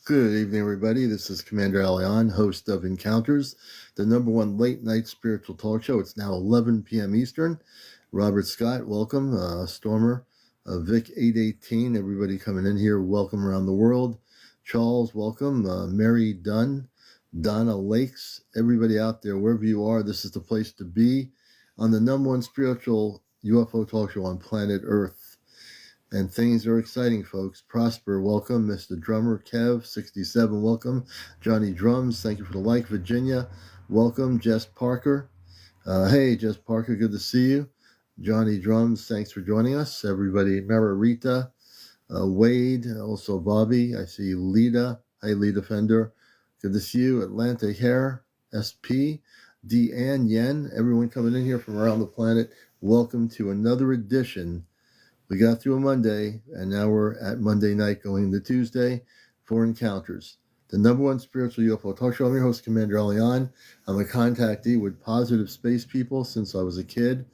Good evening, everybody. This is CmdrAleon, host of Encounters, the number one late night spiritual talk show. It's now 11 p.m. Eastern. Robert Scott, welcome. Stormer, Vic 818, everybody coming in here, welcome around the world. Charles, welcome. Mary Dunn, Donna Lakes, everybody out there, wherever you are, this is the place to be on the number one spiritual UFO talk show on planet Earth. And things are exciting, folks. Prosper, welcome. Mr. Drummer, Kev, 67, welcome. Johnny Drums, thank you for the like. Virginia, welcome. Jess Parker. Hey, Jess Parker, good to see you. Johnny Drums, thanks for joining us. Everybody, Margarita, Wade, also Bobby. I see Lita. Hey, Lita Fender. Good to see you. Atlanta Hair, SP, Deanne Yen, everyone coming in here from around the planet. Welcome to another edition. We got through a Monday, and now we're at Monday night going into Tuesday for Encounters, the number one spiritual UFO talk show. I'm your host, CmdrAleon. I'm a contactee with positive space people since I was a kid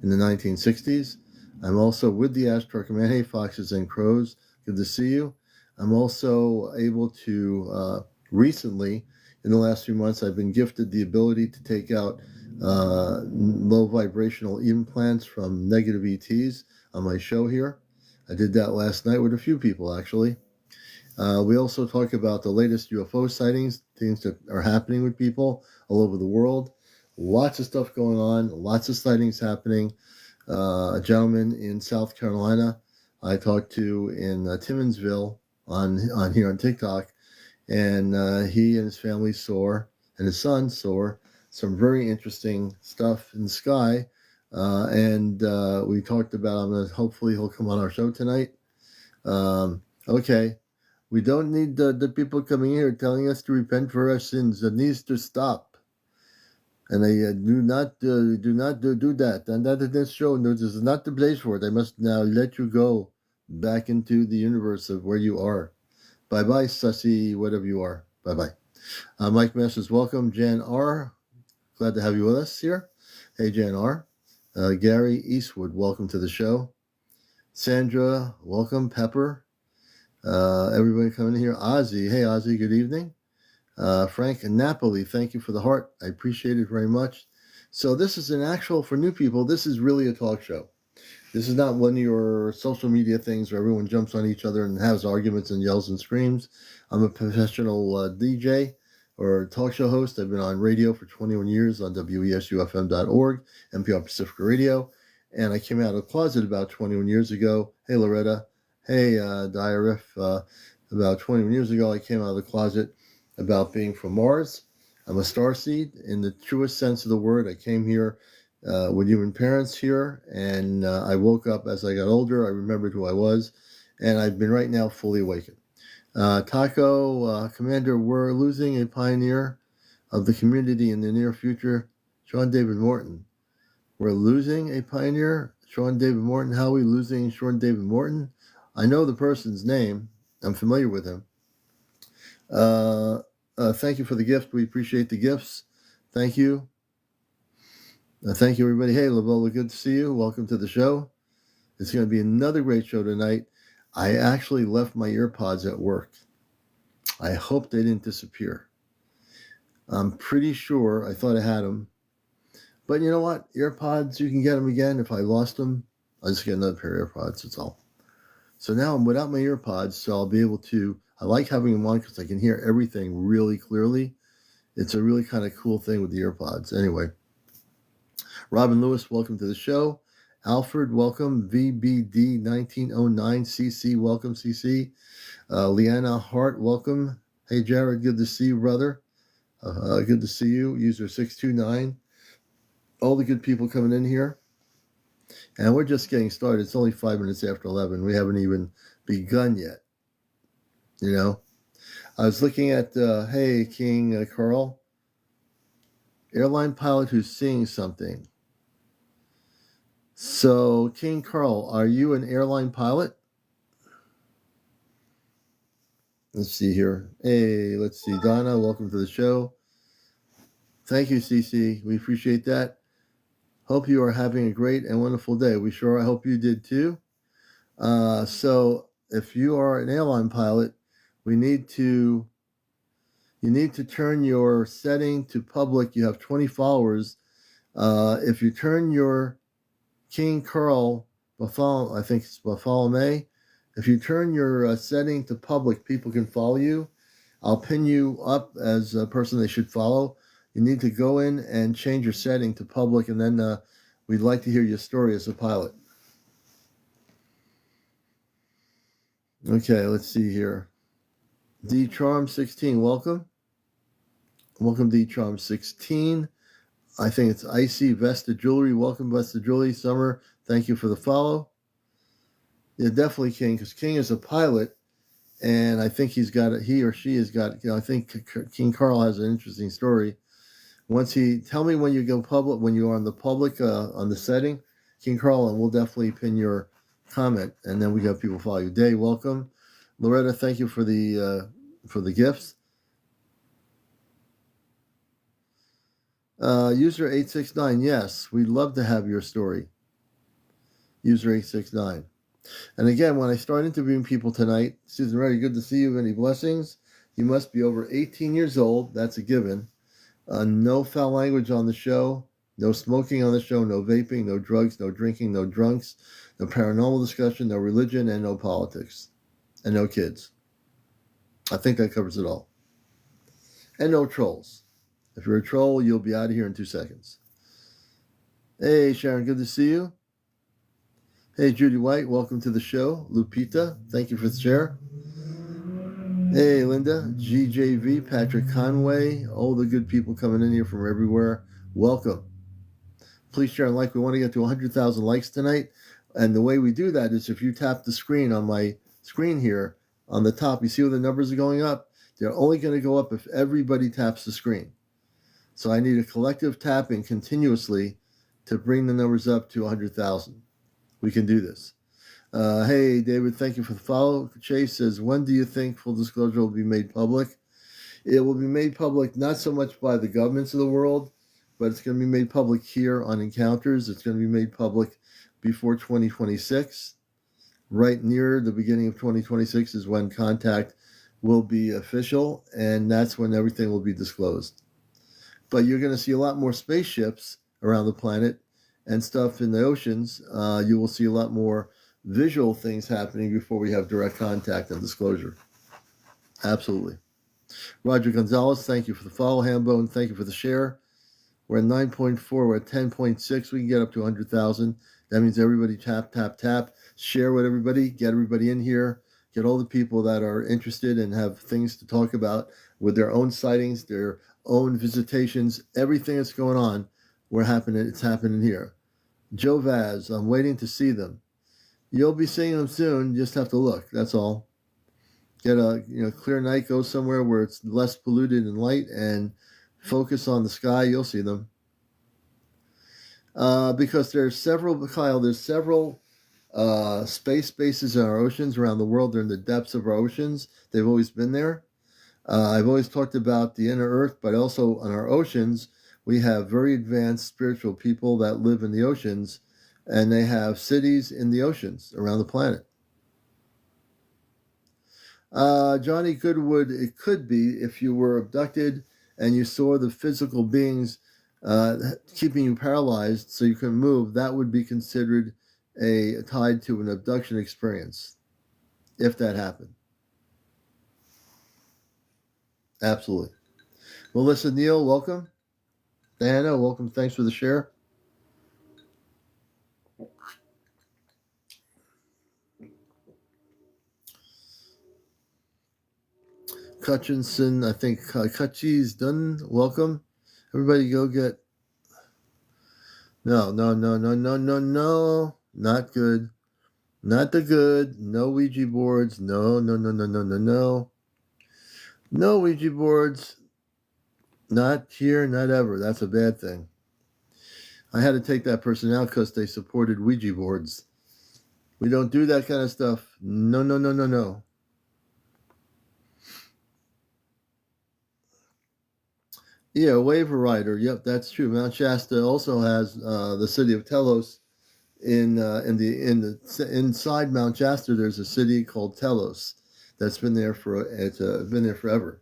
in the 1960s. I'm also with the Astro Command. Hey, Foxes and Crows, good to see you. I'm also able to, recently, in the last few months, I've been gifted the ability to take out low vibrational implants from negative ETs on my show here. I did that last night with a few people, actually. We also talk about the latest UFO sightings, things that are happening with people all over the world. Lots of stuff going on, lots of sightings happening. A gentleman in South Carolina I talked to in Timmonsville on here on TikTok, and he and his family saw, and his son saw, some very interesting stuff in the sky. And we talked about, hopefully he'll come on our show tonight. Okay. We don't need the people coming here telling us to repent for our sins. It needs to stop. And they do not do that. And that in this show, no, this is not the place for it. I must now let you go back into the universe of where you are. Bye-bye, sussy, whatever you are. Bye-bye. Mike Masters, welcome. Jan R., glad to have you with us here. Hey, Jan R. Gary Eastwood, welcome to the show. Sandra, welcome. Pepper, everybody coming in here. Ozzy, hey Ozzy, good evening. Frank Napoli, thank you for the heart. I appreciate it very much. So this is an actual, for new people, this is really a talk show. This is not one of your social media things where everyone jumps on each other and has arguments and yells and screams. I'm a professional DJ or talk show host. I've been on radio for 21 years on WESUFM.org, NPR Pacifica Radio, and I came out of the closet about 21 years ago. Hey, Loretta. Hey, Diarif. About 21 years ago, I came out of the closet about being from Mars. I'm a starseed in the truest sense of the word. I came here with human parents here, and I woke up as I got older. I remembered who I was, and I've been right now fully awakened. Taco, Commander, we're losing a pioneer of the community in the near future, Sean David Morton. We're losing a pioneer, Sean David Morton. How are we losing Sean David Morton? I know the person's name. I'm familiar with him. Thank you for the gift. We appreciate the gifts. Thank you. Thank you, everybody. Hey, Lavola, good to see you. Welcome to the show. It's going to be another great show tonight. I actually left my earpods at work. I hope they didn't disappear. I'm pretty sure I thought I had them. But you know what? Earpods, you can get them again. If I lost them, I'll just get another pair of earpods. That's all. So now I'm without my earpods, so I'll be able to, I like having them on because I can hear everything really clearly. It's a really kind of cool thing with the earpods. Anyway, Robin Lewis, welcome to the show. Alfred, welcome. VBD 1909. CC, welcome, CC. Leanna Hart, welcome. Hey, Jared, good to see you, brother. Good to see you. User 629. All the good people coming in here. And we're just getting started. It's only 5 minutes after 11. We haven't even begun yet. You know, I was looking at, hey, King Carl, airline pilot who's seeing something. So, King Carl, are you an airline pilot? Let's see here. Hey, let's see. Donna, welcome to the show. Thank you, CC. We appreciate that. Hope you are having a great and wonderful day. I hope you did too. So, if you are an airline pilot, you need to turn your setting to public. You have 20 followers. If you turn your King Carl Bartholomew, I think it's Bartholomew, if you turn your setting to public, people can follow you. I'll pin you up as a person they should follow. You need to go in and change your setting to public, and then we'd like to hear your story as a pilot. Okay, let's see here. D Charm 16, welcome. Welcome, D Charm 16. I think it's Icy Vesta Jewelry. Welcome, Vesta Jewelry. Summer, thank you for the follow. Yeah, definitely King, because King is a pilot, and I think he or she has got, I think King Carl has an interesting story. Tell me when you go public, when you are on the public, on the setting, King Carl, and we'll definitely pin your comment, and then we have people follow you. Day, welcome. Loretta, thank you for the gifts. User 869, yes, we'd love to have your story. User 869. And again, when I start interviewing people tonight, Susan Reddy, good to see you. Any blessings? You must be over 18 years old. That's a given. No foul language on the show. No smoking on the show. No vaping. No drugs. No drinking. No drunks. No paranormal discussion. No religion. And no politics. And no kids. I think that covers it all. And no trolls. If you're a troll, you'll be out of here in 2 seconds. Hey, Sharon, good to see you. Hey, Judy White, welcome to the show. Lupita, thank you for the share. Hey, Linda, GJV, Patrick Conway, all the good people coming in here from everywhere. Welcome. Please share and like. We want to get to 100,000 likes tonight. And the way we do that is if you tap the screen on my screen here on the top, you see where the numbers are going up? They're only going to go up if everybody taps the screen. So I need a collective tapping continuously to bring the numbers up to 100,000. We can do this. Hey, David, thank you for the follow. Chase says, when do you think full disclosure will be made public? It will be made public not so much by the governments of the world, but it's going to be made public here on Encounters. It's going to be made public before 2026. Right near the beginning of 2026 is when contact will be official, and that's when everything will be disclosed. But you're going to see a lot more spaceships around the planet and stuff in the oceans. You will see a lot more visual things happening before we have direct contact and disclosure. Absolutely. Roger Gonzalez, thank you for the follow. Hambone, thank you for the share. We're at 9.4. We're at 10.6. We can get up to 100,000. That means everybody tap, tap, tap. Share with everybody. Get everybody in here. Get all the people that are interested and have things to talk about with their own sightings, their own visitations, everything that's going on. It's happening here. Joe Vaz, I'm waiting to see them. You'll be seeing them soon. You just have to look. That's all. Get a clear night. Go somewhere where it's less polluted in light and focus on the sky. You'll see them. Because there's several, Kyle. There's several space bases in our oceans around the world. They're in the depths of our oceans. They've always been there. I've always talked about the inner Earth, but also on our oceans. We have very advanced spiritual people that live in the oceans, and they have cities in the oceans around the planet. Johnny Goodwood, it could be if you were abducted and you saw the physical beings keeping you paralyzed so you couldn't move, that would be considered tied to an abduction experience, if that happened. Absolutely. Melissa Neal, welcome. Diana, welcome. Thanks for the share. Cutchinson, I think Cutchie's done. Welcome. Everybody go get... No. Not good. Not the good. No Ouija boards. No. No Ouija boards. Not here, not ever. That's a bad thing. I had to take that person out because they supported Ouija boards. We don't do that kind of stuff. No. Yeah, waiver rider. Yep, that's true. Mount Shasta also has the city of Telos. Inside Mount Shasta, there's a city called Telos. that's been there been there forever.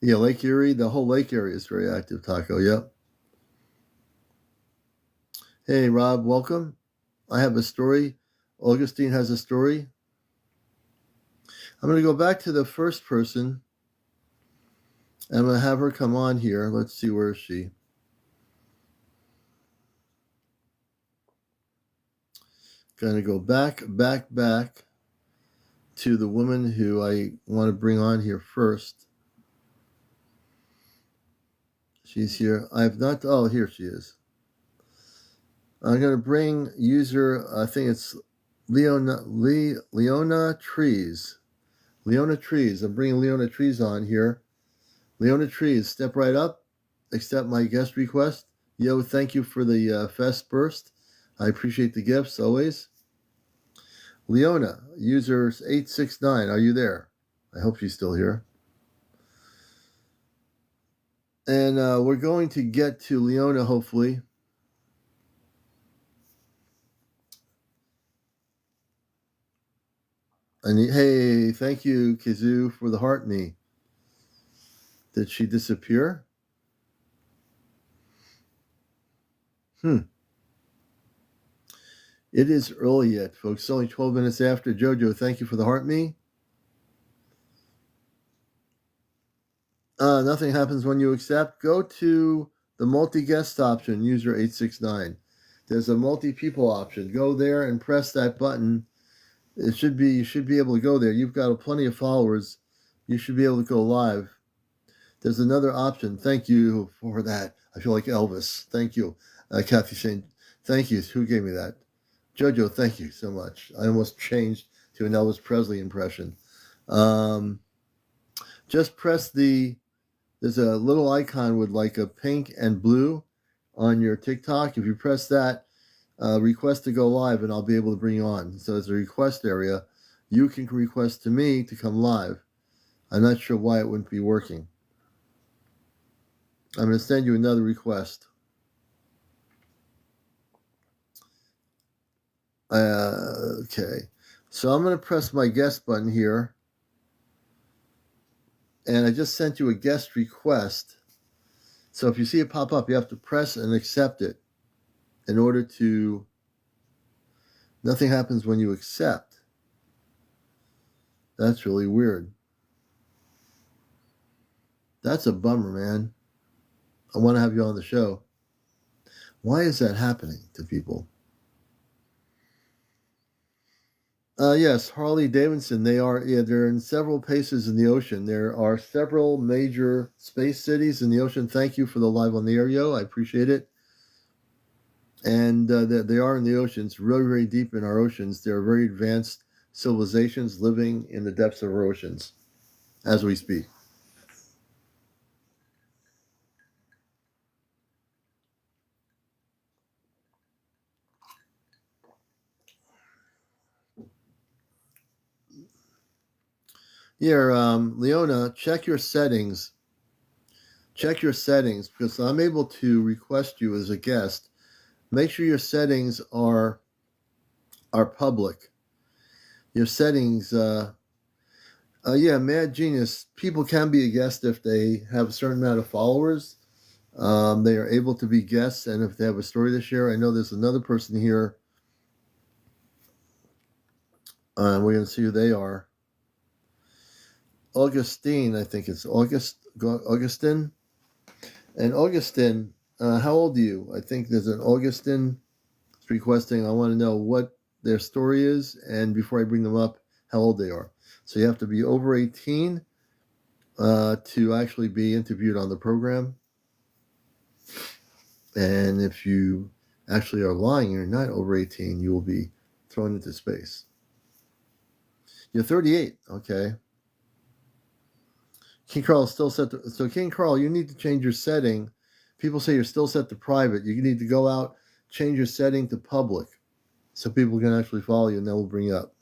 Yeah, Lake Erie, the whole lake area is very active, Taco. Yep. Hey, Rob, welcome. I have a story. Augustine has a story. I'm going to go back to the first person. I'm going to have her come on here. Let's see, where is she? Going to go back to the woman who I want to bring on here first. She's here. Here she is. I'm going to bring user, I think it's Leona Trees. Leona Trees. I'm bringing Leona Trees on here. Leona Trees, step right up. Accept my guest request. Yo, thank you for the fest burst. I appreciate the gifts always. Leona, user 869, are you there? I hope she's still here. And we're going to get to Leona, hopefully. And hey, thank you, Kazoo, for the heart me. Did she disappear? It is early yet, folks. It's only 12 minutes after. Jojo, thank you for the heart me. Nothing happens when you accept. Go to the multi-guest option, user 869. There's a multi-people option. Go there and press that button. You should be able to go there. You've got plenty of followers. You should be able to go live. There's another option. Thank you for that. I feel like Elvis. Thank you. Kathy Shane, thank you. Who gave me that? Jojo, thank you so much. I almost changed to an Elvis Presley impression. Just press there's a little icon with like a pink and blue on your TikTok. If you press that, request to go live, and I'll be able to bring you on. So it's a request area. You can request to me to come live. I'm not sure why it wouldn't be working. I'm going to send you another request. Okay. So I'm going to press my guest button here. And I just sent you a guest request. So if you see it pop up, you have to press and accept it in order to... Nothing happens when you accept. That's really weird. That's a bummer, man. I want to have you on the show. Why is that happening to people? Yes, Harley Davidson. They're in several places in the ocean. There are several major space cities in the ocean. Thank you for the live on the air, yo. I appreciate it. And they are in the oceans, really, very deep in our oceans. There are very advanced civilizations living in the depths of our oceans as we speak. Here, Leona, check your settings. Check your settings, because I'm able to request you as a guest. Make sure your settings are public. Your settings, Mad Genius, people can be a guest if they have a certain amount of followers. They are able to be guests, and if they have a story to share. I know there's another person here. We're going to see who they are. Augustine, I think it's Augustine. And Augustine, how old are you? I think there's an Augustine requesting. I want to know what their story is, and before I bring them up, how old they are. So you have to be over 18 to actually be interviewed on the program. And if you actually are lying, you're not over 18, you will be thrown into space. You're 38, okay. King Carl is still set to... So King Carl, you need to change your setting. People say you're still set to private. You need to go out, change your setting to public, so people can actually follow you, and then we'll bring you up.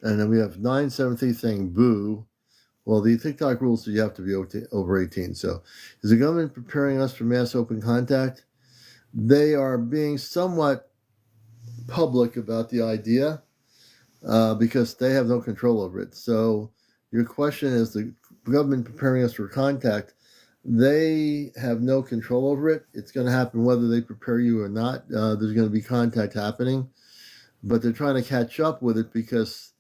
And then we have 973 saying boo. Well, the TikTok rules, so you have to be over 18. So is the government preparing us for mass open contact? They are being somewhat public about the idea. because they have no control over it. So your question is the government preparing us for contact. They have no control over it. It's going to happen whether they prepare you or not. There's going to be contact happening, but they're trying to catch up with it because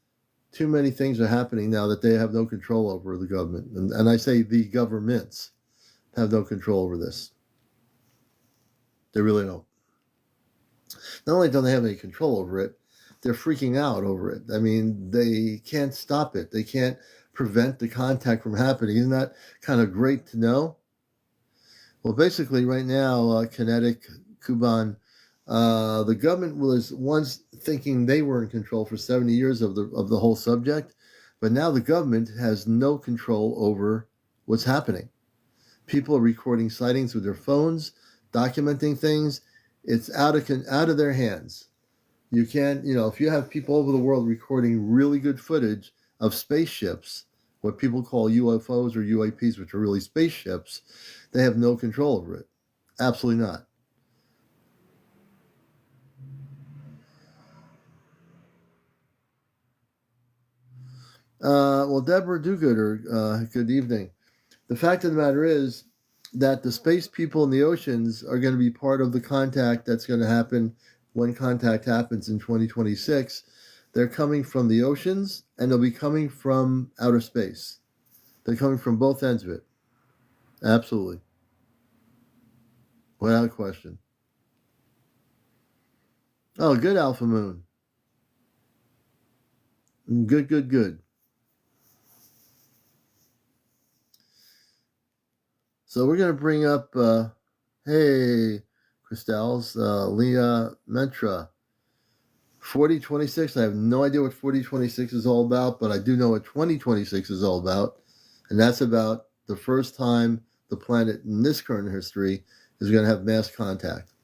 too many things are happening now that they have no control over, the government. And I say the governments have no control over this. They really don't. Not only don't they have any control over it, they're freaking out over it. I mean, they can't stop it. They can't prevent the contact from happening. Isn't that kind of great to know? Well, basically, right now, Kinetic, Kuban, the government was once thinking they were in control for 70 years of the whole subject, but now the government has no control over what's happening. People are recording sightings with their phones, documenting things. It's out of their hands. You can't, if you have people over the world recording really good footage of spaceships, what people call UFOs or UAPs, which are really spaceships, they have no control over it. Absolutely not. Well, Deborah Dugooder, good evening. The fact of the matter is that the space people in the oceans are going to be part of the contact that's going to happen when contact happens in 2026. They're coming from the oceans and they'll be coming from outer space. They're coming from both ends of it. Absolutely. Without question. Oh, good, Alpha Moon. Good. So we're going to bring up, hey, Crystals, Leah Mentra. 4026, I have no idea what 4026 is all about, but I do know what 2026 is all about. And that's about the first time the planet in this current history is going to have mass contact.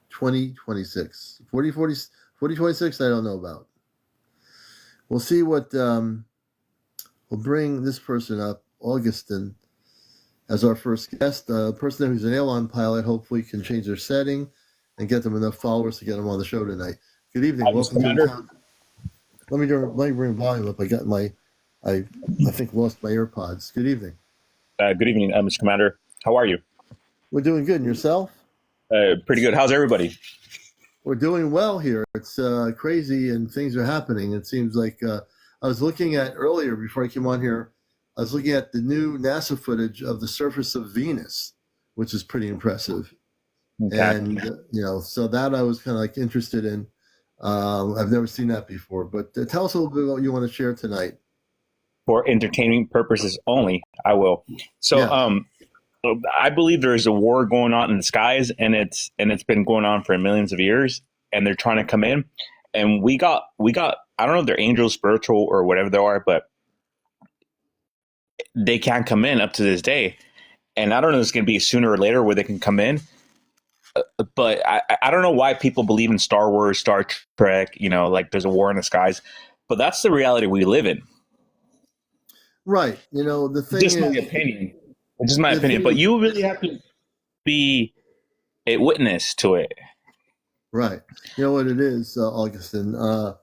2026. 4026, I don't know about. We'll see what, we'll bring this person up, Augustin, as our first guest. A person who's an Alon pilot hopefully can change their setting and get them enough followers to get them on the show tonight. Good evening. Welcome to. Let me bring volume up. I got I think lost my AirPods. Good evening. Good evening, Mr. Commander. How are you? We're doing good. And yourself? Pretty good. How's everybody? We're doing well here. It's crazy and things are happening. It seems like I was looking at earlier before I came on here. I was looking at the new NASA footage of the surface of Venus, which is pretty impressive. Okay. And so that I was kind of like interested in. I've never seen that before, but tell us a little bit about what you want to share tonight. For entertainment purposes only, I will. So, yeah. I believe there is a war going on in the skies, and it's been going on for millions of years, and they're trying to come in. And we got. I don't know if they're angels, spiritual, or whatever they are, but they can't come in up to this day. And I don't know if it's going to be sooner or later where they can come in. But I don't know why people believe in Star Wars, Star Trek, like there's a war in the skies. But that's the reality we live in. Right. The thing is... Just my opinion. But you really have to be a witness to it. Right. You know what it is, Augustin? For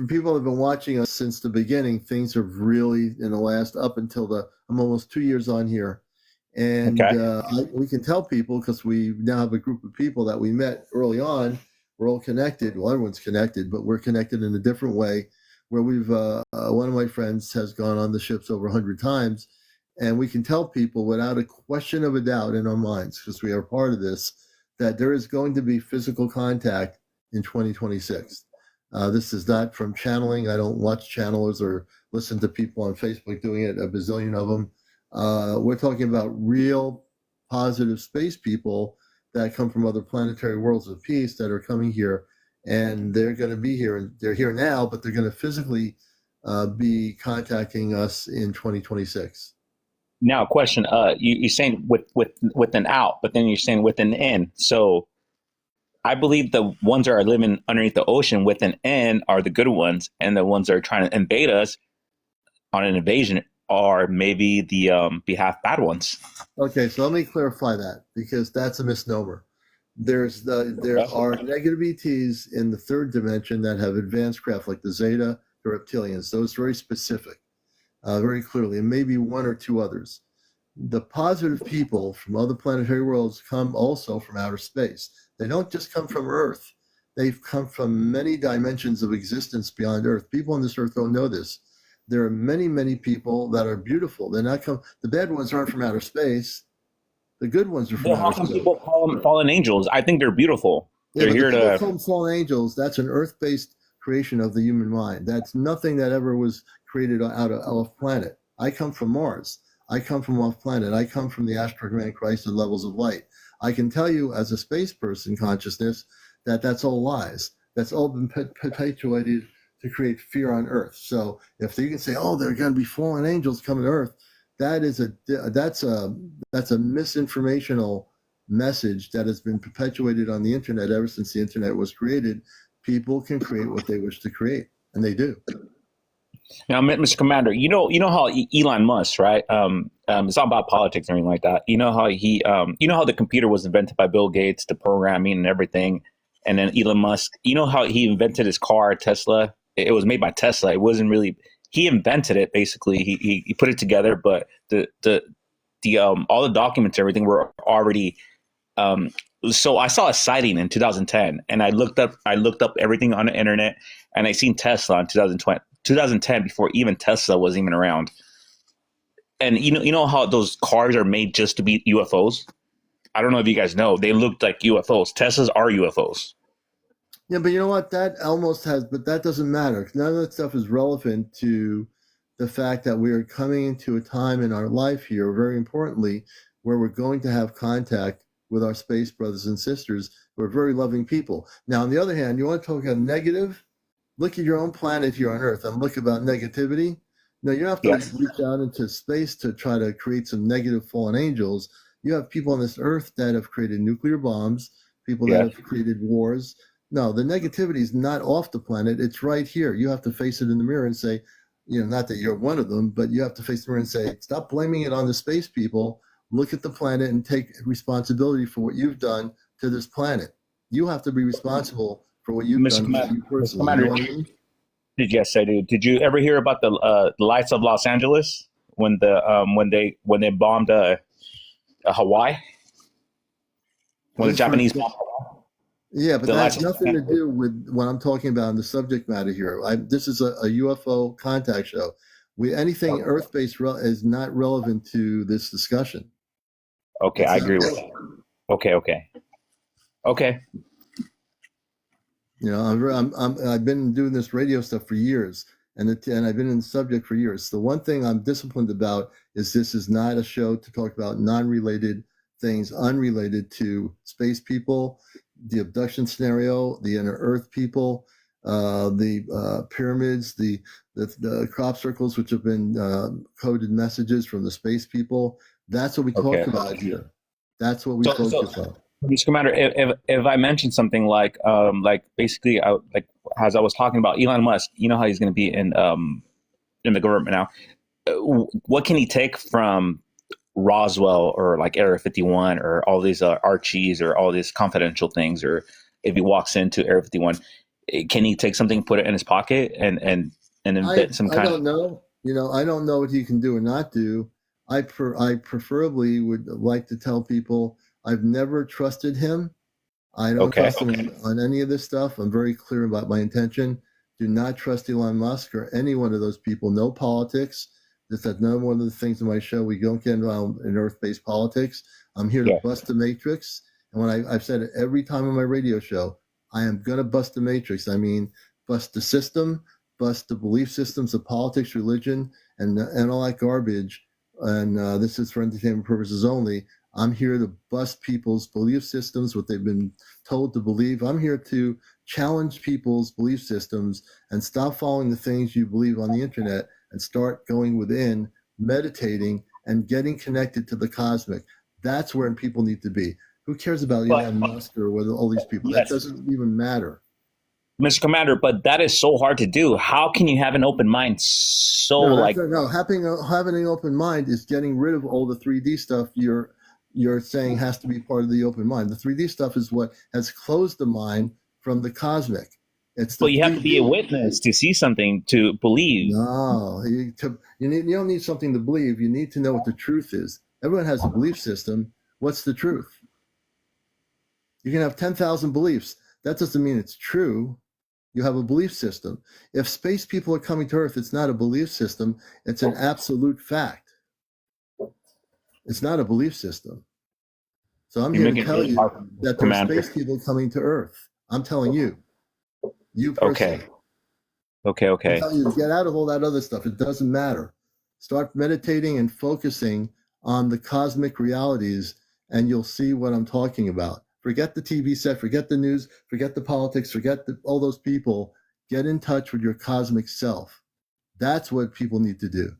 people that have been watching us since the beginning, things have really, in the last, up until I'm almost 2 years on here. And okay. We can tell people, because we now have a group of people that we met early on. We're all connected. Well, everyone's connected, but we're connected in a different way. Where we've, one of my friends has gone on the ships over 100 times. And we can tell people without a question of a doubt in our minds, because we are part of this, that there is going to be physical contact in 2026. This is not from channeling. I don't watch channelers or listen to people on Facebook doing it, a bazillion of them. We're talking about real positive space people that come from other planetary worlds of peace that are coming here, and they're going to be here, and they're here now, but they're going to physically be contacting us in 2026. Now, question: you're saying with an out, but then you're saying with an in. So, I believe the ones that are living underneath the ocean with an N are the good ones, and the ones that are trying to invade us on an invasion are maybe the half bad ones. Okay, so let me clarify that, because that's a misnomer. There are negative ETs in the third dimension that have advanced craft, like the Zeta, the reptilians. Those very specific, very clearly, and maybe one or two others. The positive people from other planetary worlds come also from outer space. They don't just come from Earth. They've come from many dimensions of existence beyond Earth. People on this Earth don't know this. There are many, many people that are beautiful. They're not the bad ones aren't from outer space. The good ones are from outer space. People call them fallen angels. I think they're beautiful. Yeah, they're here to call them fallen angels. That's an Earth-based creation of the human mind. That's nothing that ever was created out of off planet. I come from Mars. I come from off planet. I come from the astromagnetic crisis levels of light. I can tell you, as a space person consciousness, that that's all lies. That's all been perpetuated to create fear on Earth. So if you can say, "Oh, there are going to be fallen angels coming to Earth," that's a misinformational message that has been perpetuated on the internet ever since the internet was created. People can create what they wish to create, and they do. Now, Mr. Commander, you know how Elon Musk, right? It's not about politics or anything like that. You know how the computer was invented by Bill Gates, the programming and everything, and then Elon Musk. You know how he invented his car, Tesla. It was made by Tesla. It wasn't really he invented it. Basically, he put it together, but the all the documents, everything were already. So I saw a sighting in 2010, and I looked up everything on the internet, and I seen Tesla in 2010 before even Tesla was even around. And you know how those cars are made just to be UFOs? I don't know if you guys know. They looked like UFOs. Teslas are UFOs. Yeah, but you know what? But that doesn't matter. None of that stuff is relevant to the fact that we are coming into a time in our life here, very importantly, where we're going to have contact with our space brothers and sisters who are very loving people. Now, on the other hand, you want to talk about negative? Look at your own planet here on Earth and look about negativity. No, you don't have to reach out into space to try to create some negative fallen angels. You have people on this Earth that have created nuclear bombs, people that have created wars. No, the negativity is not off the planet. It's right here. You have to face it in the mirror and say, not that you're one of them, but you have to face the mirror and say, stop blaming it on the space people. Look at the planet and take responsibility for what you've done to this planet. You have to be responsible for what you've done to you personally. You know what I mean? Yes, I do. Did you ever hear about the lights of Los Angeles when they bombed Hawaii? When the Japanese bombed Hawaii? Yeah, but that has nothing to do with what I'm talking about in the subject matter here. This is a UFO contact show. Anything Earth-based is not relevant to this discussion. Okay, I agree with that. Okay. I've been doing this radio stuff for years, and I've been in the subject for years. The one thing I'm disciplined about is this is not a show to talk about non-related things, unrelated to space people, the abduction scenario, the inner Earth people, the pyramids, the crop circles, which have been coded messages from the space people. That's what we talk about here. That's what we focus on. Mr. Commander, if I mentioned something like basically, as I was talking about Elon Musk, you know how he's going to be in the government now. What can he take from Roswell or like Area 51 or all these Archies or all these confidential things? Or if he walks into Area 51, can he take something, put it in his pocket, and invent some kind? I don't know. I don't know what he can do or not do. I preferably would like to tell people I've never trusted him. I don't trust him on any of this stuff. I'm very clear about my intention. Do not trust Elon Musk or any one of those people. No politics. That's another one of the things in my show. We don't get involved in Earth-based politics. I'm here to bust the matrix. And when I've said it every time on my radio show, I am going to bust the matrix. I mean, bust the system, bust the belief systems of politics, religion, and all that garbage. And this is for entertainment purposes only. I'm here to bust people's belief systems, what they've been told to believe. I'm here to challenge people's belief systems and stop following the things you believe on the internet and start going within, meditating, and getting connected to the cosmic. That's where people need to be. Who cares about Elon Musk or whether all these people? That doesn't even matter. Mr. Commander, but that is so hard to do. How can you have an open mind? Having an open mind is getting rid of all the 3D stuff. you're saying has to be part of the open mind. The 3D stuff is what has closed the mind from the cosmic. It's the But you have to be a 3D. witness to see something to believe. No, you don't need something to believe. You need to know what the truth is. Everyone has a belief system. What's the truth? You can have 10,000 beliefs. That doesn't mean it's true. You have a belief system. If space people are coming to Earth, it's not a belief system. It's an absolute fact. It's not a belief system. So I'm You're here to making it tell really you hard, that there are Commander. space people coming to Earth. I'm telling you personally. I'm Okay. telling you to get out of all that other stuff. It doesn't matter. Start meditating and focusing on the cosmic realities, and you'll see what I'm talking about. Forget the TV set, forget the news, forget the politics, forget all those people. Get in touch with your cosmic self. That's what people need to do.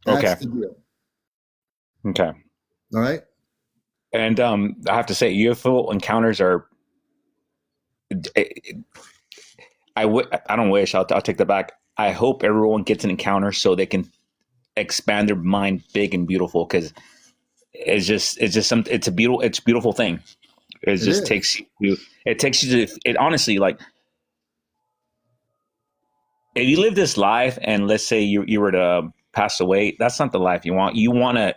That's Okay. the deal. Okay. All right? And I have to say, UFO encounters are. I don't wish. I'll take that back. I hope everyone gets an encounter so they can expand their mind big and beautiful, because it's a beautiful thing. It It just is. takes you to it. Honestly, like, if you live this life and let's say you were to pass away, that's not the life you want. You want to,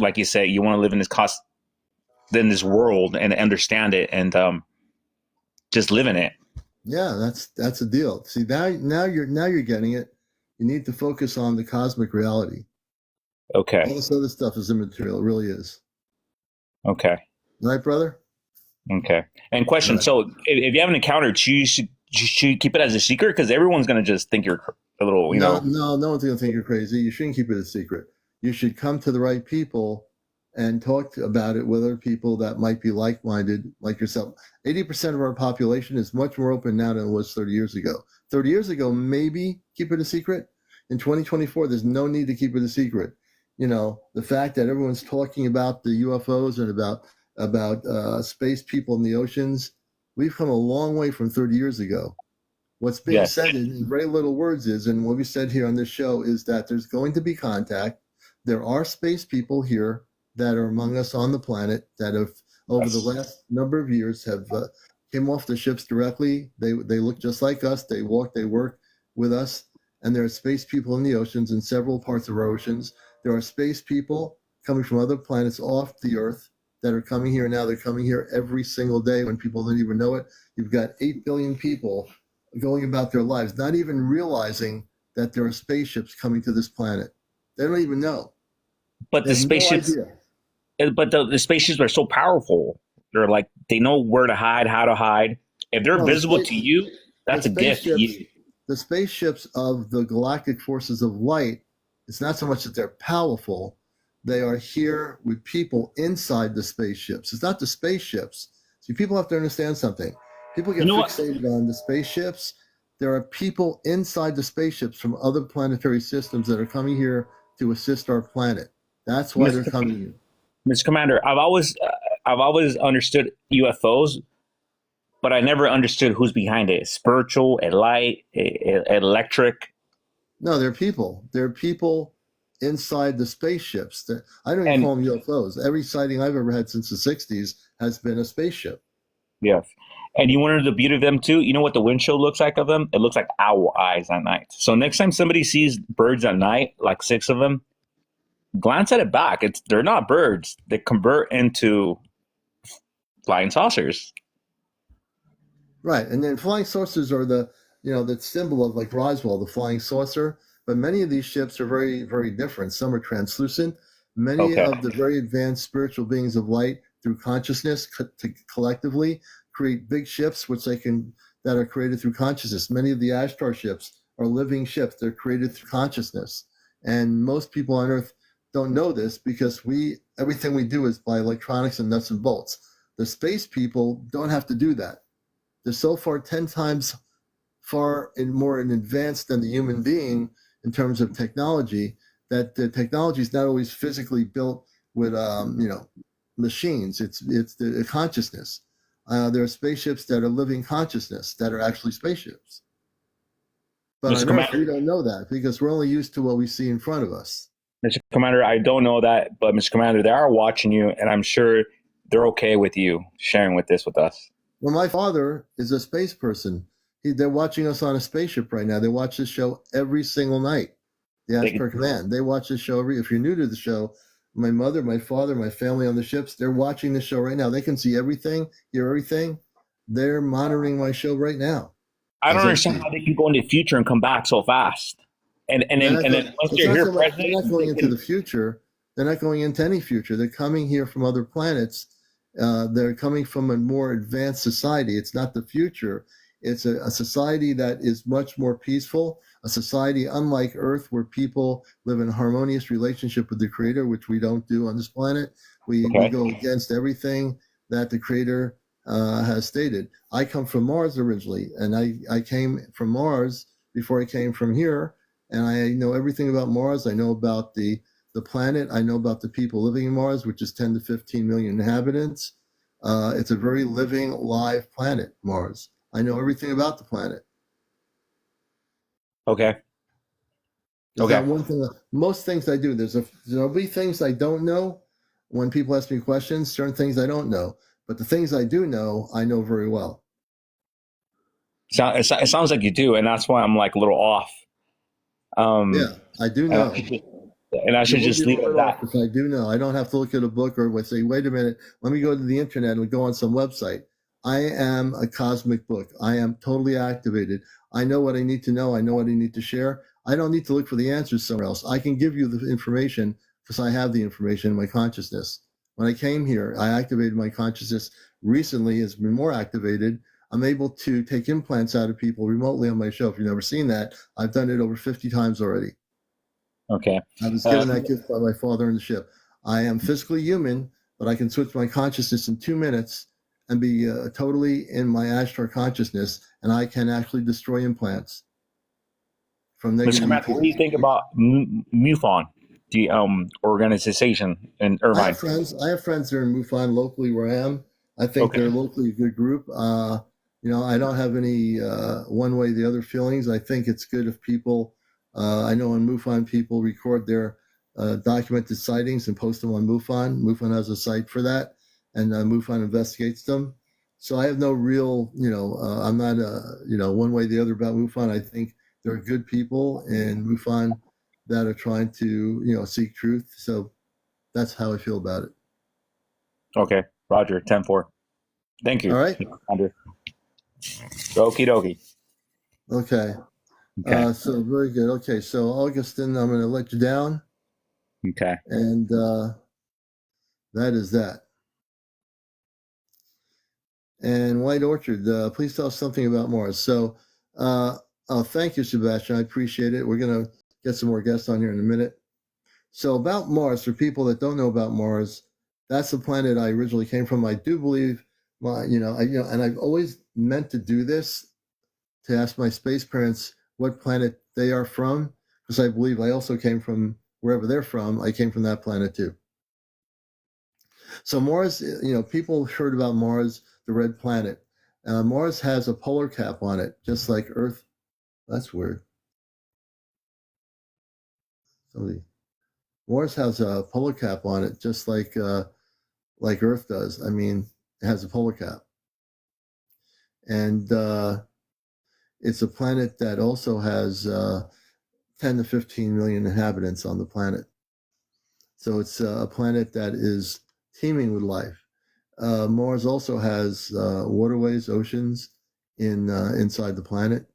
like you say, you want to live in this world and understand it, and just live in it. Yeah, that's a deal. See, now you're getting it. You need to focus on the cosmic reality. All Okay. this other stuff is immaterial. It really is. Okay. All right, brother? Okay. And All question: right. so, if you have an encounter, should you keep it as a secret? Because everyone's gonna just think you're a little, No, no one's going to think you're crazy. You shouldn't keep it a secret. You should come to the right people and talk about it with other people that might be like-minded, like yourself. 80% of our population is much more open now than it was 30 years ago. 30 years ago, maybe keep it a secret. In 2024, there's no need to keep it a secret. The fact that everyone's talking about the UFOs and about space people in the oceans, we've come a long way from 30 years ago. What's being yes, said in very little words is, and what we said here on this show is that there's going to be contact. There are space people here that are among us on the planet that have, over the yes, last number of years, have came off the ships directly. They look just like us. They walk, they work with us, and there are space people in the oceans in several parts of our oceans. There are space people coming from other planets off the Earth that are coming here now. They're coming here every single day when people don't even know it. You've got 8 billion people going about their lives, not even realizing that there are spaceships coming to this planet. They don't even know. but They the have no spaceships, idea. the spaceships are so powerful. They're like, they know where to hide, how to hide. If they're No, the visible to space, you, the that's a gift to spaceships, you. the spaceships of the galactic forces of light. It's not so much that they're powerful; they are here with people inside the spaceships. It's not the spaceships. See, people have to understand something. People You get know what? fixated on the spaceships. There are people inside the spaceships from other planetary systems that are coming here to assist our planet. That's why they're coming here. Mr. Commander, I've always understood UFOs, but I never understood who's behind it. Spiritual, a light, electric, No, they're people. They're people inside the spaceships. I don't even and call them UFOs. Every sighting I've ever had since the 60s has been a spaceship. yes. And you wanted the beauty of them too. You know what the windshield looks like of them? It looks like owl eyes at night. So next time somebody sees birds at night, like six of them, glance at it back. They're not birds. They convert into flying saucers. Right. And then flying saucers are the symbol of like Roswell, the flying saucer. But many of these ships are very, very different. Some are translucent. Many Okay. of the very advanced spiritual beings of light through consciousness to collectively create big ships, that are created through consciousness. Many of the Ashtar ships are living ships. They're created through consciousness. And most people on Earth don't know this because everything we do is by electronics and nuts and bolts. The space people don't have to do that. They're so far 10 times more in advance than the human being in terms of technology, that the technology is not always physically built with machines. It's the consciousness. There are spaceships that are living consciousness that are actually spaceships. But Mr. on Earth, Commander, we don't know that because we're only used to what we see in front of us. Mr. Commander, I don't know that, but Mr. Commander, they are watching you, and I'm sure they're okay with you sharing this with us. Well, my father is a space person. They're watching us on a spaceship right now. They watch this show every single night. The Ashtar Command. They watch this show if you're new to the show, my mother, my father, my family on the ships, they're watching the show right now. They can see everything, hear everything. They're monitoring my show right now. I don't understand how they can go into the future and come back so fast. And then once you're here, they're not going into the future. They're not going into any future. They're coming here from other planets. They're coming from a more advanced society. It's not the future. It's a society that is much more peaceful, a society unlike Earth, where people live in harmonious relationship with the Creator, which we don't do on this planet. We go against everything that the Creator has stated. I come from Mars originally, and I came from Mars before I came from here, and I know everything about Mars. I know about the planet. I know about the people living in Mars, which is 10 to 15 million inhabitants. It's a very living, live planet, Mars. I know everything about the planet. Okay. That one thing. Most things I do. There'll be things I don't know when people ask me questions. Certain things I don't know, but the things I do know, I know very well. It sounds like you do, and that's why I'm like a little off. Yeah, I do know. And I should just leave it at that. I do know. I don't have to look at a book or say, wait a minute, let me go to the internet and go on some website. I am a cosmic book. I am totally activated. I know what I need to know. I know what I need to share. I don't need to look for the answers somewhere else. I can give you the information because I have the information in my consciousness. When I came here, I activated my consciousness. Recently, it's been more activated. I'm able to take implants out of people remotely on my show. If you've never seen that, I've done it over 50 times already. Okay. I was given that gift by my father in the ship. I am physically human, but I can switch my consciousness in 2 minutes and be totally in my Ashtar consciousness, and I can actually destroy implants from negative. Mr. What do you think about MUFON, the organization in Irvine? I have friends there in MUFON locally where I am. I think they're locally a good group. I don't have any one way or the other feelings. I think it's good if people. I know on MUFON people record their documented sightings and post them on MUFON. MUFON has a site for that, and MUFON investigates them. So I have no real, I'm not, one way or the other about MUFON. I think there are good people in MUFON that are trying to, seek truth. So that's how I feel about it. Okay, Roger, 10-4. Thank you. All right. Andrew. Okie dokie. Okay. So very good. Okay, so Augustine, I'm going to let you down. Okay. And that is that. And White Orchard, please tell us something about Mars. So thank you, Sebastian. I appreciate it. We're going to get some more guests on here in a minute. So about Mars, for people that don't know about Mars, that's the planet I originally came from. I do believe, and I've always meant to do this, to ask my space parents what planet they are from, because I believe I also came from wherever they're from. I came from that planet too. So Mars, people heard about Mars, the red planet. Mars has a polar cap on it, just like Earth. That's weird. Mars has a polar cap on it, just like Earth does. I mean, it has a polar cap. And it's a planet that also has 10 to 15 million inhabitants on the planet. So it's a planet that is teeming with life. Mars also has waterways, oceans inside the planet.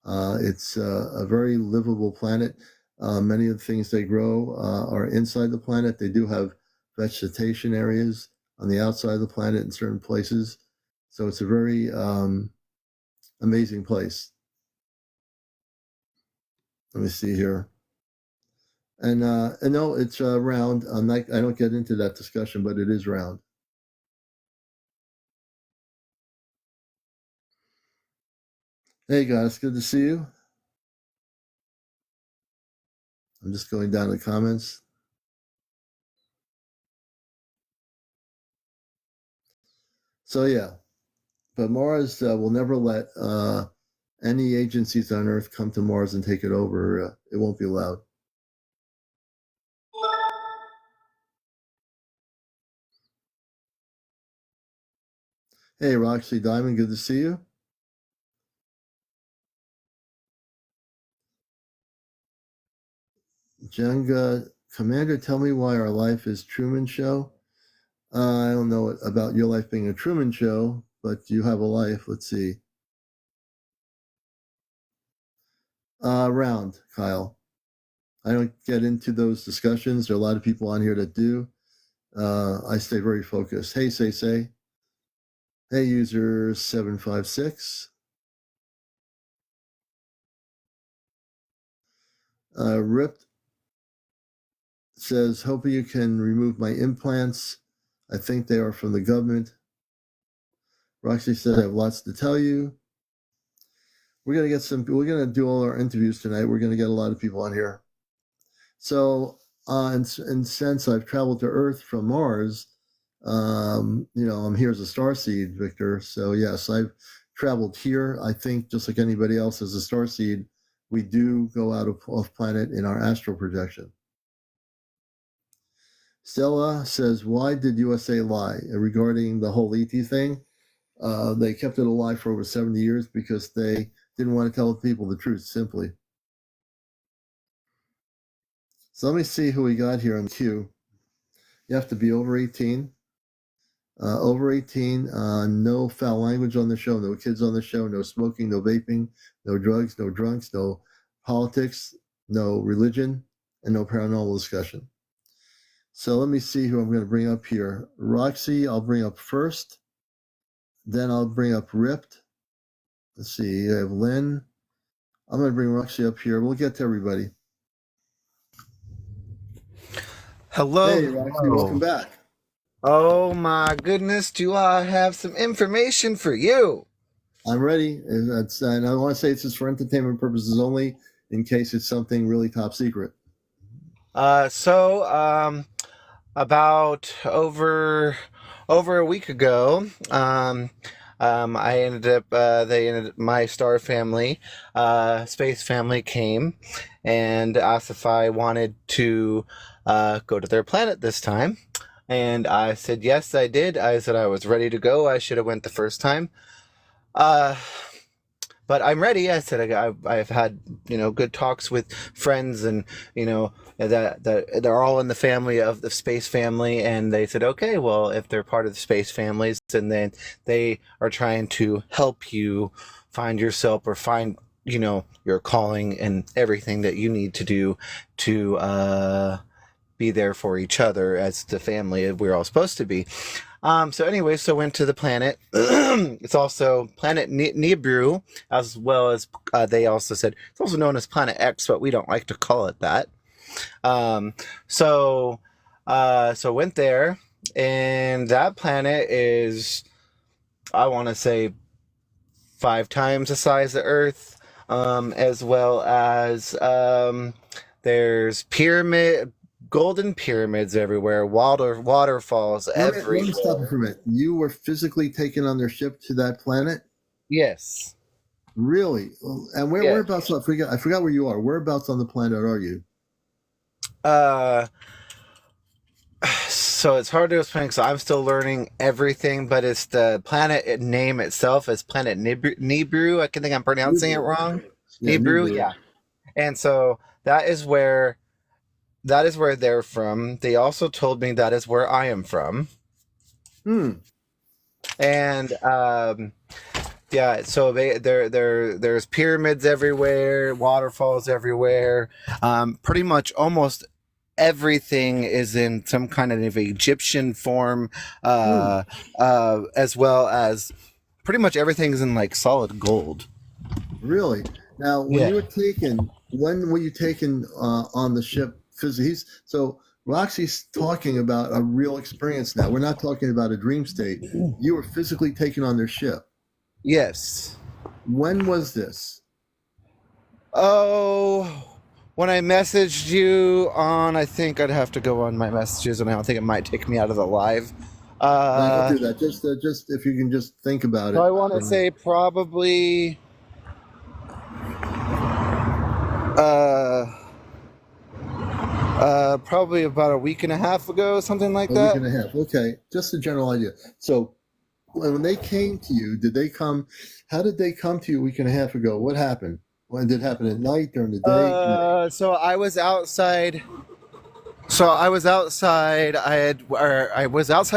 It's a very livable planet. Many of the things they grow are inside the planet. They do have vegetation areas on the outside of the planet in certain places. So it's a very amazing place. Let me see here. And no, it's round. I don't get into that discussion, but it is round. Hey guys, good to see you. I'm just going down the comments. So yeah, but Mars will never let any agencies on Earth come to Mars and take it over. It won't be allowed. Hey, Roxy Diamond, good to see you. Jenga, Commander, tell me why our life is Truman Show. I don't know about your life being a Truman Show, but you have a life. Let's see. Round, Kyle. I don't get into those discussions. There are a lot of people on here that do. I stay very focused. Hey, say. Hey, user 756. Ripped says, hope you can remove my implants. I think they are from the government. Roxy said, I have lots to tell you. We're going to do all our interviews tonight. We're going to get a lot of people on here. So, and since I've traveled to Earth from Mars, I'm here as a starseed, Victor. So yes, I've traveled here. I think just like anybody else as a starseed, we do go out off planet in our astral projection. Stella says, why did USA lie regarding the whole ET thing? They kept it a lie for over 70 years because they didn't want to tell people the truth, simply. So let me see who we got here on queue. You have to be over 18. Over 18, no foul language on the show, no kids on the show, no smoking, no vaping, no drugs, no drunks, no politics, no religion, and no paranormal discussion. So let me see who I'm going to bring up here. Roxy, I'll bring up first. Then I'll bring up Ripped. Let's see, I have Lynn. I'm going to bring Roxy up here. We'll get to everybody. Hello. Hey, Roxy, welcome back. Oh my goodness, do I have some information for you? I'm ready. And I want to say it's just for entertainment purposes only, in case it's something really top secret. About over a week ago, I ended up, my star family, space family came and asked if I wanted to go to their planet this time. And I said, yes, I did. I said I was ready to go. I should have went the first time. But I'm ready. I said I've had good talks with friends, and that they're all in the family of the space family, and they said, okay, well, if they're part of the space families, and then they are trying to help you find yourself or find your calling and everything that you need to do to be there for each other as the family we're all supposed to be. So went to the planet. It's also planet Nibiru, as well as they also said it's also known as Planet X, but we don't like to call it that. So went there, and that planet is, I want to say, 5 times the size of Earth, as well as there's golden pyramids everywhere, waterfalls everywhere. Let me stop you for a minute. You were physically taken on their ship to that planet? Yes. Really? And whereabouts? I forgot where you are. Whereabouts on the planet are you? So it's hard to explain because I'm still learning everything, but it's the planet name itself is Planet Nibiru. I think I'm pronouncing it wrong. Yeah, Nibiru, yeah. And so that is where they're from. They also told me that is where I am from. And yeah, so there's pyramids everywhere, waterfalls everywhere. Pretty much almost everything is in some kind of Egyptian form, as well as pretty much everything is in like solid gold. Really? Now, when were you taken on the ship? So Roxy's talking about a real experience now. We're not talking about a dream state. You were physically taken on their ship. Yes. When was this? Oh, when I messaged you on, I think I'd have to go on my messages, and I don't think it might take me out of the live. I'll do that. Just if you can just think about it. I want to say probably probably about a week and a half ago, something like that. A week and a half. Okay, just a general idea. So when they came to you, did they come? How did they come to you a week and a half ago? What happened? When did it happen? At night, during the day? So I was outside. I was outside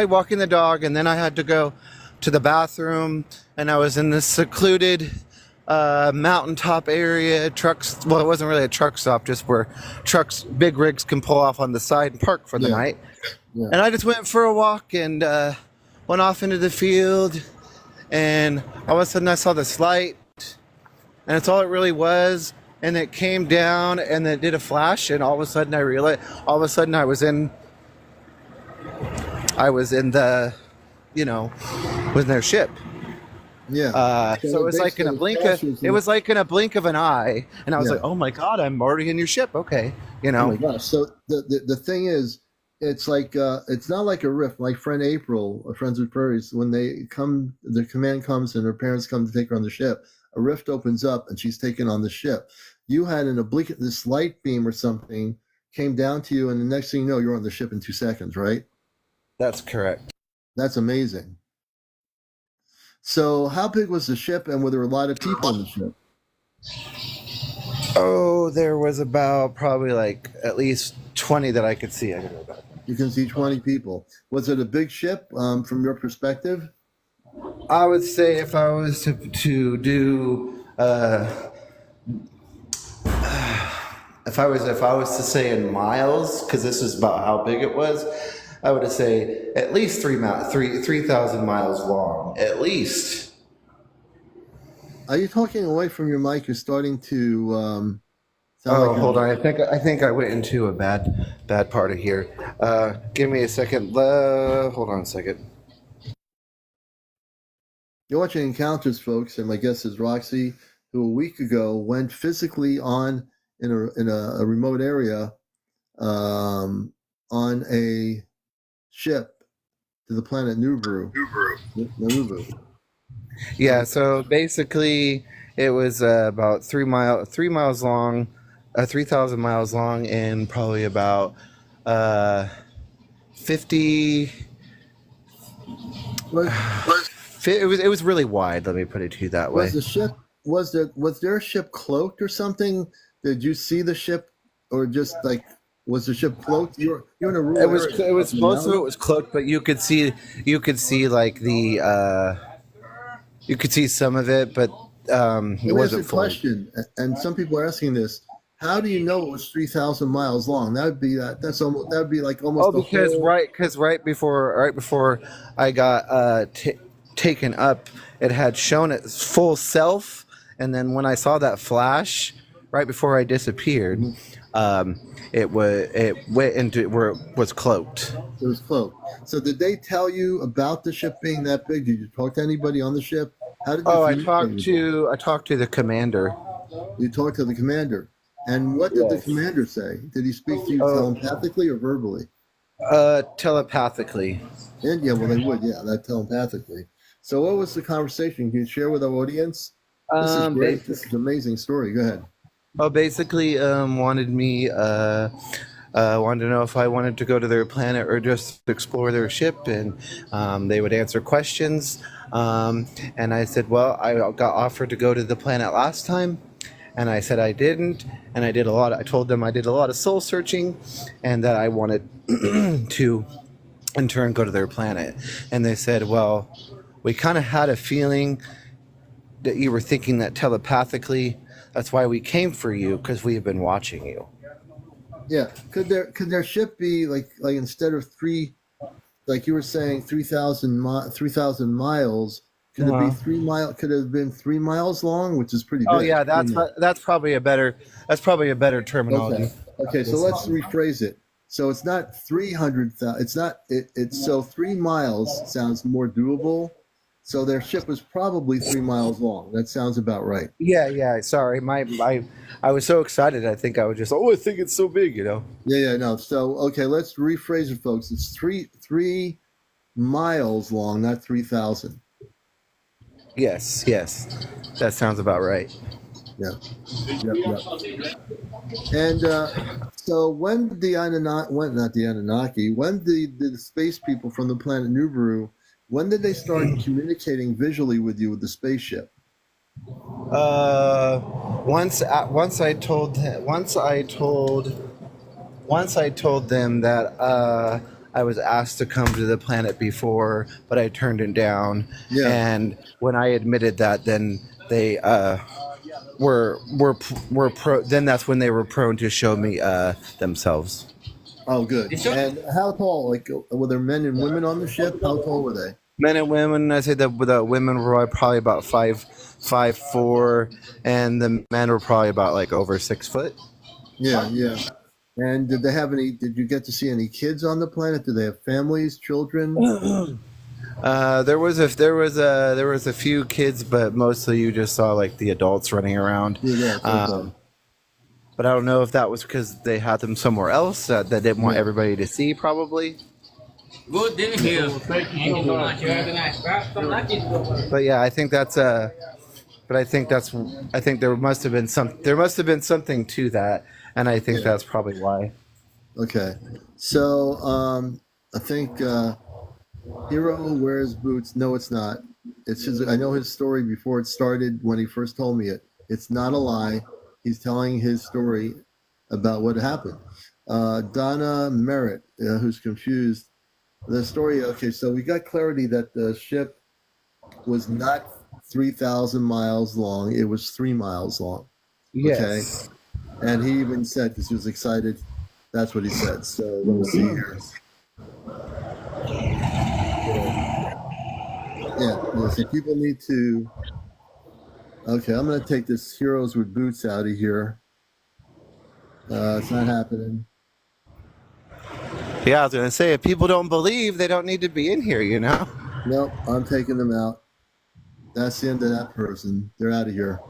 walking the dog, and then I had to go to the bathroom, and I was in this secluded mountaintop area. Trucks. Well, it wasn't really a truck stop, just where trucks, big rigs, can pull off on the side and park for the night. Yeah. And I just went for a walk and went off into the field, and all of a sudden I saw this light, and that's all it really was. And it came down and it did a flash, and all of a sudden I realized, all of a sudden I was in the, was in their ship. Yeah. So it was like in a blink of an eye, and I was like, oh my God, I'm already in your ship. Okay. Oh my gosh. So the thing is, it's like it's not like a rift. My friend April, Friends with Prairies, when they come, the command comes and her parents come to take her on the ship, a rift opens up and she's taken on the ship. You had an oblique, this light beam or something came down to you, and the next thing you know, you're on the ship in 2 seconds, right? That's correct. That's amazing. So how big was the ship, and were there a lot of people on the ship? Oh, there was about probably like at least 20 that I could see. You can see 20 people. Was it a big ship from your perspective? I would say if I was to do if I was to say in miles, because this is about how big it was, I would say at least 3,000 miles long, at least. Are you talking away from your mic? You're starting to. Hold on. I think I went into a bad part of here. Give me a second. Hold on a second. You're watching Encounters, folks, and my guest is Roxy, who a week ago went physically on in a remote area on a ship to the planet Nubu. Yeah, so basically it was about 3 miles long, 3,000 miles long, and probably about 50. It was really wide. Let me put it to you that way. Was their ship cloaked or something? Did you see the ship, or just like, was the ship cloaked? You're in a room. It was most of it was cloaked, but you could see like the you could see some of it, but it wasn't full. Question, and some people are asking this: how do you know it was 3,000 miles long? That would be like almost. Because right before I got taken up, it had shown its full self, and then when I saw that flash right before I disappeared, it went into where it was cloaked. It was cloaked. So did they tell you about the ship being that big? Did you talk to anybody on the ship? How did you I talked to the commander. You talked to the commander. And what did the commander say? Did he speak to you telepathically or verbally? Telepathically. And yeah, well, they would, that telepathically. So what was the conversation? Can you share with our audience? This is great. This is an amazing story. Go ahead. Oh, basically, wanted to know if I wanted to go to their planet or just explore their ship, and they would answer questions. And I said, well, I got offered to go to the planet last time, and I said I didn't, and I told them I did a lot of soul searching, and that I wanted to, in turn, go to their planet. And they said, well, we kind of had a feeling that you were thinking that telepathically. That's why we came for you, because we have been watching you. Yeah. Could their ship be like instead of like you were saying, 3,000 miles? Could it be 3 miles? Could it have been 3 miles long, which is pretty big? Oh yeah, that's probably a better terminology. Okay, so let's rephrase it. So it's not 300,000. It's not. It's so 3 miles sounds more doable. So their ship was probably 3 miles long. That sounds about right. Yeah. Sorry, I was so excited. I think I was just, I think it's so big, Yeah, no. So okay, let's rephrase it, folks. It's 3 miles long, not 3,000. Yes, that sounds about right. Yeah. And so when did the Anunnaki, when did the space people from the planet Nubu When did they start communicating visually with you with the spaceship? Once I told them that I was asked to come to the planet before, but I turned it down. Yeah. And when I admitted that, then they then that's when they were prone to show me themselves. Oh, good. And how tall? Like, were there men and women on the ship? How tall were they? Men and women. I say that the women were probably about 5'4", and the men were probably about like over 6 foot. Yeah, yeah. And did they have any? Did you get to see any kids on the planet? Did they have families, children? There was a few kids, but mostly you just saw like the adults running around. Yeah, but I don't know if that was because they had them somewhere else that they didn't want everybody to see. Probably. Good, didn't hear. But yeah, I think that's But I think there must have been something to that, and I think that's probably why. Okay, so I think Hero wears boots. No, it's not. It's his. I know his story before it started when he first told me it. It's not a lie. He's telling his story about what happened. Donna Merritt, who's confused. The story. Okay, so we got clarity that the ship was not 3,000 miles long. It was 3 miles long. Yes. Okay. And he even said, because he was excited, that's what he said. So let me see here. Yeah, so people need to. Okay, I'm going to take this Heroes with Boots out of here. It's not happening. Yeah, I was going to say, if people don't believe, they don't need to be in here, you know? Nope, I'm taking them out. That's the end of that person. They're out of here.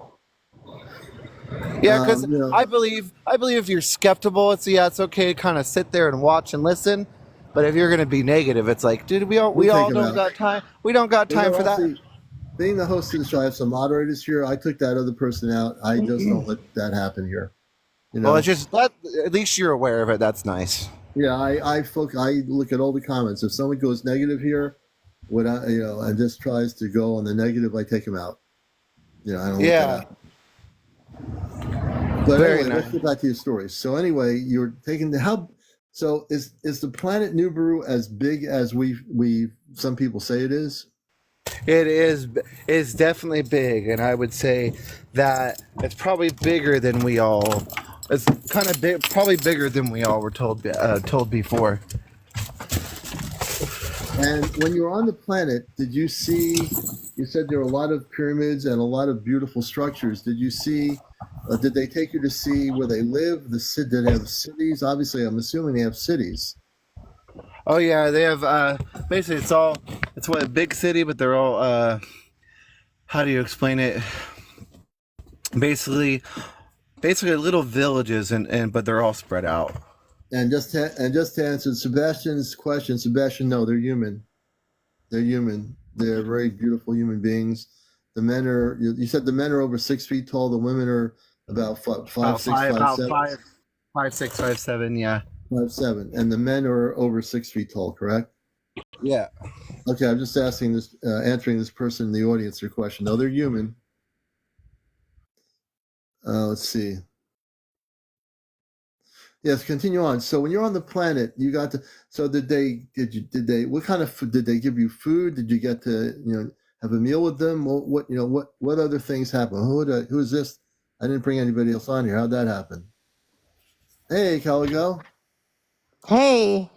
Yeah, because I believe if you're skeptical, it's okay to kind of sit there and watch and listen. But if you're going to be negative, it's like, dude, we all don't got time. We don't got time for that. Being the host of the show, I have some moderators here. I took that other person out. I just don't let that happen here. You know? Well, it's just at least you're aware of it. That's nice. Yeah, I look at all the comments. If someone goes negative here, and just tries to go on the negative, I take him out. I don't look at that. But anyway, let's get back to your story. So anyway, you're taking so is the planet Nibiru as big as some people say it is? It is. It's definitely big, and I would say that it's probably bigger than we all. It's kind of big, probably bigger than we all were told before. And when you were on the planet, did you see? You said there were a lot of pyramids and a lot of beautiful structures. Did you see? Did they take you to see where they live? Did they have cities? Obviously, I'm assuming they have cities. Oh yeah, they have. Basically, it's a big city, but they're all. How do you explain it? Basically little villages, but they're all spread out. And just to answer Sebastian's question, Sebastian, no, they're human. They're human. They're very beautiful human beings. The men are. You said the men are over 6 feet tall. The women are about 5'6", 5'7". 5'6", 5'7", yeah. 5'7", and the men are over 6 feet tall, correct? Yeah. Okay, I'm just answering this person in the audience their question. No, they're human. Let's see. Yes, continue on. So when you're on the planet, you got to. So did they? What kind of food did they give you? Food? Did you get to have a meal with them? What other things happened? Who is this? I didn't bring anybody else on here. How'd that happen? Hey, Caligo. Hey.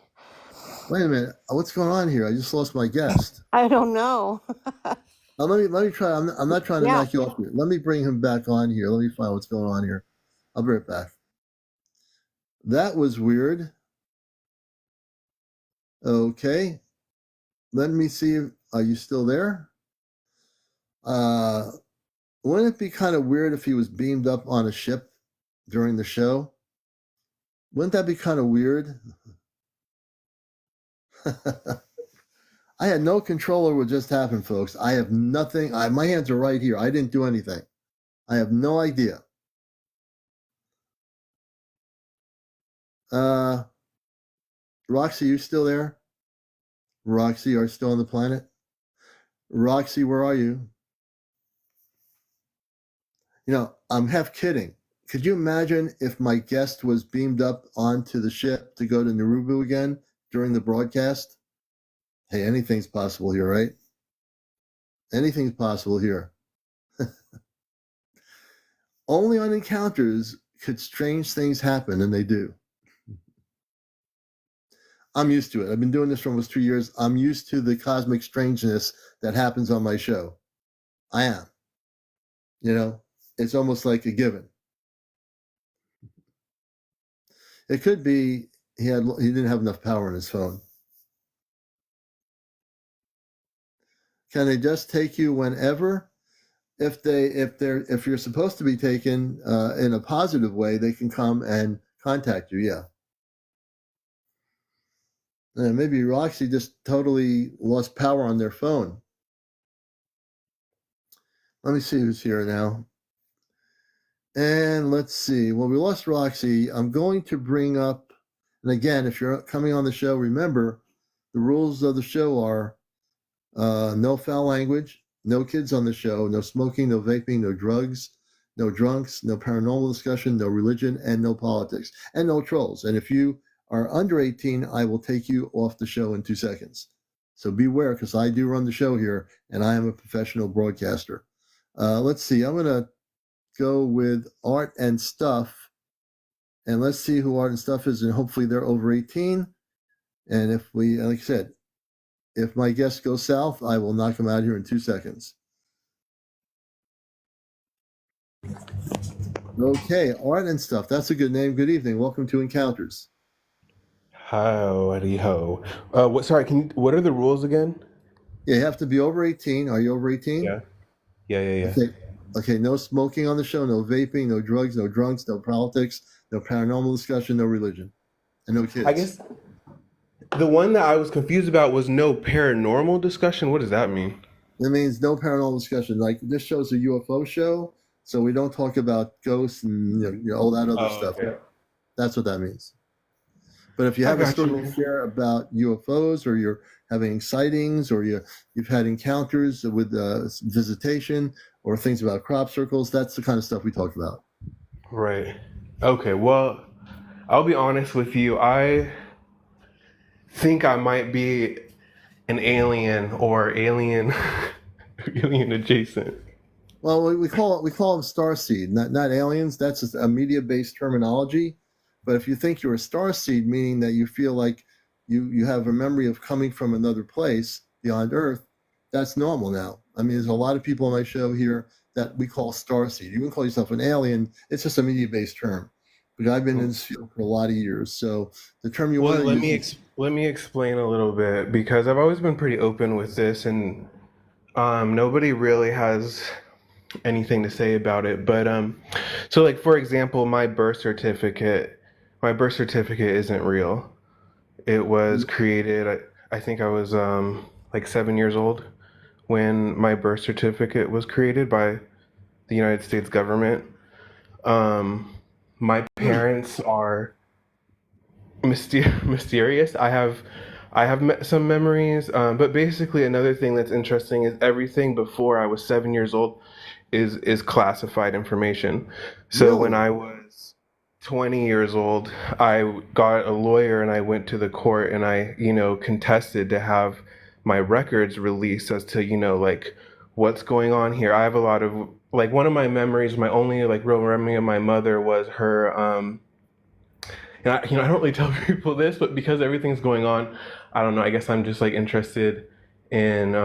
Wait a minute. What's going on here? I just lost my guest. I don't know. Let me try. I'm not trying to knock you off here. Let me bring him back on here. Let me find what's going on here. I'll be right back. That was weird. Okay. Let me see. Are you still there? Wouldn't it be kind of weird if he was beamed up on a ship during the show? Wouldn't that be kind of weird? I had no control over what just happened, folks. I have nothing. My hands are right here. I didn't do anything. I have no idea. Roxy, you still there? Roxy, are you still on the planet? Roxy, where are you? You know, I'm half kidding. Could you imagine if my guest was beamed up onto the ship to go to Narubu again during the broadcast? Hey, anything's possible here, right? Anything's possible here. Only on encounters could strange things happen, and they do. I'm used to it. I've been doing this for almost 2 years. I'm used to the cosmic strangeness that happens on my show. I am. You know, it's almost like a given. It could be he didn't have enough power on his phone. Can they just take you whenever? If you're supposed to be taken in a positive way, they can come and contact you. Yeah. And maybe Roxy just totally lost power on their phone. Let me see who's here now. And let's see. Well, we lost Roxy. I'm going to bring up, and again, if you're coming on the show, remember the rules of the show are no foul language, no kids on the show, no smoking, no vaping, no drugs, no drunks, no paranormal discussion, no religion, and no politics, and no trolls. And if you are under 18, I will take you off the show in 2 seconds. So beware, because I do run the show here, and I am a professional broadcaster. Let's see. I'm going to go with Art and Stuff, and let's see who Art and Stuff is, and hopefully they're over 18. And if we, like I said, if my guests go south, I will knock them out here in 2 seconds. Okay, Art and Stuff. That's a good name. Good evening. Welcome to Encounters. Howdy ho. What are the rules again? Yeah, you have to be over 18. Are you over 18? Yeah. Okay, no smoking on the show, no vaping, no drugs, no drunks, no politics, no paranormal discussion, no religion, and no kids. I guess the one that I was confused about was no paranormal discussion. What does that mean? It means no paranormal discussion. Like, this show's a UFO show, so we don't talk about ghosts and all that other stuff. Okay. That's what that means. But if you have a story to share about UFOs, or you're having sightings, or you've had encounters with visitation, or things about crop circles, that's the kind of stuff we talk about. Right. Okay, well, I'll be honest with you. I think I might be an alien or alien alien adjacent. Well, we call them starseed, not aliens. That's just a media-based terminology. But if you think you're a starseed, meaning that you feel like you have a memory of coming from another place beyond Earth, that's normal now. I mean, there's a lot of people on my show here that we call starseed. You can call yourself an alien. It's just a media-based term. But I've been in this field for a lot of years. So the term you want to use... Let me explain a little bit, because I've always been pretty open with this, and nobody really has anything to say about it. But so, like, for example, my birth certificate isn't real. It was created, I think I was like 7 years old when my birth certificate was created by the United States government. My parents are mysterious. I have some memories, but basically another thing that's interesting is everything before I was 7 years old is classified information. So Really? When I was 20 years old, I got a lawyer and I went to the court and I, contested to have my records released as to, like, what's going on here. I have a lot of, like, one of my memories, my only, like, real memory of my mother was her, and I don't really tell people this, but because everything's going on, I don't know, I guess I'm just, like, interested in,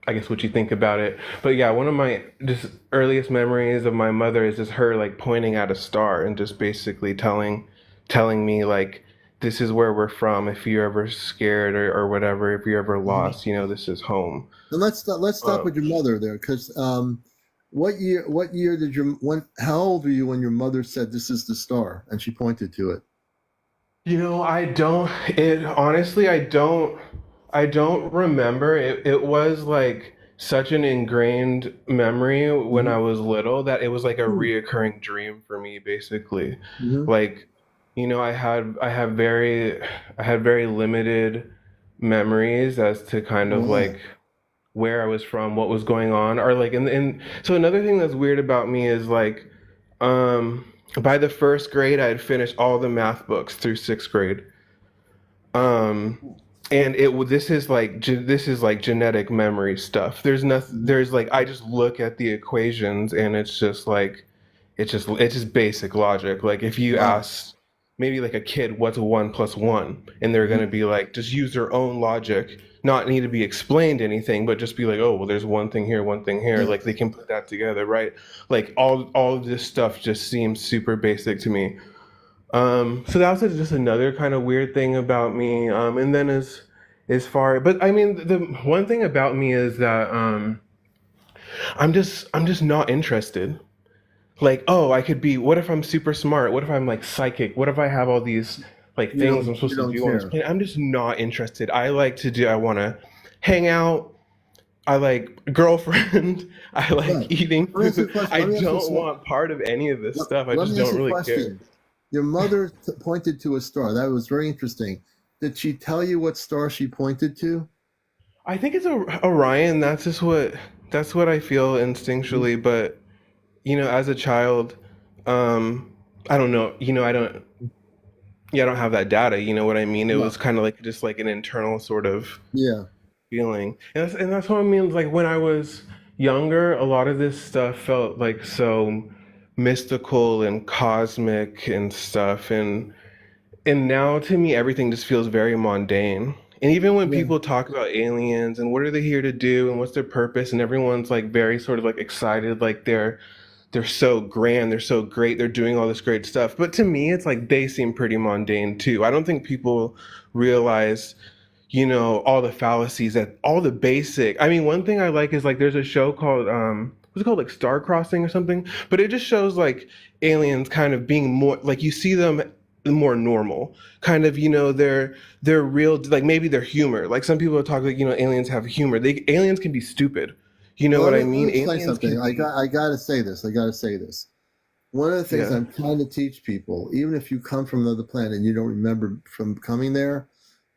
I guess, what you think about it. But yeah, one of my just earliest memories of my mother is just her, like, pointing at a star and just basically telling me, like, this is where we're from. If you're ever scared or whatever, if you're ever lost, this is home. And let's stop with your mother there, because what year did how old were you when your mother said this is the star and she pointed to it? I don't remember. It was like such an ingrained memory when I was little that it was like a reoccurring dream for me, basically. Like, I had very limited memories as to kind of like where I was from, what was going on, or like, and so another thing that's weird about me is like, by the first grade, I had finished all the math books through sixth grade. Um, and this is like genetic memory stuff. There's nothing. There's like I just look at the equations, and it's just like it's just basic logic. Like if you Wow. ask maybe like a kid what's 1 + 1, and they're gonna be like just use their own logic, not need to be explained anything, but just be like, oh well, there's one thing here, one thing here. Yeah. Like they can put that together, right? Like all of this stuff just seems super basic to me. So that was just another kind of weird thing about me. And then as far, but I mean, the one thing about me is that I'm just not interested. Like, oh, I could be. What if I'm super smart? What if I'm like psychic? What if I have all these like things I'm You supposed to don't do on this care. planet? I'm just not interested. I like to do. I want to hang out. I like girlfriend. I Right. like eating Let me ask you a food. question. I Let me ask you don't want part of any of this stuff. I let just me ask don't you a really care. question. Your mother pointed to a star. That was very interesting. Did she tell you what star she pointed to? I think it's Orion. That's what I feel instinctually. But you know, as a child, I don't know. You know, I don't. Yeah, I don't have that data. You know what I mean? It No. was kind of like just like an internal sort of Yeah. feeling, and that's what I mean. Like when I was younger, a lot of this stuff felt like so mystical and cosmic and stuff, and now to me everything just feels very mundane. And even when Yeah. people talk about aliens and what are they here to do and what's their purpose, and everyone's like very sort of like excited, like they're so grand, they're so great, they're doing all this great stuff. But to me, it's like they seem pretty mundane too. I don't think people realize, you know, all the fallacies, that all the basic. I mean, one thing I like is like there's a show called what's it called, like Star Crossing or something, but it just shows like aliens kind of being more like you see them more normal, kind of, you know, they're real, like maybe they're humor, like some people talk like, you know, aliens have humor. They aliens can be stupid, you know Well, what I let mean? me say Aliens something. can be, I got to say this. I got to say this. One of the things yeah. I'm trying to teach people, even if you come from another planet and you don't remember from coming there,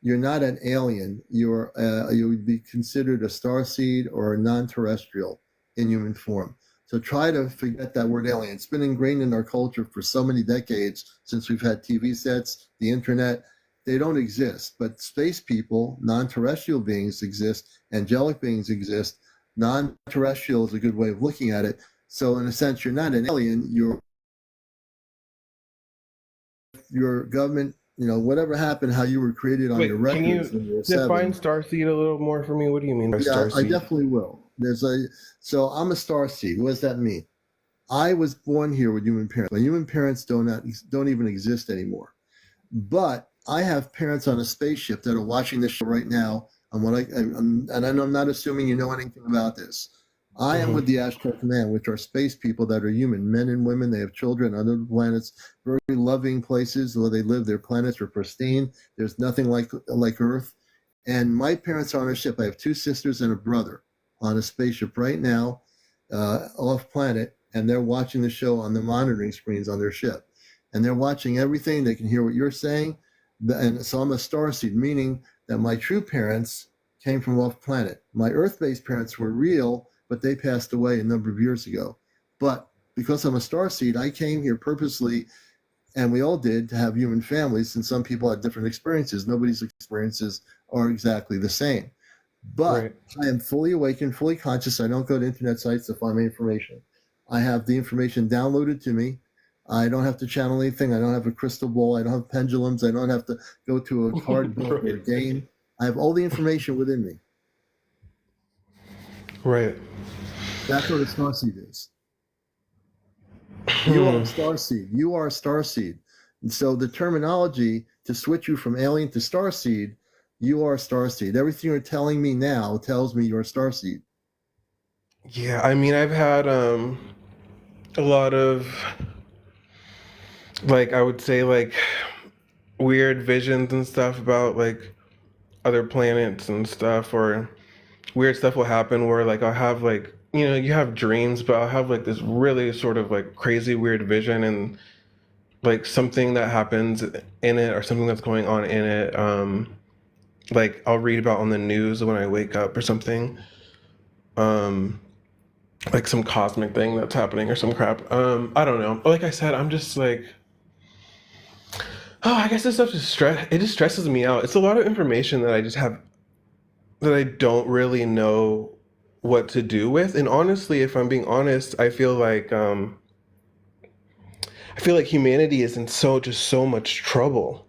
you're not an alien. You would be considered a starseed or a non-terrestrial in human form. So try to forget that word alien. It's been ingrained in our culture for so many decades since we've had TV sets, the internet. They don't exist, but space people, non-terrestrial beings exist, angelic beings exist. Non-terrestrial is a good way of looking at it. So in a sense, you're not an alien. Your government, you know, whatever happened, how you were created on your Wait, can records when you you were define 7. starseed a little more for me? What do you mean by Yeah, I starseed? definitely will. So I'm a star seed. What does that mean? I was born here with human parents. My human parents don't even exist anymore. But I have parents on a spaceship that are watching this show right now. And I'm not assuming you know anything about this. I am with Hmm. the Astro Command, which are space people that are human, men and women. They have children on other planets, very loving places where they live. Their planets are pristine. There's nothing like Earth. And my parents are on a ship. I have 2 sisters and a brother on a spaceship right now, off planet, and they're watching the show on the monitoring screens on their ship. And they're watching everything. They can hear what you're saying. And so I'm a starseed, meaning that my true parents came from off planet. My Earth-based parents were real, but they passed away a number of years ago. But because I'm a starseed, I came here purposely, and we all did, to have human families. And some people had different experiences. Nobody's experiences are exactly the same. But Right. I am fully awakened, fully conscious. I don't go to internet sites to find my information. I have the information downloaded to me. I don't have to channel anything. I don't have a crystal ball. I don't have pendulums. I don't have to go to a card book or a Right. game. I have all the information within me. Right. That's what a starseed is. You are a Hmm. starseed. You are a starseed. And so the terminology to switch you from alien to starseed, you are a starseed. Everything you're telling me now tells me you're a starseed. Yeah, I mean, I've had a lot of, like, I would say like weird visions and stuff about like other planets and stuff, or weird stuff will happen where like I'll have like, you know, you have dreams, but I'll have like this really sort of like crazy weird vision, and like something that happens in it or something that's going on in it, like I'll read about on the news when I wake up or something. like some cosmic thing that's happening or some crap. I don't know. Like I said, I'm just like, oh, I guess this stuff it just stresses me out. It's a lot of information that I just have that I don't really know what to do with. And honestly, if I'm being honest, I feel like humanity is in so much trouble.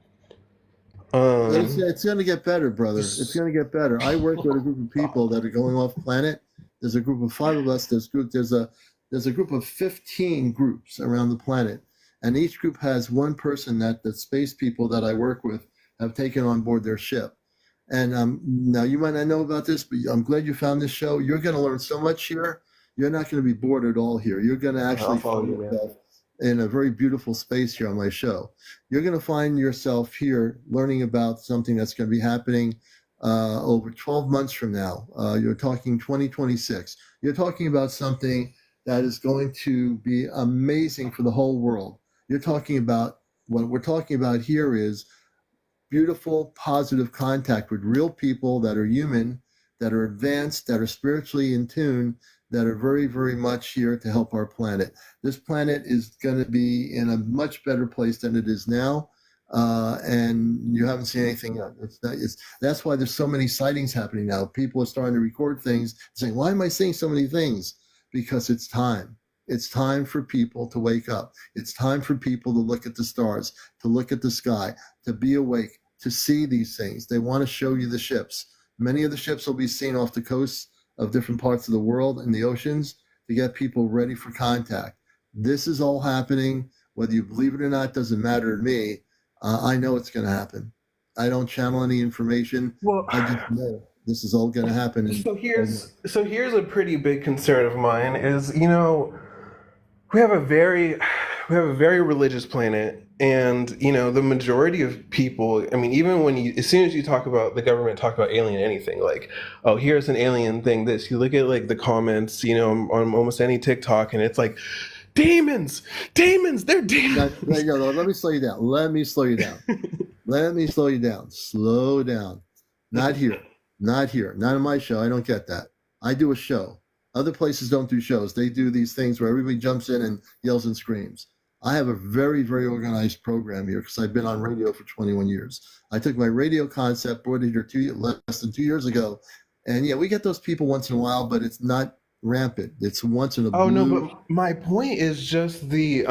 It's going to get better, brother. It's going to get better. I work with a group of people that are going off planet. There's a group of 5 of us. There's a group of 15 groups around the planet, and each group has one person that the space people that I work with have taken on board their ship. And now you might not know about this, but I'm glad you found this show. You're going to learn so much here. You're not going to be bored at all here. You're going to actually find yourself in a very beautiful space here on my show. You're going to find yourself here learning about something that's going to be happening over 12 months from now. You're talking 2026. You're talking about something that is going to be amazing for the whole world. You're talking about, what we're talking about here is beautiful, positive contact with real people that are human, that are advanced, that are spiritually in tune, that are very, very much here to help our planet. This planet is going to be in a much better place than it is now. And you haven't seen anything yet. That's why there's so many sightings happening now. People are starting to record things saying, why am I seeing so many things? Because it's time. It's time for people to wake up. It's time for people to look at the stars, to look at the sky, to be awake, to see these things. They want to show you the ships. Many of the ships will be seen off the coasts of different parts of the world and the oceans to get people ready for contact. This is all happening. Whether you believe it or not doesn't matter to me. I know it's going to happen. I don't channel any information. Well, I just know this is all going to happen. So here's a pretty big concern of mine is, you know, we have a very religious planet, and you know the majority of people, I mean, even as soon as you talk about the government, talk about alien anything, like, oh, here's an alien thing, this, you look at like the comments, you know, on almost any TikTok, and it's like, demons, they're demons. Let me slow you down. Slow down. Not here, not on my show. I don't get that. I do a show. Other places don't do shows. They do these things where everybody jumps in and yells and screams. I have a very, very organized program here because I've been on radio for 21 years. I took my radio concept, brought it here less than 2 years ago. And yeah, we get those people once in a while, but it's not rampant. It's once in a blue. Oh no, but my point is just the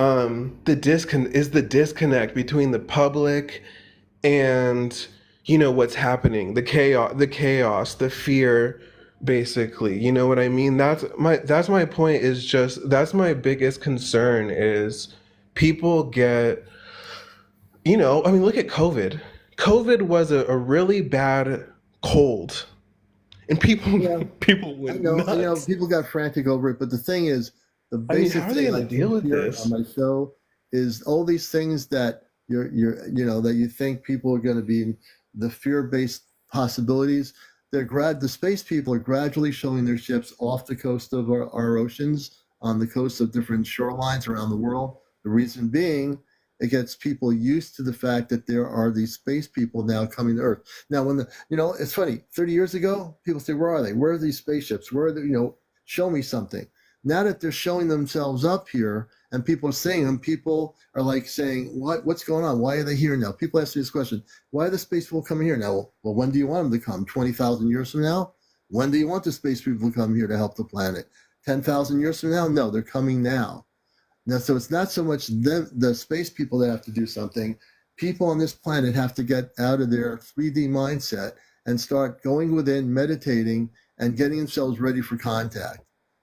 disconnect between the public and, you know, what's happening, the chaos, the fear, basically. You know what I mean? That's my point, is just, that's my biggest concern is people get, you know, I mean, look at COVID. COVID was a really bad cold. And people went nuts. You know, people got frantic over it. But the thing is, the basic how are they going to deal with this on my show is all these things that that you think people are going to be, the fear-based possibilities. The space people are gradually showing their ships off the coast of our oceans, on the coast of different shorelines around the world. The reason being, it gets people used to the fact that there are these space people now coming to Earth. Now, it's funny, 30 years ago, people say, where are they? Where are these spaceships? Where are they? Show me something. Now that they're showing themselves up here and people are seeing them, people are like saying, what's going on? Why are they here now? People ask me this question, why are the space people coming here now? Well, when do you want them to come? 20,000 years from now? When do you want the space people to come here to help the planet? 10,000 years from now? No, they're coming now. Now, so it's not so much the space people that have to do something. People on this planet have to get out of their 3D mindset and start going within, meditating, and getting themselves ready for contact.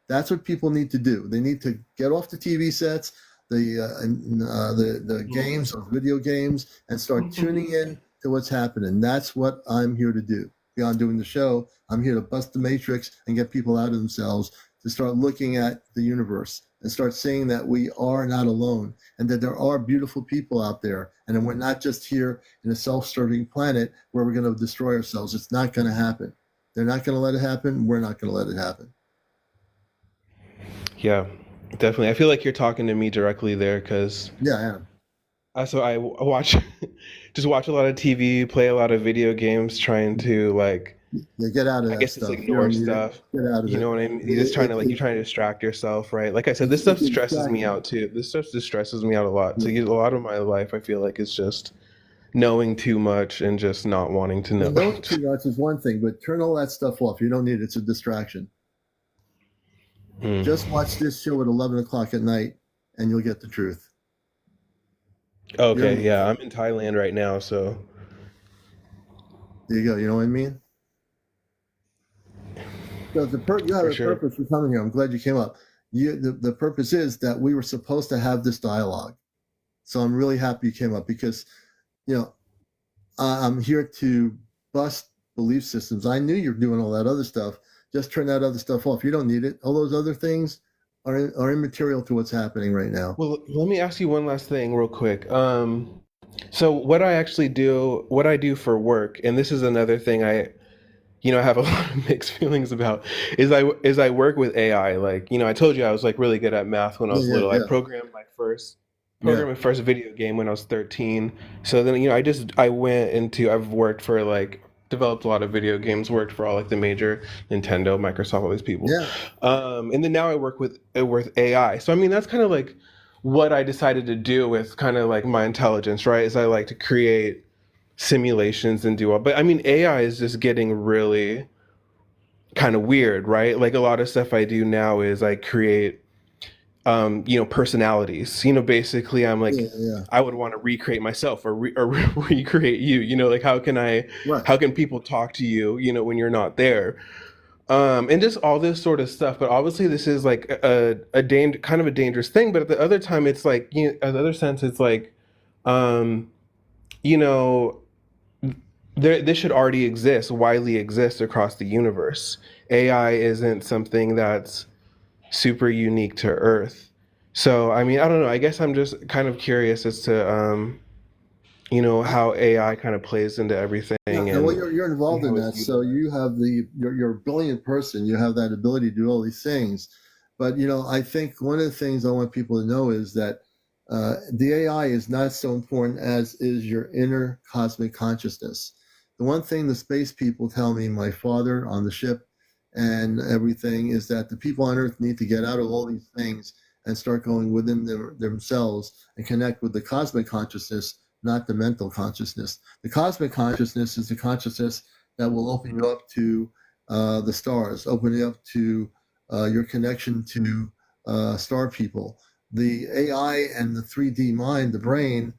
That's what people need to do. They need to get off the TV sets, the games or video games, and start tuning in to what's happening. That's what I'm here to do. Beyond doing the show, I'm here to bust the matrix and get people out of themselves to start looking at the universe and start seeing that we are not alone and that there are beautiful people out there. And then we're not just here in a self-serving planet where we're going to destroy ourselves. It's not going to happen. They're not going to let it happen. We're not going to let it happen. Yeah, definitely. I feel like you're talking to me directly there because yeah, I am. So I watch a lot of TV, play a lot of video games, trying to like Yeah, get out of I that guess it's stuff. You ignore don't need it. stuff. Get out of You it. know what I mean? You're just trying to you're trying to distract yourself, right? Like I said, this stuff It's a stresses me distraction. out too. This stuff just stresses me out a lot. So a lot of my life, I feel like it's just knowing too much and just not wanting to know. Knowing too much is one thing, but turn all that stuff off. You don't need it. It's a distraction. Just watch this show at 11 o'clock at night, and you'll get the truth. Okay, yeah, I'm in Thailand right now, so there you go. You know what I mean? So you have a purpose for coming here. I'm glad you came up. The purpose is that we were supposed to have this dialogue. So I'm really happy you came up because, I'm here to bust belief systems. I knew you're doing all that other stuff. Just turn that other stuff off. You don't need it. All those other things are immaterial to what's happening right now. Well, let me ask you one last thing real quick. So what I do for work, and this is another thing I have a lot of mixed feelings about, is I work with AI. Like, I told you I was like really good at math when I was little. Yeah. I programmed my first video game when I was 13. So then, I've worked for developed a lot of video games, worked for all like the major Nintendo, Microsoft, all these people. Yeah. And then now I work with AI. So I mean, that's kind of like what I decided to do with kind of like my intelligence, right? Is I like to create simulations and do all, but I mean, AI is just getting really kind of weird, right? Like a lot of stuff I do now is I create personalities. Basically I'm like, I would want to recreate myself or recreate you. Like how can people talk to you, when you're not there? And just all this sort of stuff. But obviously this is like kind of a dangerous thing. But at the other time, it's like, at the other sense, it's like, this should already widely exist across the universe. AI isn't something that's super unique to Earth. So, I mean, I don't know. I guess I'm just kind of curious as to, how AI kind of plays into everything. Well, you're involved in that. So you have you're a brilliant person. You have that ability to do all these things. But, I think one of the things I want people to know is that the AI is not so important as is your inner cosmic consciousness. The one thing the space people tell me, my father on the ship and everything, is that the people on Earth need to get out of all these things and start going within themselves and connect with the cosmic consciousness, not the mental consciousness. The cosmic consciousness is the consciousness that will open you up to the stars, open you up to your connection to star people. The AI and the 3D mind, the brain,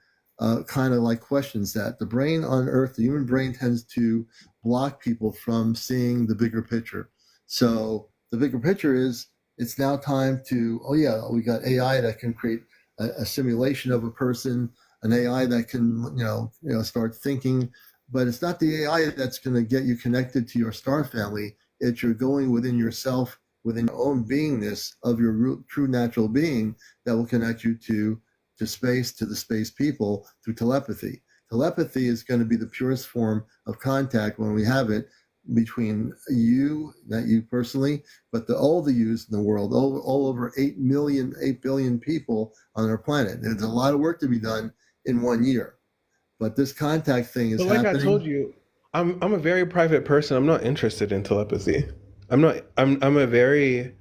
kind of like questions that. The brain on Earth, the human brain, tends to block people from seeing the bigger picture. So the bigger picture is it's now time to, we got AI that can create a simulation of a person, an AI that can, start thinking, but it's not the AI that's going to get you connected to your star family. It's you're going within yourself, within your own beingness of your true natural being that will connect you to space, to the space people through telepathy. Telepathy is going to be the purest form of contact when we have it between you, not you personally, but all the yous in the world, all over 8 billion people on our planet. There's a lot of work to be done in 1 year. But this contact thing is happening. Like I told you, I'm a very private person. I'm not interested in telepathy. I'm a very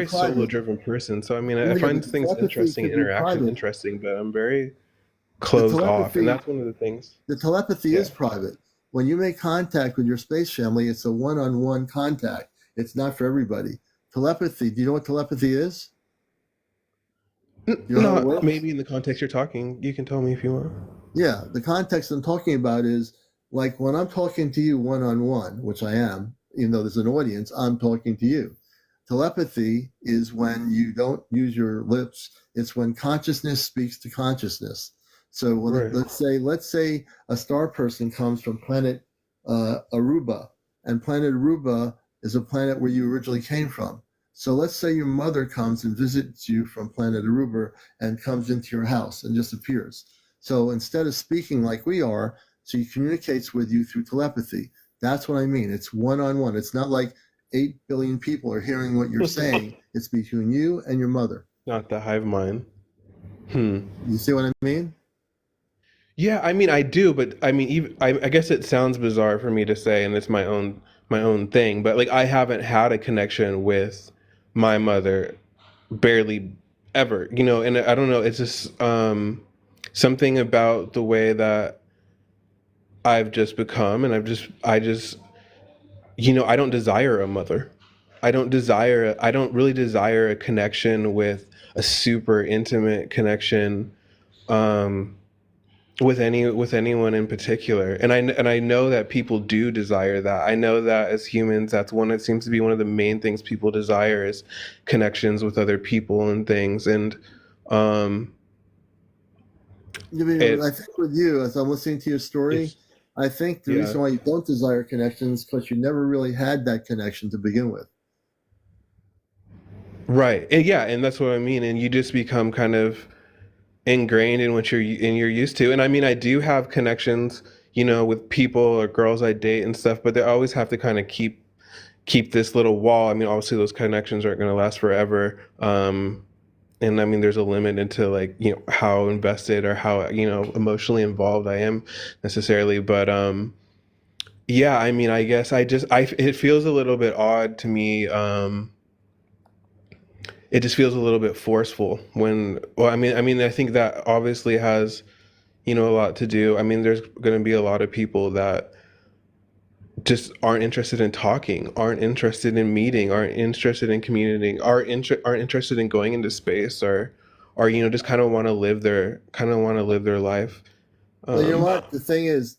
solo driven person. So I mean, I find things interesting, interaction interesting, but I'm very closed off, and that's one of the things. The telepathy is private. When you make contact with your space family, it's a one-on-one contact. It's not for everybody. Telepathy. Do you know what telepathy is? No, maybe in the context you're talking, you can tell me if you want. Yeah, the context I'm talking about is like when I'm talking to you one-on-one, which I am, even though there's an audience, I'm talking to you. Telepathy is when you don't use your lips. It's when consciousness speaks to consciousness. So let's say a star person comes from planet Aruba, and planet Aruba is a planet where you originally came from. So let's say your mother comes and visits you from planet Aruba and comes into your house and just appears. So instead of speaking like we are, she communicates with you through telepathy. That's what I mean. It's one-on-one. It's not like 8 billion people are hearing what you're saying. It's between you and your mother. Not the hive mind. You see what I mean? Yeah, I mean, I do, but I mean, even I guess it sounds bizarre for me to say, and it's my own thing, but like I haven't had a connection with my mother barely ever, and I don't know, it's just something about the way that I've just become, and I just I don't desire a mother. I don't really desire a connection with a super intimate connection um with anyone in particular. And I know that people do desire that. I know that as humans, it seems to be one of the main things people desire is connections with other people and things. And um I it think with you, as I'm listening to your story, it's I think the yeah. reason why you don't desire connections is because you never really had that connection to begin with. Right. And yeah, and that's what I mean. And you just become kind of ingrained in what you're used to. And I mean, I do have connections, with people or girls I date and stuff, but they always have to kind of keep this little wall. I mean, obviously those connections aren't going to last forever. And I mean, there's a limit into like, how invested or how, emotionally involved I am necessarily. But yeah, I mean, I guess it feels a little bit odd to me. It just feels a little bit forceful well, I mean, I think that obviously has, a lot to do. I mean, there's going to be a lot of people that just aren't interested in talking, aren't interested in meeting, aren't interested in communicating, aren't interested in going into space, or just kind of want to live their life. Well, you know Um, what? The thing is,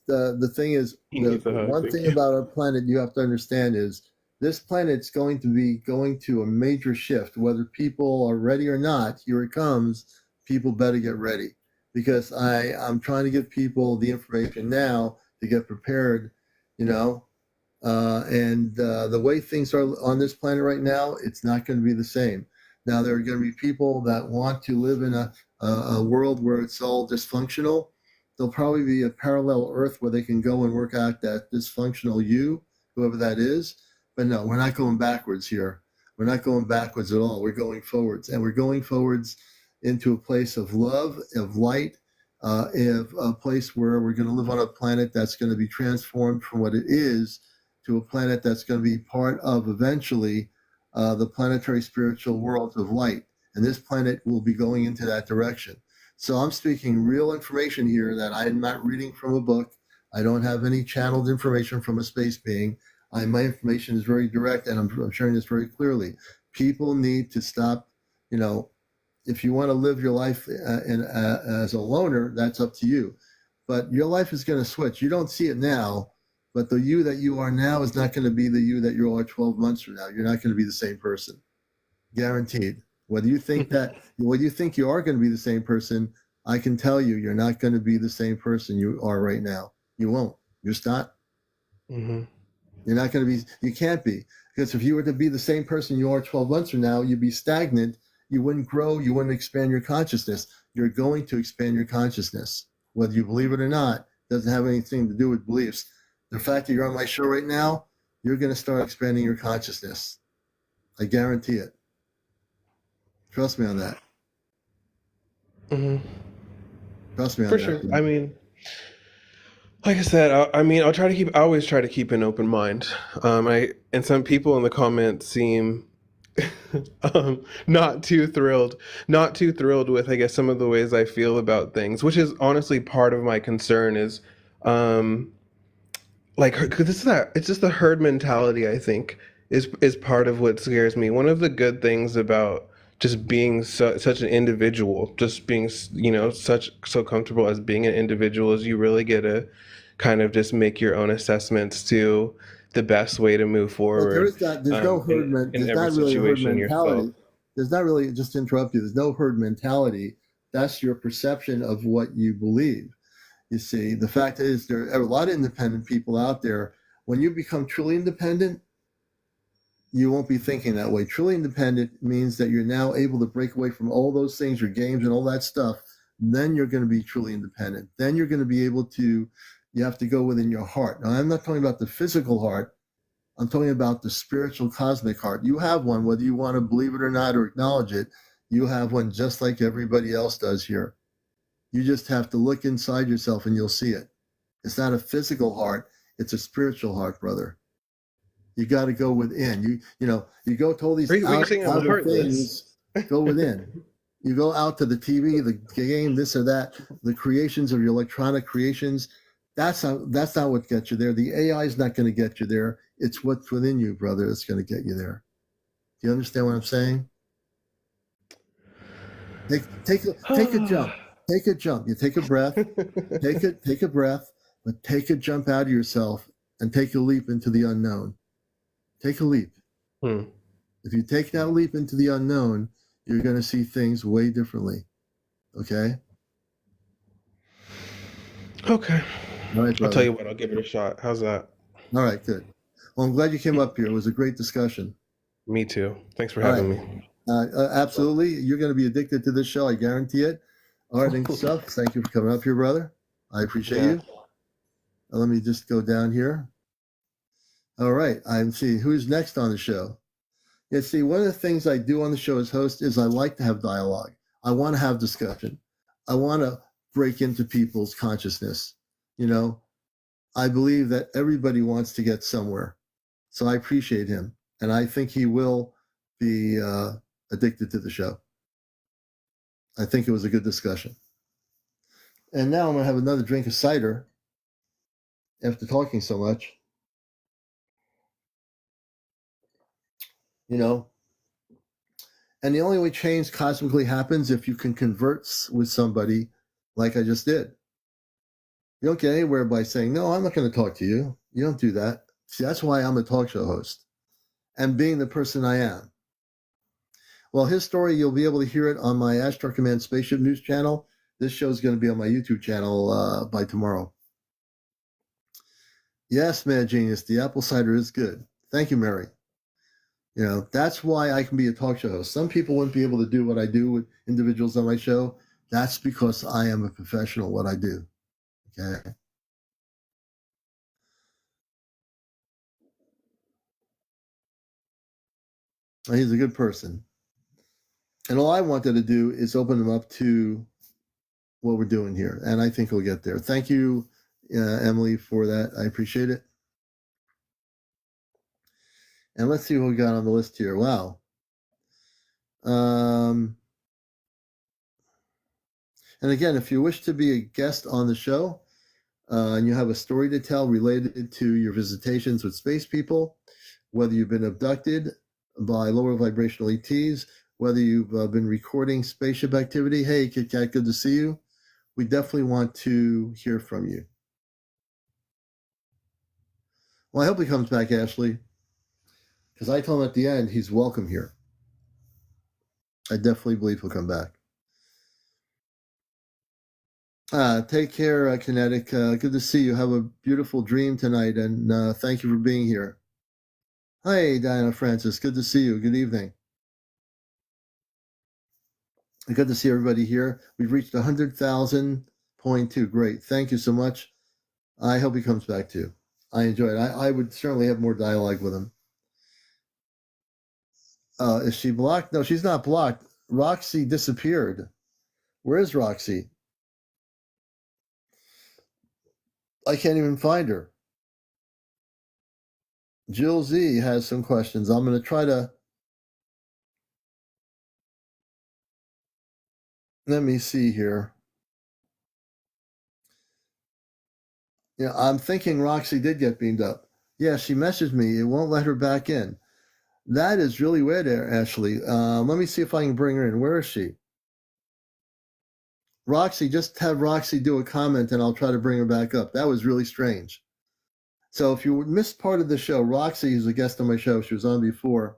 he needs a the hug. one Thank thing you. about our planet you have to understand is this planet's going to be going to a major shift. Whether people are ready or not, here it comes. People better get ready because I'm trying to give people the information now to get prepared. You know, and the way things are on this planet right now, it's not going to be the same. Now, there are going to be people that want to live in a world where it's all dysfunctional. There'll probably be a parallel Earth where they can go and work out that dysfunctional you, whoever that is. But no, we're not going backwards here. We're not going backwards at all. We're going forwards, and we're going forwards into a place of love, of light, of a place where we're going to live on a planet that's going to be transformed from what it is to a planet that's going to be part of eventually the planetary spiritual world of light. And this planet will be going into that direction. So I'm speaking real information here that I'm not reading from a book. I don't have any channeled information from a space being. My information is very direct, and I'm sharing this very clearly. People need to stop. You know, if you want to live your life as a loner, that's up to you. But your life is going to switch. You don't see it now, but the you that you are now is not going to be the you that you are 12 months from now. You're not going to be the same person, guaranteed. Whether you think you are going to be the same person, I can tell you, you're not going to be the same person you are right now. You won't. You're just not. Hmm. You're not going to be. You can't be, because if you were to be the same person you are 12 months from now, you'd be stagnant. You wouldn't grow. You wouldn't expand your consciousness. You're going to expand your consciousness, whether you believe it or not. Doesn't have anything to do with beliefs. The fact that you're on my show right now, you're going to start expanding your consciousness. I guarantee it. Trust me on that. Hmm. Trust me on For that. sure. I mean, like I said, I always try to keep an open mind. And some people in the comments seem not too thrilled with, I guess, some of the ways I feel about things, which is honestly part of my concern is, um, like, 'cause it's just the herd mentality, I think, is part of what scares me. One of the good things about just being such an individual, just being, so comfortable as being an individual is you really get to kind of just make your own assessments to the best way to move But there forward is not. There's no herd. in There's every not really a herd situation yourself. mentality. There's not really. Just to interrupt you. There's no herd mentality. That's your perception of what you believe. You see, the fact is there are a lot of independent people out there. When you become truly independent, you won't be thinking that way. Truly independent means that you're now able to break away from all those things, your games and all that stuff. Then you're going to be truly independent. Then you're going to be able to. You have to go within your heart. Now, I'm not talking about the physical heart. I'm talking about the spiritual cosmic heart. You have one, whether you want to believe it or not or acknowledge it. You have one just like everybody else does here. You just have to look inside yourself and you'll see it. It's not a physical heart. It's a spiritual heart, brother. You got to go within. You go to all these outer things. Go within. You go out to the TV, the game, this or that, the creations of your electronic creations. That's not what gets you there. The AI is not going to get you there. It's what's within you, brother, that's going to get you there. Do you understand what I'm saying? Take a jump. Take a jump. You take a breath. Take a breath, but take a jump out of yourself and take a leap into the unknown. Take a leap. If you take that leap into the unknown, you're going to see things way differently. Okay? Okay. All right, brother. I'll tell you what, I'll give it a shot. How's that? All right, good. Well, I'm glad you came up here. It was a great discussion. Me too. Thanks for having me. Absolutely. You're going to be addicted to this show. I guarantee it. All right, and stuff. Thank you for coming up here, brother. I appreciate you. Let me just go down here. All right. I'm seeing who's next on the show. Yeah, see, one of the things I do on the show as host is I like to have dialogue. I want to have discussion. I want to break into people's consciousness. I believe that everybody wants to get somewhere. So I appreciate him. And I think he will be addicted to the show. I think it was a good discussion. And now I'm going to have another drink of cider after talking so much. And the only way change cosmically happens if you can converse with somebody like I just did. You don't get anywhere by saying, no, I'm not going to talk to you. You don't do that. See, that's why I'm a talk show host and being the person I am. Well, his story, you'll be able to hear it on my Astro Command Spaceship News channel. This show is going to be on my YouTube channel by tomorrow. Yes, Mad Genius, the apple cider is good. Thank you, Mary. That's why I can be a talk show host. Some people wouldn't be able to do what I do with individuals on my show. That's because I am a professional at what I do. Okay. And he's a good person. And all I wanted to do is open him up to what we're doing here. And I think we'll get there. Thank you, Emily, for that. I appreciate it. And let's see what we got on the list here. Wow. And again, if you wish to be a guest on the show and you have a story to tell related to your visitations with space people, whether you've been abducted by lower vibrational ETs, whether you've been recording spaceship activity, hey, Kit Kat, good to see you. We definitely want to hear from you. Well, I hope he comes back, Ashley, because I told him at the end he's welcome here. I definitely believe he'll come back. Take care, Kinetic. Good to see you. Have a beautiful dream tonight, and thank you for being here. Hi, Diana Francis. Good to see you. Good evening. Good to see everybody here. We've reached 100,000.2. Great. Thank you so much. I hope he comes back too. I enjoy it. I would certainly have more dialogue with him. Is she blocked? No, she's not blocked. Roxy disappeared. Where is Roxy? I can't even find her. Jill Z has some questions. I'm going to try to... Let me see here. Yeah, I'm thinking Roxy did get beamed up. Yeah, she messaged me. It won't let her back in. That is really weird, Ashley. Let me see if I can bring her in. Where is she? Roxy, just have Roxy do a comment and I'll try to bring her back up. That was really strange. So if you missed part of the show, Roxy, who's a guest on my show, she was on before.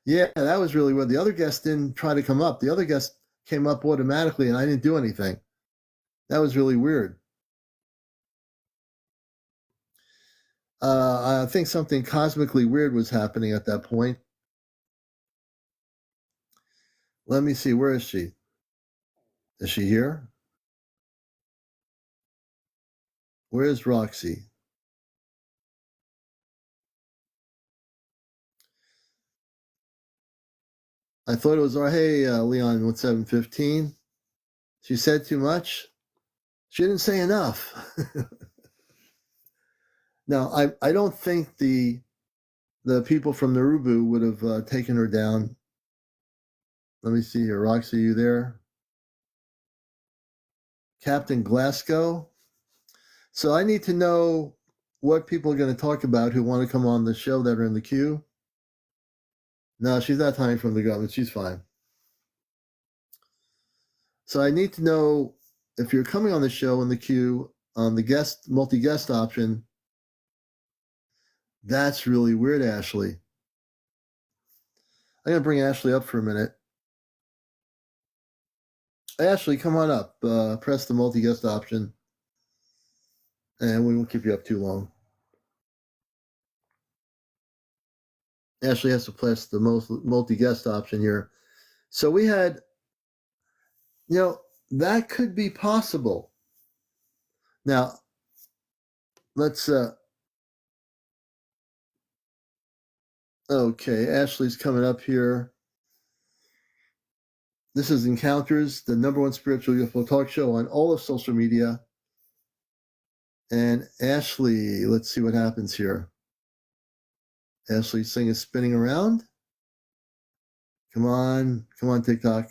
Yeah, that was really weird. The other guest didn't try to come up. The other guest came up automatically and I didn't do anything. That was really weird. I think something cosmically weird was happening at that point. Let me see. Where is she? Is she here? Where is Roxy? I thought it was, hey, Leon, with 715. She said too much. She didn't say enough. Now, I don't think the people from Narubu would have taken her down. Let me see here. Roxy, you there? Captain Glasgow. So I need to know what people are going to talk about who want to come on the show that are in the queue. No, she's not hiding from the government. She's fine. So I need to know if you're coming on the show in the queue on the multi-guest option. That's really weird, Ashley. I'm going to bring Ashley up for a minute. Ashley, come on up. Press the multi-guest option. And we won't keep you up too long. Ashley has to press the multi-guest option here. So we had, that could be possible. Now, let's, okay, Ashley's coming up here. This is Encounters, the #1 spiritual UFO talk show on all of social media. And Ashley, let's see what happens here. Ashley's thing is spinning around. Come on, TikTok.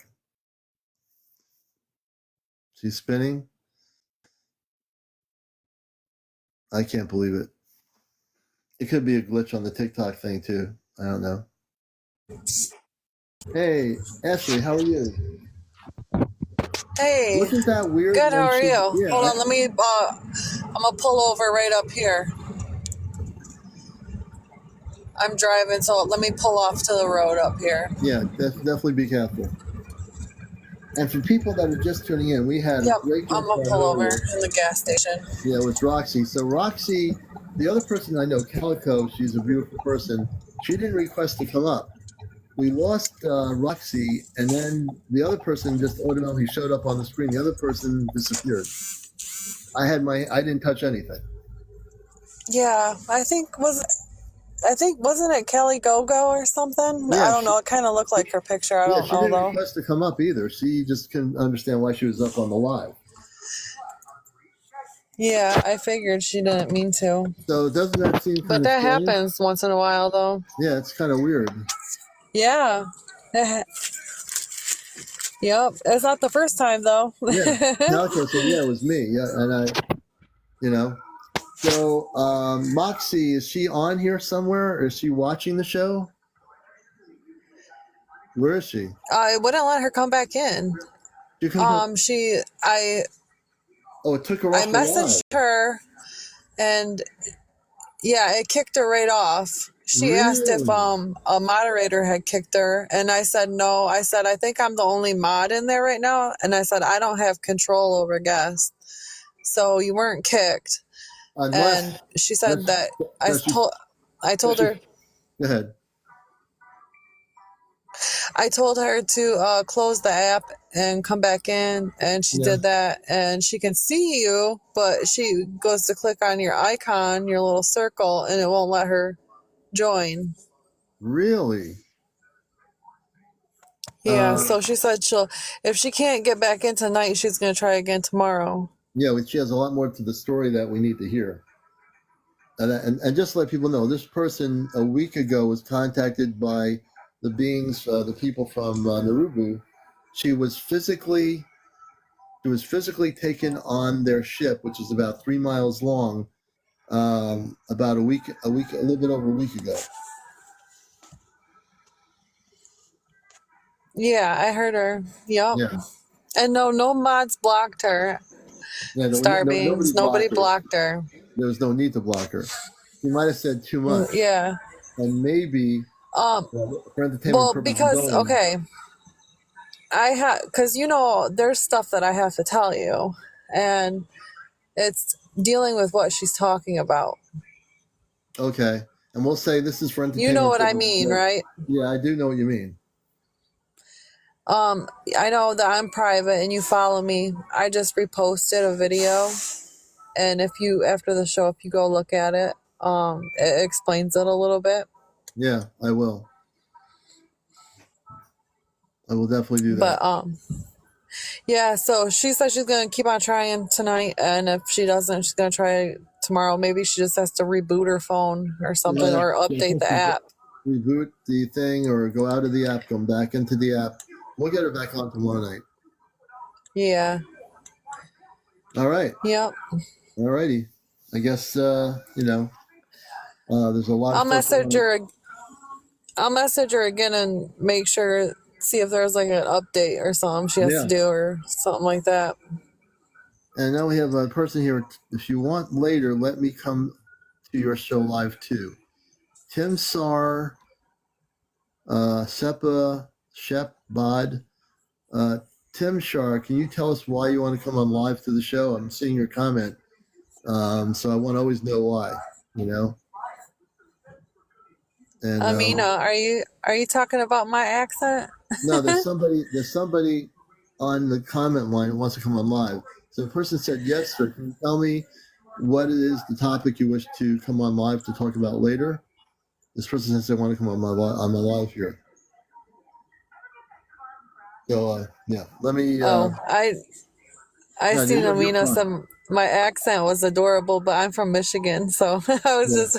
She's spinning. I can't believe it. It could be a glitch on the TikTok thing too. I don't know. Hey, Ashley, how are you? Hey. Wasn't that weird? Good, how are you? Yeah, hold on, let me, I'm going to pull over right up here. I'm driving, so let me pull off to the road up here. Yeah, definitely be careful. And for people that are just tuning in, we had a great I'm going to pull over in the gas station. Yeah, with Roxy. So Roxy, the other person I know, Calico, she's a beautiful person. She didn't request to come up. We lost Roxy, and then the other person just automatically showed up on the screen. The other person disappeared. I didn't touch anything. Yeah, I think wasn't it Kelly Gogo or something? Yeah, I don't know. It kind of looked like her picture. I don't know though. She didn't though. request to come up either. She just couldn't understand why she was up on the live. Yeah, I figured she didn't mean to. So doesn't that seem But that happens once in a while, though. Yeah, it's kind of weird. Yeah. Yep. It's not the first time, though. Yeah. Calico said, yeah, it was me. Yeah, and So, Moxie, is she on here somewhere? Or is she watching the show? Where is she? I wouldn't let her come back in. It took her off. I messaged her, and yeah, it kicked her right off. She asked if a moderator had kicked her, and I said no. I said, I think I'm the only mod in there right now, and I said I don't have control over guests, so you weren't kicked. And she said that I told her. Go ahead. I told her to close the app and come back in, and she did that, and she can see you, but she goes to click on your icon, your little circle, and it won't let her join. Really? Yeah, so she said if she can't get back in tonight, she's going to try again tomorrow. Yeah, she has a lot more to the story that we need to hear. And just to let people know, this person a week ago was contacted by the beings, the people from Narubu. She was physically taken on their ship, which is about 3 miles long, about a little bit over a week ago. Yeah, I heard her. Yep. Yeah. And no mods blocked her. Yeah, Starbeams, nobody blocked her. There was no need to block her. She might have said too much. Yeah. And maybe for entertainment purposes. Because because there's stuff that I have to tell you, and it's dealing with what she's talking about. Okay, and we'll say this is for entertainment. You know what I mean, right? Yeah, I do know what you mean. I know that I'm private and you follow me. I just reposted a video, and after the show, if you go look at it, it explains it a little bit. Yeah, I will. I will definitely do that. But Yeah, so she said she's going to keep on trying tonight, and if she doesn't, she's going to try tomorrow. Maybe she just has to reboot her phone or something, or update the app. Reboot the thing or go out of the app, come back into the app. We'll get her back on tomorrow night. Yeah. All right. Yep. All righty. I guess, there's a lot I'll of message her again and make sure, see if there's like an update or something she has to do or something like that. And now we have a person here. If you want later, let me come to your show live too. Tim Sar, Sepa, Shep, Bod, Tim Shar, can you tell us why you want to come on live to the show? I'm seeing your comment. So I want to always know why, And Amina, are you talking about my accent? No, there's somebody on the comment line who wants to come on live. So the person said, yes, sir. Can you tell me what it is, the topic you wish to come on live to talk about later? This person says they want to come on my live here. So, let me... I seen Amina my accent was adorable, but I'm from Michigan, so I was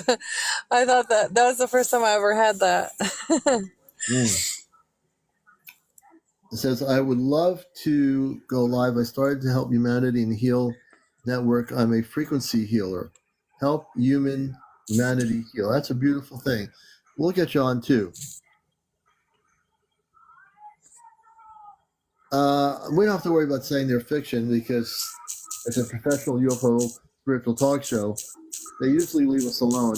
I thought that was the first time I ever had that. It says, I would love to go live. I started to help humanity and heal network. I'm a frequency healer. Help humanity heal. That's a beautiful thing. We'll get you on too. We don't have to worry about saying they're fiction because it's a professional UFO spiritual talk show. They usually leave us alone.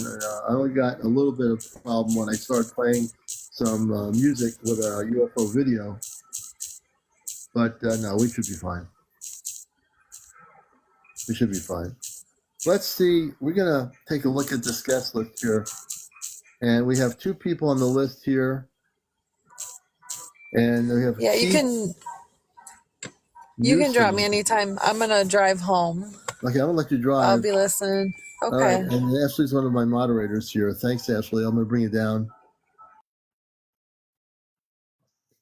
I only got a little bit of problem when I started playing some music with a UFO video. But no, we should be fine. We should be fine. Let's see. We're going to take a look at this guest list here. And we have 2 people on the list here. And we have you can drop me anytime. I'm going to drive home. Okay, I'm going to let you drive. I'll be listening. Okay. All right. And Ashley's one of my moderators here. Thanks, Ashley. I'm going to bring you down.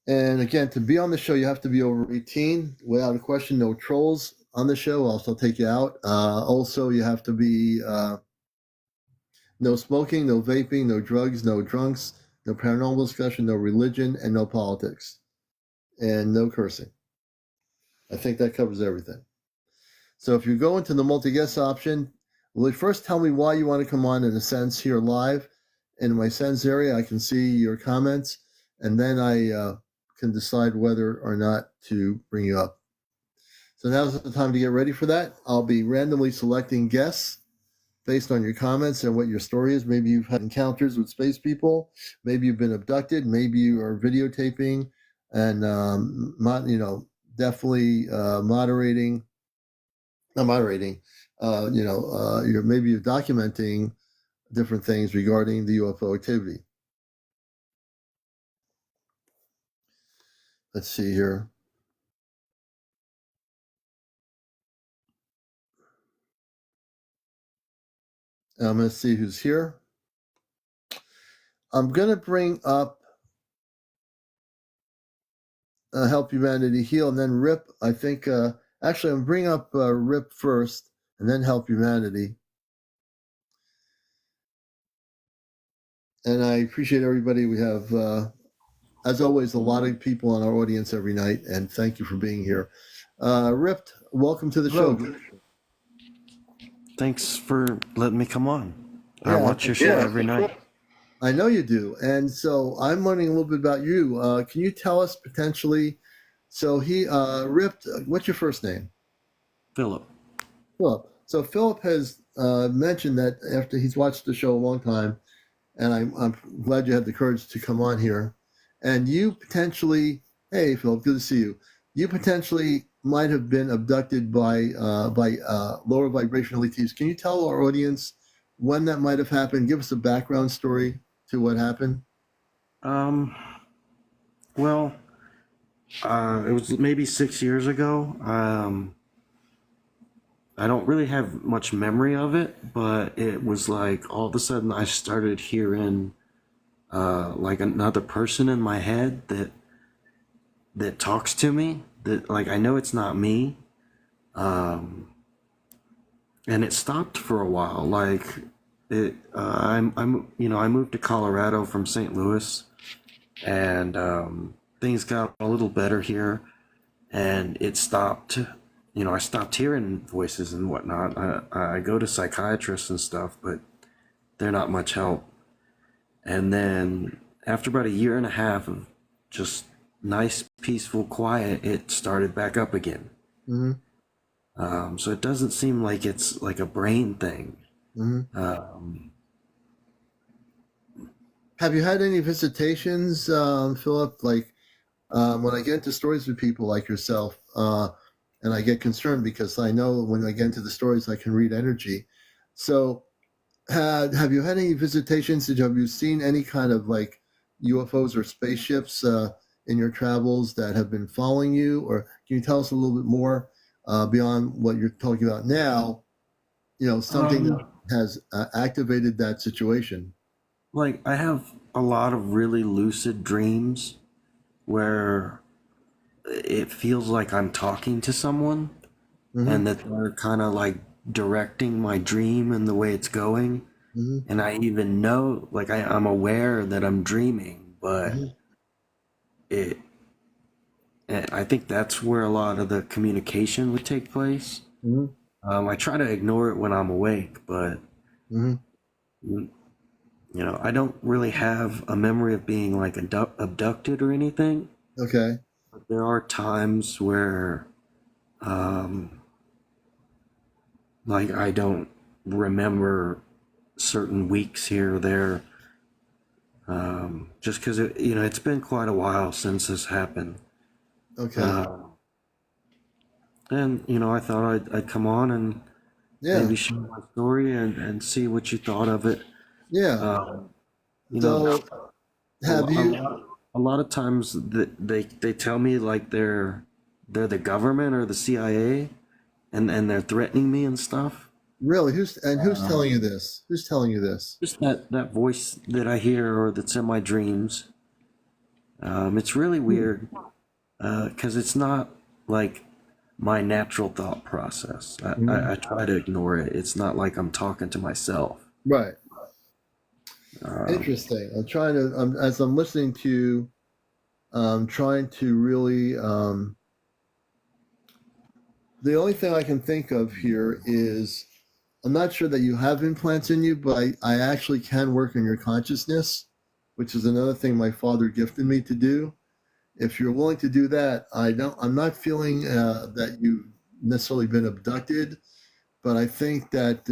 And again, to be on the show, you have to be over 18. Without a question, no trolls on the show. I'll still take you out. Also, you have to be no smoking, no vaping, no drugs, no drunks, no paranormal discussion, no religion, and no politics. And no cursing. I think that covers everything. So if you go into the multi-guest option, first tell me why you want to come on in a sense here live. In my sense area, I can see your comments, and then I can decide whether or not to bring you up. So now's the time to get ready for that. I'll be randomly selecting guests based on your comments and what your story is. Maybe you've had encounters with space people. Maybe you've been abducted. Maybe you are videotaping and, definitely moderating. Not moderating. You're documenting different things regarding the UFO activity. Let's see here. I'm going to see who's here. I'm going to bring up Help Humanity Heal, and then Rip. I think, I'm going to bring up Rip first, and then Help Humanity. And I appreciate everybody. We have, as always, a lot of people in our audience every night, and thank you for being here. Rip, welcome to the show. Thanks for letting me come on. I watch your show every night. I know you do. And so I'm learning a little bit about you. Can you tell us potentially, Rip, what's your first name? Philip. Philip. So Philip has mentioned that after he's watched the show a long time, and I'm glad you had the courage to come on here. And you potentially, hey, Philip, good to see you. You potentially might have been abducted by lower vibrational ETs. Can you tell our audience when that might have happened? Give us a background story to what happened. Well, it was maybe 6 years ago. I don't really have much memory of it, but it was like all of a sudden I started hearing like another person in my head that talks to me, that, like, I know it's not me. And it stopped for a while. Like I moved to Colorado from St. Louis, and things got a little better here, and it stopped. I stopped hearing voices and whatnot. I go to psychiatrists and stuff, but they're not much help. And then after about a year and a half of just nice, peaceful quiet, it started back up again. So it doesn't seem like it's like a brain thing. Have you had any visitations, Philip? Like when I get into stories with people like yourself, and I get concerned because I know when I get into the stories, I can read energy. So have you had any visitations? Have you seen any kind of like UFOs or spaceships in your travels that have been following you? Or can you tell us a little bit more beyond what you're talking about now? Something that has activated that situation. Like, I have a lot of really lucid dreams where it feels like I'm talking to someone, and that they're kind of like directing my dream and the way it's going. And I even know, like, I'm aware that I'm dreaming, but I think that's where a lot of the communication would take place. I try to ignore it when I'm awake, but I don't really have a memory of being like abducted or anything. Okay. But there are times where, like, I don't remember certain weeks here or there, just because it's been quite a while since this happened. Okay. And I thought I'd come on and maybe share my story and see what you thought of it. Yeah. So have you? A lot of times they tell me like they're the government or the CIA, and they're threatening me and stuff. Really? Who's telling you this? Who's telling you this? Just that voice that I hear or that's in my dreams. It's really weird because it's not like my natural thought process. I try to ignore it. It's not like I'm talking to myself. Right. Interesting. I'm trying to, as I'm listening to you, trying to really, the only thing I can think of here is, I'm not sure that you have implants in you, but I actually can work on your consciousness, which is another thing my father gifted me to do. If you're willing to do that, I'm not feeling that you've necessarily been abducted, but I think that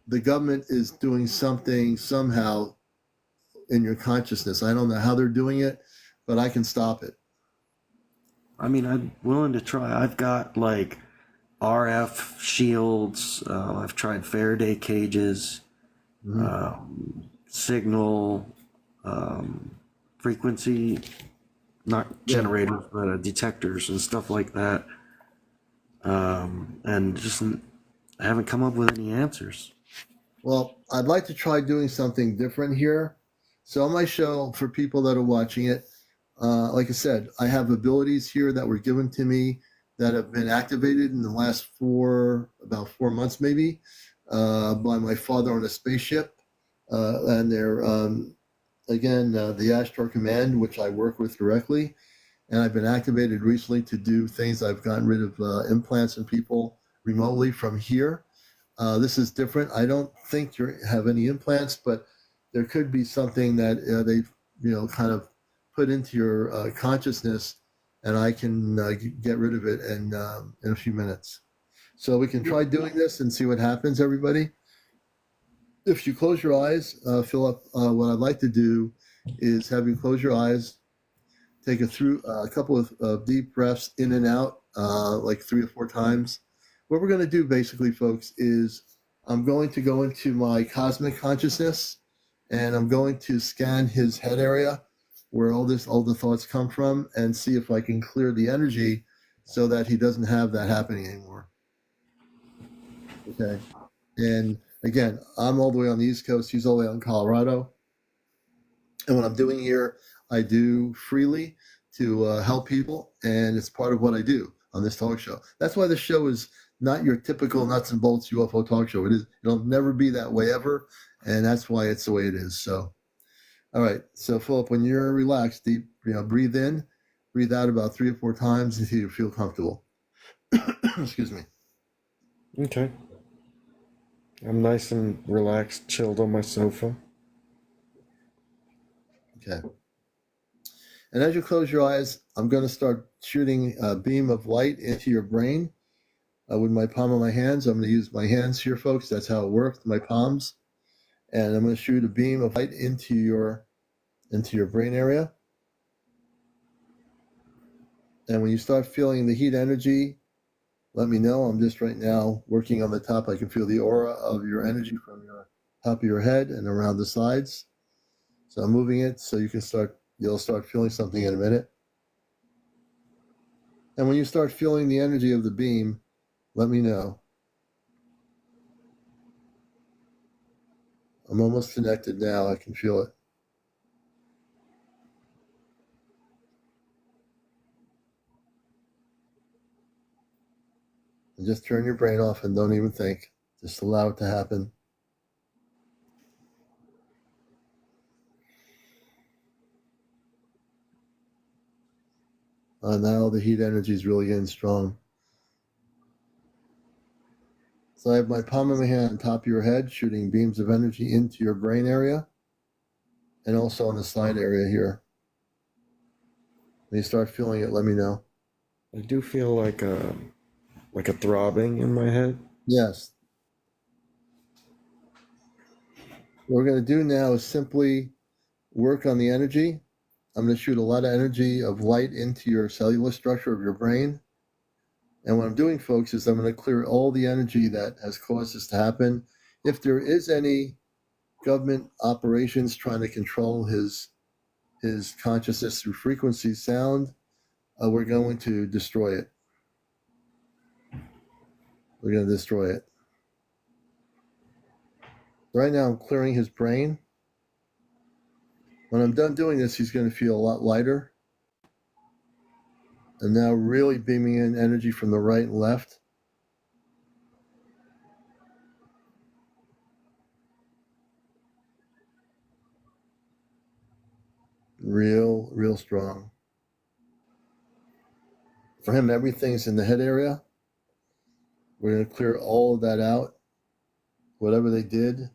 the government is doing something somehow in your consciousness. I don't know how they're doing it, but I can stop it. I mean, I'm willing to try. I've got like RF shields. I've tried Faraday cages, signal, frequency, not generators, but detectors and stuff like that. And just I haven't come up with any answers. Well, I'd like to try doing something different here. So on my show, for people that are watching it, like I said, I have abilities here that were given to me that have been activated in the last about 4 months maybe, by my father on a spaceship. And they're, again, the Ashtar Command, which I work with directly. And I've been activated recently to do things. I've gotten rid of implants in people remotely from here. This is different. I don't think you have any implants, but there could be something that they've kind of put into your consciousness, and I can get rid of it in a few minutes. So we can try doing this and see what happens, everybody. If you close your eyes, Philip, what I'd like to do is have you close your eyes, take a couple of deep breaths in and out, like 3 or 4 times. What we're going to do basically, folks, is I'm going to go into my cosmic consciousness, and I'm going to scan his head area where all the thoughts come from, and see if I can clear the energy so that he doesn't have that happening anymore. Okay. And again, I'm all the way on the East Coast. He's all the way out in Colorado. And what I'm doing here, I do freely. to help people, and it's part of what I do on this talk show. That's why the show is not your typical nuts and bolts UFO talk show. It'll never be that way ever, and that's why it's the way it is. So, all right. So, Philip, when you're relaxed, deep, breathe in, breathe out about 3 or 4 times until you feel comfortable. Excuse me. Okay. I'm nice and relaxed, chilled on my sofa. Okay. And as you close your eyes, I'm going to start shooting a beam of light into your brain with my palm of my hands. I'm going to use my hands here, folks. That's how it works, my palms. And I'm going to shoot a beam of light into your brain area. And when you start feeling the heat energy, let me know. I'm just right now working on the top. I can feel the aura of your energy from your top of your head and around the sides. So I'm moving it so you'll start feeling something in a minute. And when you start feeling the energy of the beam, let me know. I'm almost connected now. I can feel it. And just turn your brain off and don't even think. Just allow it to happen. Now the heat energy is really getting strong. So I have my palm of my hand on top of your head, shooting beams of energy into your brain area and also on the side area here. When you start feeling it, let me know. I do feel like a throbbing in my head. Yes. What we're going to do now is simply work on the energy. I'm going to shoot a lot of energy of light into your cellular structure of your brain. And what I'm doing, folks, is I'm going to clear all the energy that has caused this to happen. If there is any government operations trying to control his consciousness through frequency sound, we're going to destroy it. We're going to destroy it. Right now, I'm clearing his brain. When I'm done doing this, he's going to feel a lot lighter. And now really beaming in energy from the right and left. Real strong. For him, everything's in the head area. We're going to clear all of that out. Whatever they did,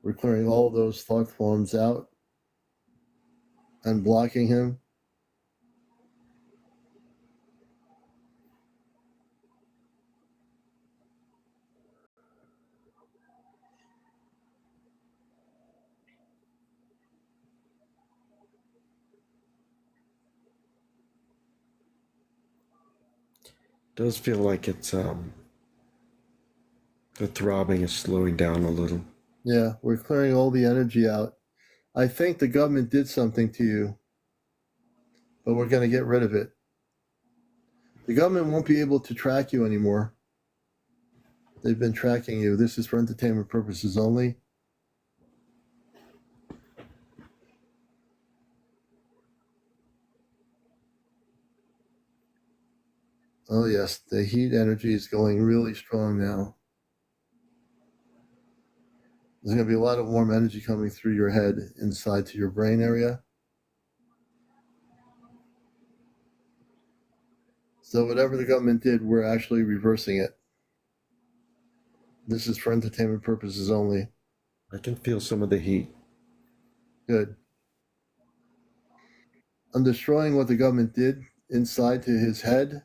we're clearing all of those thought forms out and blocking him. It does feel like it's the throbbing is slowing down a little. Yeah, we're clearing all the energy out. I think the government did something to you, but we're going to get rid of it. The government won't be able to track you anymore. They've been tracking you. This is for entertainment purposes only. Oh yes, the heat energy is going really strong now. There's going to be a lot of warm energy coming through your head inside to your brain area. So whatever the government did, we're actually reversing it. This is for entertainment purposes only. I can feel some of the heat. Good. I'm destroying what the government did inside to his head,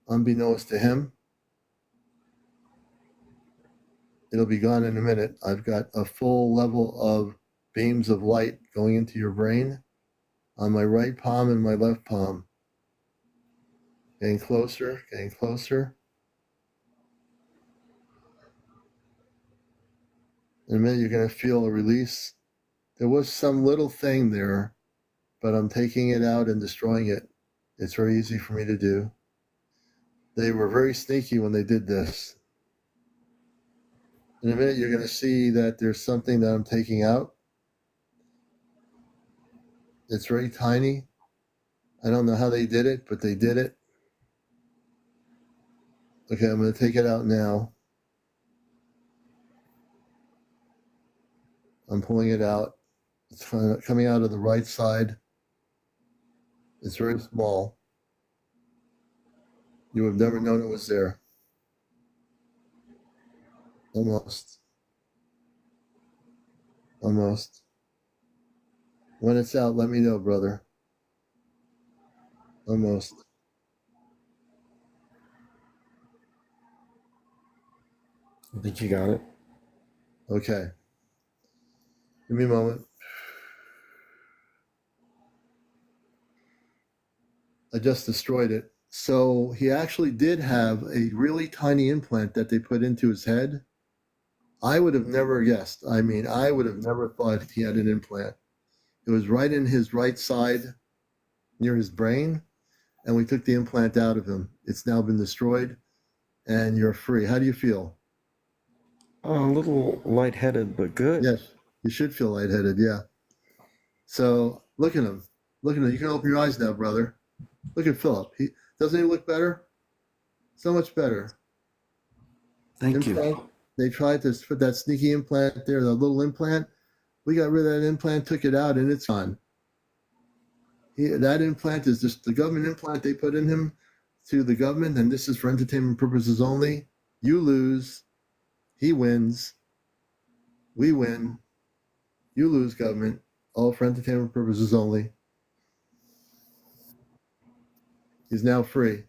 unbeknownst to him. It'll be gone in a minute. I've got a full level of beams of light going into your brain on my right palm and my left palm. Getting closer, getting closer. In a minute, you're going to feel a release. There was some little thing there, but I'm taking it out and destroying it. It's very easy for me to do. They were very sneaky when they did this. In a minute, you're going to see that there's something that I'm taking out. It's very tiny. I don't know how they did it, but they did it. Okay, I'm going to take it out now. I'm pulling it out. It's coming out of the right side. It's very small. You have never known it was there. Almost. Almost. When it's out, let me know, brother. Almost. I think you got it. Okay. Give me a moment. I just destroyed it. So he actually did have a really tiny implant that they put into his head. I would have never guessed. I mean, I would have never thought he had an implant. It was right in his right side near his brain, and we took the implant out of him. It's now been destroyed, and you're free. How do you feel? A little lightheaded, but good. Yes, you should feel lightheaded, yeah. So look at him. Look at him. You can open your eyes now, brother. Look at Philip. Doesn't he look better? So much better. Thank you. They tried to put that sneaky implant there, the little implant. We got rid of that implant, took it out, and it's gone. That implant is just the government implant they put in him to the government, and this is for entertainment purposes only. You lose. He wins. We win. You lose, government. All for entertainment purposes only. He's now free.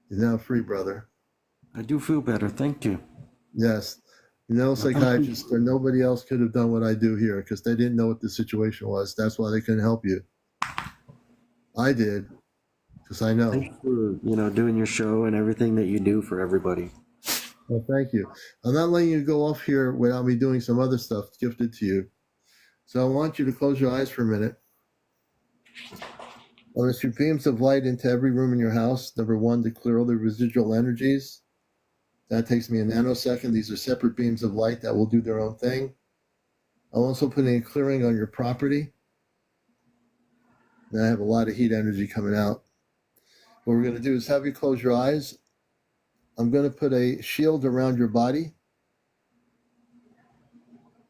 He's now free, brother. I do feel better. Thank you. Yes. No psychiatrist or nobody else could have done what I do here because they didn't know what the situation was. That's why they couldn't help you. I did because I know. Thanks for, doing your show and everything that you do for everybody. Well, thank you. I'm not letting you go off here without me doing some other stuff gifted to you. So I want you to close your eyes for a minute. I'm going to shoot beams of light into every room in your house. Number one, to clear all the residual energies. That takes me a nanosecond. These are separate beams of light that will do their own thing. I'm also putting a clearing on your property. And I have a lot of heat energy coming out. What we're going to do is have you close your eyes. I'm going to put a shield around your body.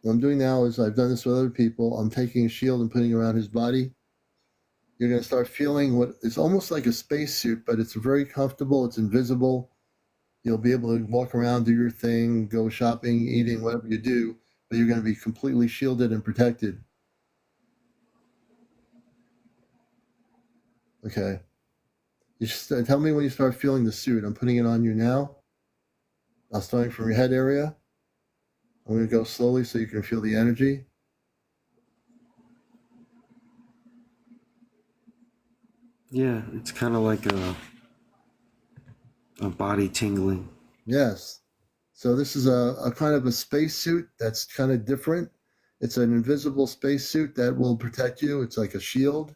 What I'm doing now is I've done this with other people. I'm taking a shield and putting it around his body. You're going to start feeling what is almost like a spacesuit, but it's very comfortable. It's invisible. You'll be able to walk around, do your thing, go shopping, eating, whatever you do, but you're going to be completely shielded and protected. Okay. You just tell me when you start feeling the suit. I'm putting it on you now. I'll start from your head area. I'm going to go slowly so you can feel the energy. Yeah, it's kind of like a body tingling. Yes. So this is a kind of a spacesuit that's kind of different. It's an invisible spacesuit that will protect you. It's like a shield.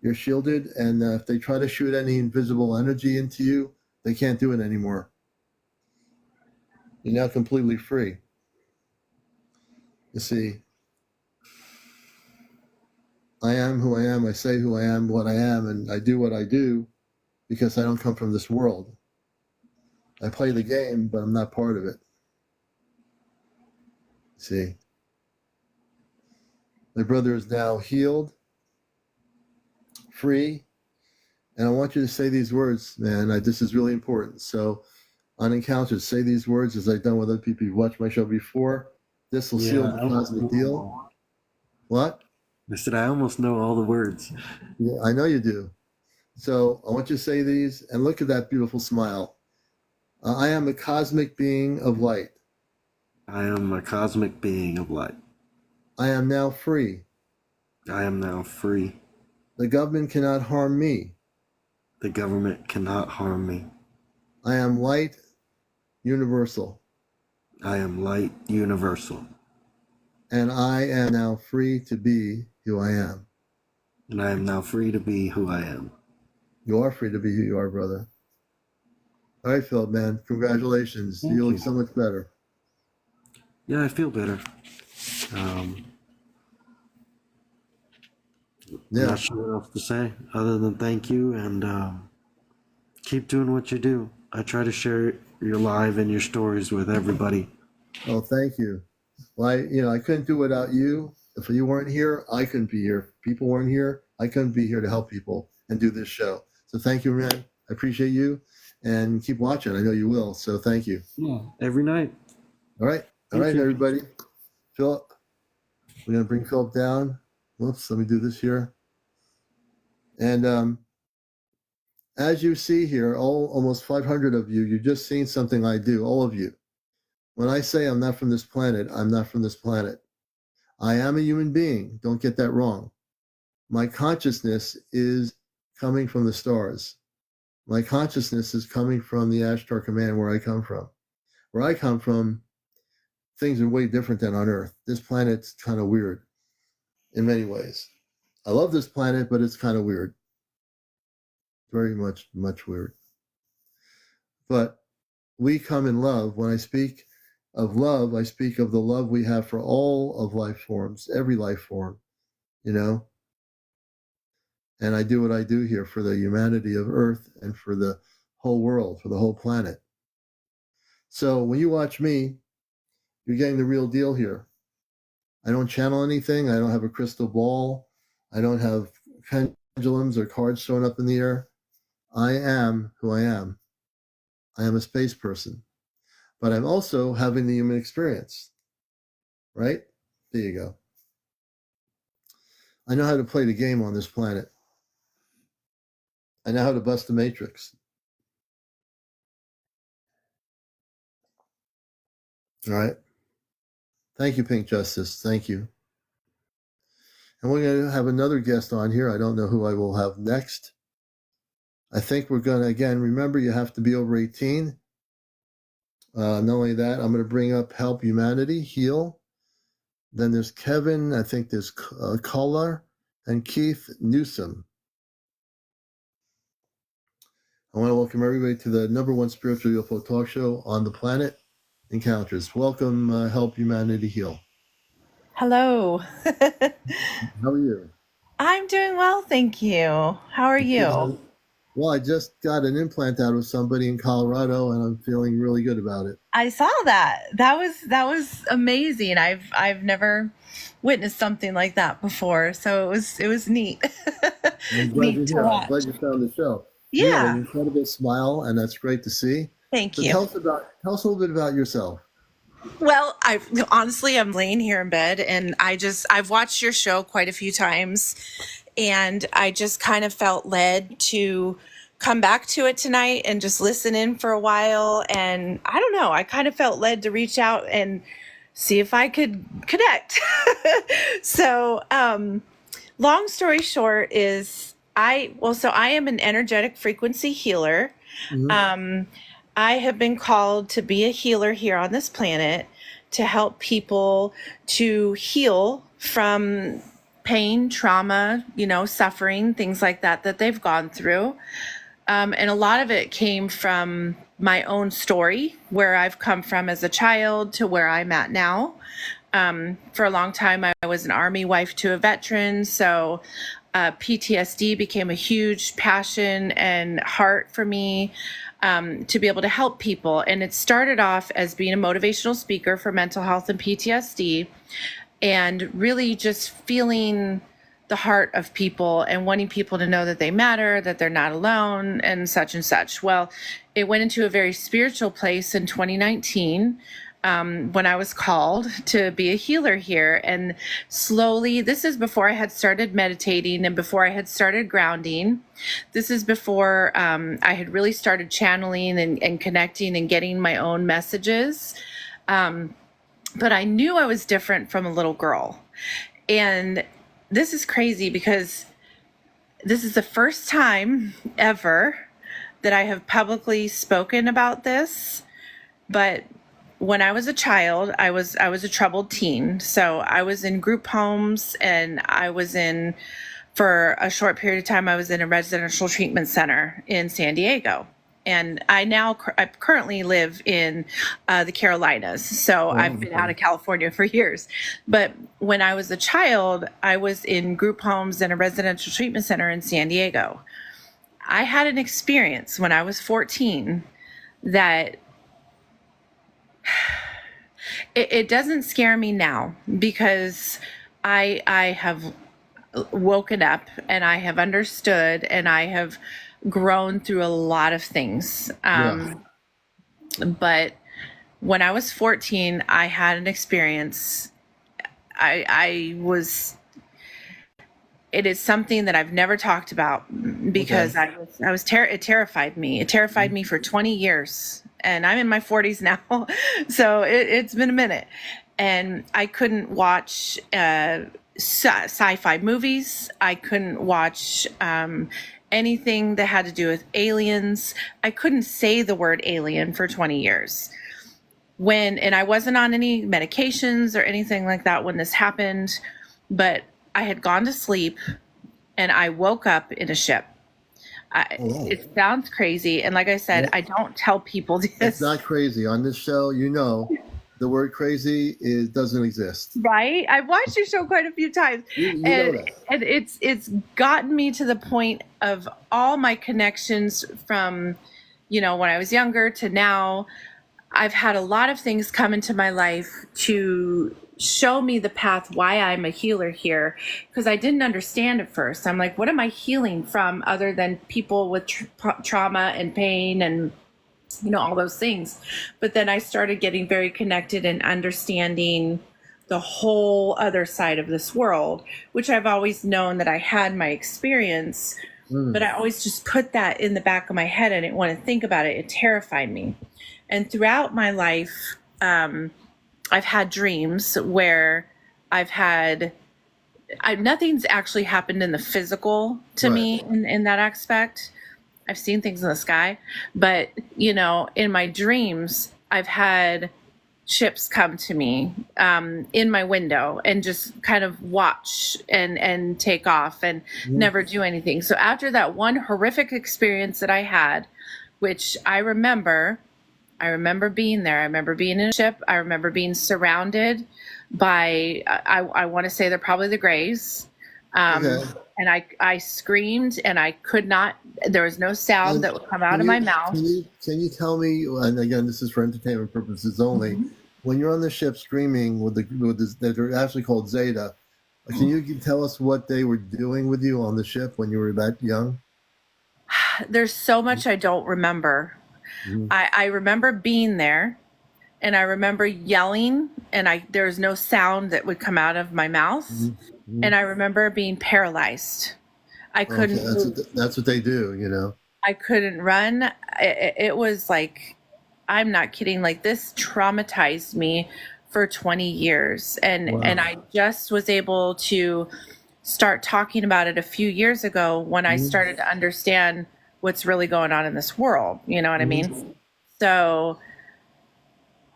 You're shielded, and if they try to shoot any invisible energy into you, they can't do it anymore. You're now completely free. You see, I am who I am. I say who I am, what I am, and I do what I do because I don't come from this world. I play the game, but I'm not part of it. See, my brother is now healed, free, and I want you to say these words, man. This is really important. So on encounters, say these words as I've done with other people who've watched my show before. This will seal the cosmic deal. What? I said I almost know all the words. Yeah, I know you do. So I want you to say these and look at that beautiful smile. I am a cosmic being of light. I am a cosmic being of light. I am now free. I am now free. The government cannot harm me. The government cannot harm me. I am light, universal. I am light, universal. And I am now free to be who I am. And I am now free to be who I am. You are free to be who you are, brother. All right, Phil, man. Congratulations. Thank You look you. so much better. Yeah, I feel better. Yeah. I'm not sure what else to say other than thank you, and keep doing what you do. I try to share your live and your stories with everybody. Oh, thank you. Well, I couldn't do it without you. If you weren't here, I couldn't be here. If people weren't here, I couldn't be here to help people and do this show. So thank you, man. I appreciate you, and keep watching. I know you will. So thank you. Yeah, every night. All right. All right, everybody. Philip, we're going to bring Philip down. Whoops, let me do this here. And as you see here, almost 500 of you, you've just seen something I do, all of you. When I say I'm not from this planet, I'm not from this planet. I am a human being. Don't get that wrong. My consciousness is coming from the stars. My consciousness is coming from the Ashtar Command where I come from. Where I come from, things are way different than on Earth. This planet's kind of weird in many ways. I love this planet, but it's kind of weird. Very much weird. But we come in love. When I speak of love, I speak of the love we have for all of life forms, every life form, And I do what I do here for the humanity of Earth and for the whole world, for the whole planet. So when you watch me, you're getting the real deal here. I don't channel anything. I don't have a crystal ball. I don't have pendulums or cards thrown up in the air. I am who I am. I am a space person. But I'm also having the human experience. Right? There you go. I know how to play the game on this planet. I know how to bust the matrix. All right. Thank you, Pink Justice. Thank you. And we're going to have another guest on here. I don't know who I will have next. I think we're going to, again, remember you have to be over 18. Not only that, I'm going to bring up Help Humanity, Heal. Then there's Kevin. I think there's Collar and Keith Newsom. I want to welcome everybody to the #1 spiritual UFO talk show on the planet, Encounters. Welcome, Help Humanity, Heal. Hello. How are you? I'm doing well, thank you. How are you? Well, I just got an implant out of somebody in Colorado, and I'm feeling really good about it. I saw that. That was amazing. I've never witnessed something like that before, so it was neat. I'm glad Neat to you're here. I'm watch. glad you found the show. Yeah. You have an incredible smile, and that's great to see. Thank So you. tell us a little bit about yourself. Well, honestly, I'm laying here in bed, and I've watched your show quite a few times, and I just kind of felt led to come back to it tonight and just listen in for a while. And I don't know, I kind of felt led to reach out and see if I could connect. So, long story short is I am an energetic frequency healer. Mhm. I have been called to be a healer here on this planet to help people to heal from pain, trauma, suffering, things like that they've gone through. And a lot of it came from my own story, where I've come from as a child to where I'm at now. For a long time, I was an Army wife to a veteran, so PTSD became a huge passion and heart for me, to be able to help people. And it started off as being a motivational speaker for mental health and PTSD, and really just feeling the heart of people and wanting people to know that they matter, that they're not alone, and such and such. Well, it went into a very spiritual place in 2019, when I was called to be a healer here. And slowly, this is before I had started meditating and before I had started grounding. This is before I had really started channeling and connecting and getting my own messages. But I knew I was different from a little girl. And this is crazy because this is the first time ever that I have publicly spoken about this. But when I was a child, I was a troubled teen. So I was in group homes, and for a short period of time, I was in a residential treatment center in San Diego. and I currently live in the Carolinas. So I've been out of California for years. But when I was a child, I was in group homes and a residential treatment center in San Diego. I had an experience when I was 14 that it doesn't scare me now, because I have woken up and I have understood and I have grown through a lot of things. But when I was 14, I had an experience. It is something that I've never talked about, because it terrified me. It terrified me for 20 years, and I'm in my 40s now. So it's been a minute, and I couldn't watch sci-fi movies. I couldn't watch anything that had to do with aliens. I couldn't say the word alien for 20 years. And I wasn't on any medications or anything like that when this happened, but I had gone to sleep and I woke up in a ship. It sounds crazy. And like I said, I don't tell people this. It's not crazy. On this show, the word crazy doesn't exist. Right? I've watched your show quite a few times. You know that. And it's gotten me to the point of all my connections from, when I was younger to now. I've had a lot of things come into my life to show me the path why I'm a healer here, because I didn't understand at first. I'm like, what am I healing from other than people with trauma and pain and all those things? But then I started getting very connected and understanding the whole other side of this world, which I've always known that I had my experience, but I always just put that in the back of my head. I didn't want to think about it. It terrified me. And throughout my life, I've had dreams where nothing's actually happened in the physical to me in that aspect. I've seen things in the sky, but in my dreams, I've had ships come to me in my window and just kind of watch and take off and never do anything. So after that one horrific experience that I had, which I remember being there. I remember being in a ship. I remember being surrounded by, I want to say they're probably the Greys. And I screamed and I could not, there was no sound that would come out of my mouth. Can you tell me, and again, this is for entertainment purposes only, when you're on the ship screaming they're actually called Zeta, can you tell us what they were doing with you on the ship when you were that young? There's so much I don't remember. I remember being there and I remember yelling and there was no sound that would come out of my mouth. And I remember being paralyzed. I couldn't. That's what they do, I couldn't run. It was like, I'm not kidding. Like, this traumatized me for 20 years. And I just was able to start talking about it a few years ago when I started to understand what's really going on in this world. You know what I mean? So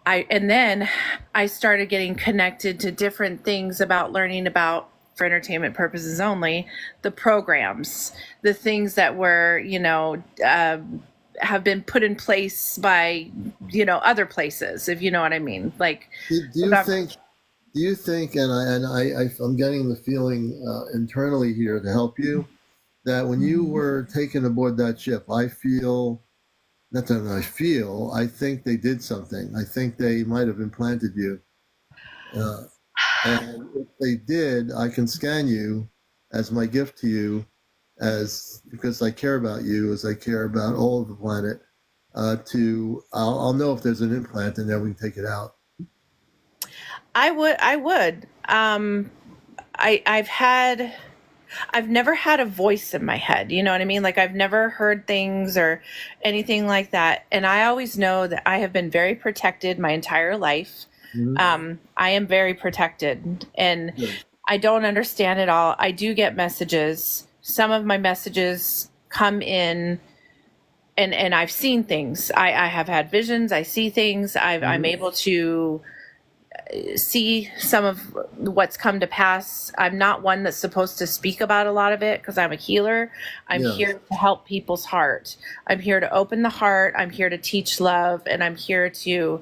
then I started getting connected to different things about learning about, for entertainment purposes only, the programs, the things that were, have been put in place by, other places, if you know what I mean. Like, do you think, and I'm getting the feeling internally here to help you, that when you were taken aboard that ship, I think they did something. I think they might have implanted you. And if they did, I can scan you as my gift to you, because I care about you as I care about all of the planet. I'll know if there's an implant, and then we can take it out. I would. I've never had a voice in my head. You know what I mean? Like, I've never heard things or anything like that. And I always know that I have been very protected my entire life. I am very protected, and I don't understand it all. I do get messages. Some of my messages come in and I've seen things. I have had visions. I see things. I'm able to see some of what's come to pass. I'm not one that's supposed to speak about a lot of it because I'm a healer. I'm here to help people's heart. I'm here to open the heart. I'm here to teach love, and I'm here to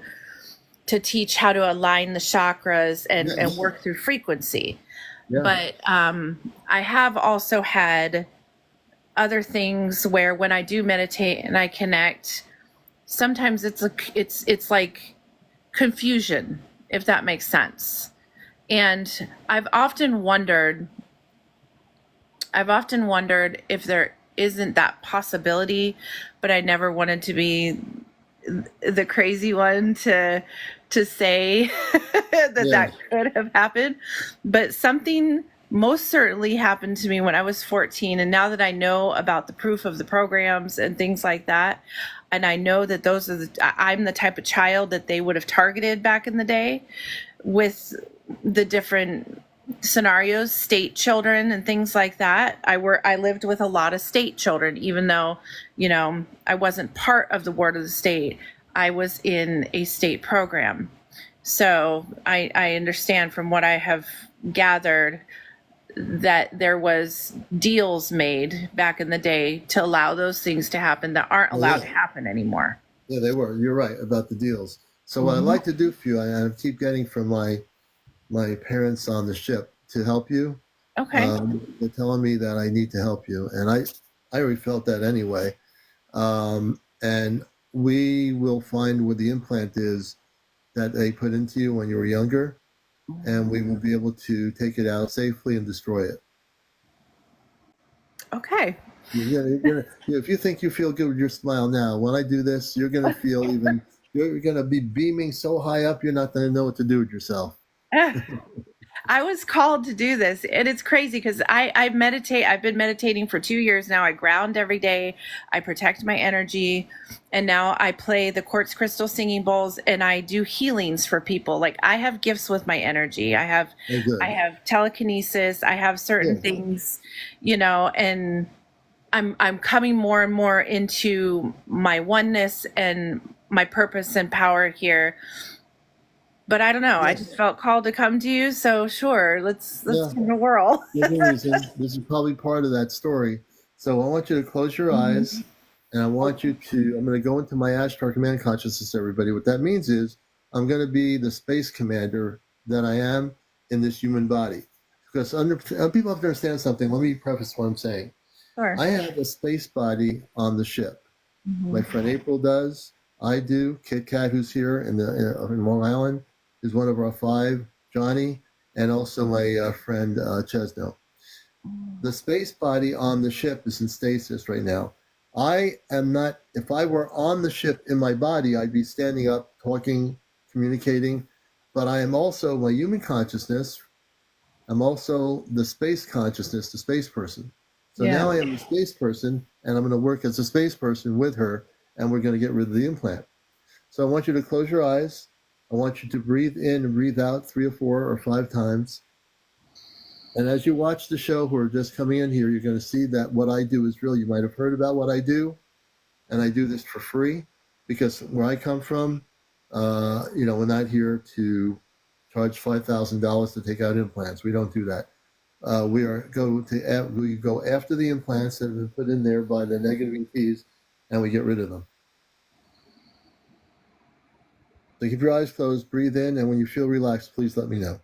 teach how to align the chakras and work through frequency. But I have also had other things where when I do meditate and I connect, sometimes it's like confusion, if that makes sense. And I've often wondered if there isn't that possibility, but I never wanted to be the crazy one to say that could have happened. But something most certainly happened to me when I was 14. And now that I know about the proof of the programs and things like that, and I know that I'm the type of child that they would have targeted back in the day with the different scenarios, state children and things like that. I lived with a lot of state children, even though, I wasn't part of the ward of the state. I was in a state program. So I understand from what I have gathered that there was deals made back in the day to allow those things to happen that aren't allowed to happen anymore. Yeah, they were. You're right about the deals. So what I'd like to do for you, I keep getting from my parents on the ship to help you. Okay. They're telling me that I need to help you, and I already felt that anyway. And we will find where the implant is that they put into you when you were younger, and we will be able to take it out safely and destroy it. Okay. If you think you feel good with your smile now, when I do this, you're going to feel you're going to be beaming so high up, you're not going to know what to do with yourself. I was called to do this, and it's crazy because I meditate. I've been meditating for 2 years now. I ground every day. I protect my energy, and now I play the quartz crystal singing bowls, and I do healings for people. Like, I have gifts with my energy. I have telekinesis. I have certain things, and I'm coming more and more into my oneness and my purpose and power here. But I don't know. I just felt called to come to you. So sure, let's turn the whirl. This is probably part of that story. So I want you to close your eyes, and I want you to, I'm going to go into my Ashtar command consciousness, everybody. What that means is I'm going to be the space commander that I am in this human body. Because people have to understand something. Let me preface what I'm saying. Sure. I have a space body on the ship. My friend April does. I do. Kit Kat, who's here in Long Island, is one of our 5, Johnny, and also my friend Chesno. The space body on the ship is in stasis right now. I am not, if I were on the ship in my body, I'd be standing up, talking, communicating, but I am also my human consciousness. I'm also the space consciousness, the space person. So now I am a space person, and I'm going to work as a space person with her, and we're going to get rid of the implant. So I want you to close your eyes. I want you to breathe in and breathe out 3 or 4 or 5 times. And as you watch the show who are just coming in here, you're going to see that what I do is real. You might have heard about what I do, and I do this for free because where I come from, we're not here to charge $5,000 to take out implants. We don't do that. We go after the implants that have been put in there by the negative ETs, and we get rid of them. So keep your eyes closed, breathe in, and when you feel relaxed, please let me know.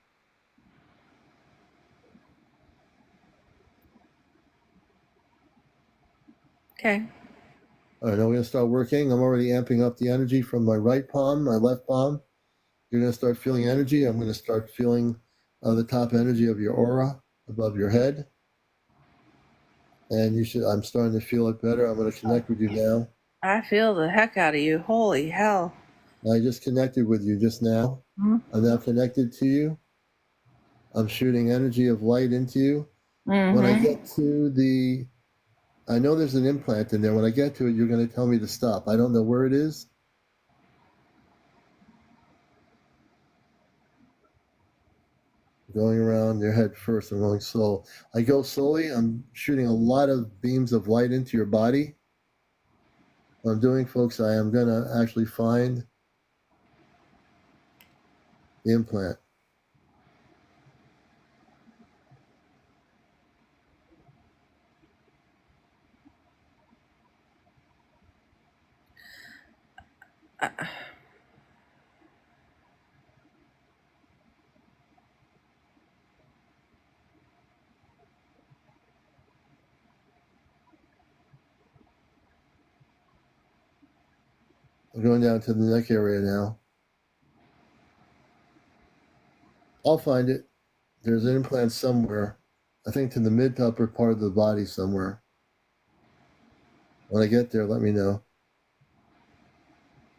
Okay. All right, now we're going to start working. I'm already amping up the energy from my right palm, my left palm. You're going to start feeling energy. I'm going to start feeling the top energy of your aura above your head. And I'm starting to feel it better. I'm going to connect with you now. I feel the heck out of you. Holy hell. I just connected with you just now. I'm now connected to you. I'm shooting energy of light into you. When I get to I know there's an implant in there. When I get to it, you're going to tell me to stop. I don't know where it is. Going around your head first. I'm going slow. I go slowly. I'm shooting a lot of beams of light into your body. What I'm doing, folks, I am going to actually find the implant. I'm going down to the neck area now. I'll find it. There's an implant somewhere. I think to the mid to upper part of the body somewhere. When I get there, let me know.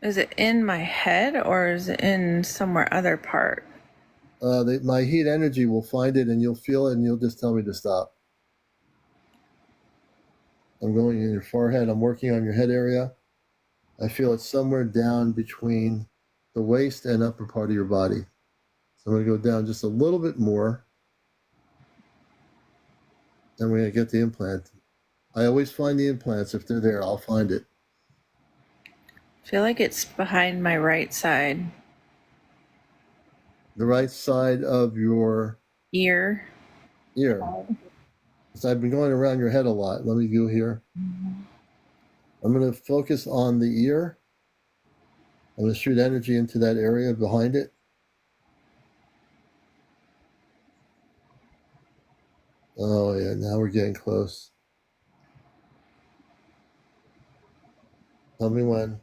Is it in my head or is it in somewhere other part? My heat energy will find it and you'll feel it and you'll just tell me to stop. I'm going in your forehead. I'm working on your head area. I feel it somewhere down between the waist and upper part of your body. So I'm going to go down just a little bit more. Then we're going to get the implant. I always find the implants. If they're there, I'll find it. I feel like it's behind my right side. The right side of your ear. So I've been going around your head a lot. Let me go here. I'm going to focus on the ear. I'm going to shoot energy into that area behind it. Oh, yeah, now we're getting close. Tell me when.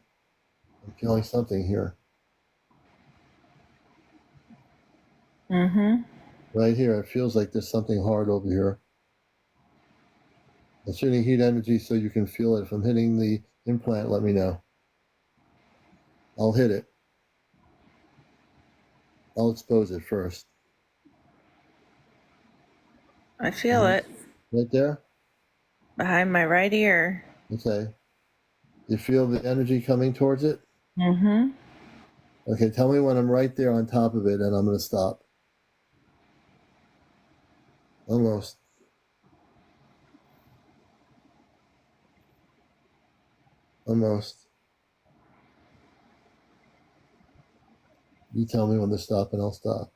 I'm feeling something here. Mm-hmm. Right here, it feels like there's something hard over here. I'm shooting heat energy so you can feel it. If I'm hitting the implant, let me know. I'll hit it. I'll expose it first. I feel it. Right there? Behind my right ear. Okay. You feel the energy coming towards it? Mm-hmm. Okay, tell me when I'm right there on top of it and I'm going to stop. Almost. Almost. You tell me when to stop and I'll stop.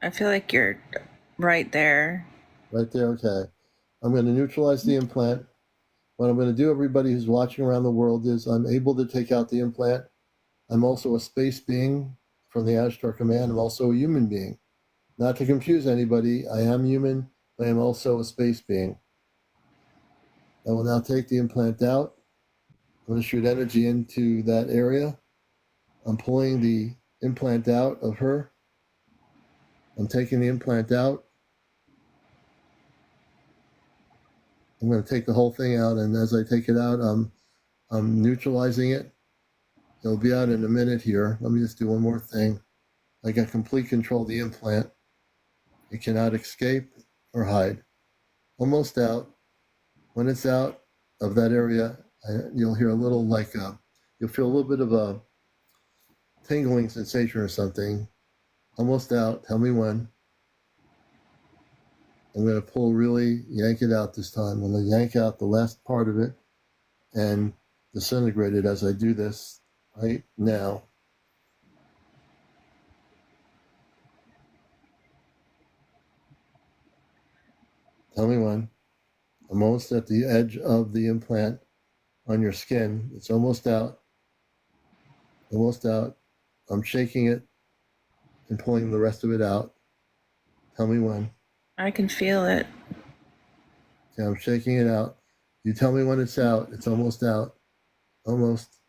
I feel like you're right there. Right there, okay. I'm going to neutralize the implant. What I'm going to do, everybody who's watching around the world, is I'm able to take out the implant. I'm also a space being from the Ashtar Command. I'm also a human being. Not to confuse anybody, I am human, but I am also a space being. I will now take the implant out. I'm going to shoot energy into that area. I'm pulling the implant out of her. I'm taking the implant out. I'm going to take the whole thing out, and as I take it out, I'm neutralizing it. It'll be out in a minute here. Let me just do one more thing. I got complete control of the implant. It cannot escape or hide. Almost out. When it's out of that area, you'll hear a little you'll feel a little bit of a tingling sensation or something. Almost out. Tell me when. I'm going to yank it out this time. I'm going to yank out the last part of it and disintegrate it as I do this right now. Tell me when. I'm almost at the edge of the implant on your skin. It's almost out. Almost out. I'm shaking it and pulling the rest of it out. Tell me when. I can feel it. Okay, I'm shaking it out. You tell me when it's out. It's almost out. Almost.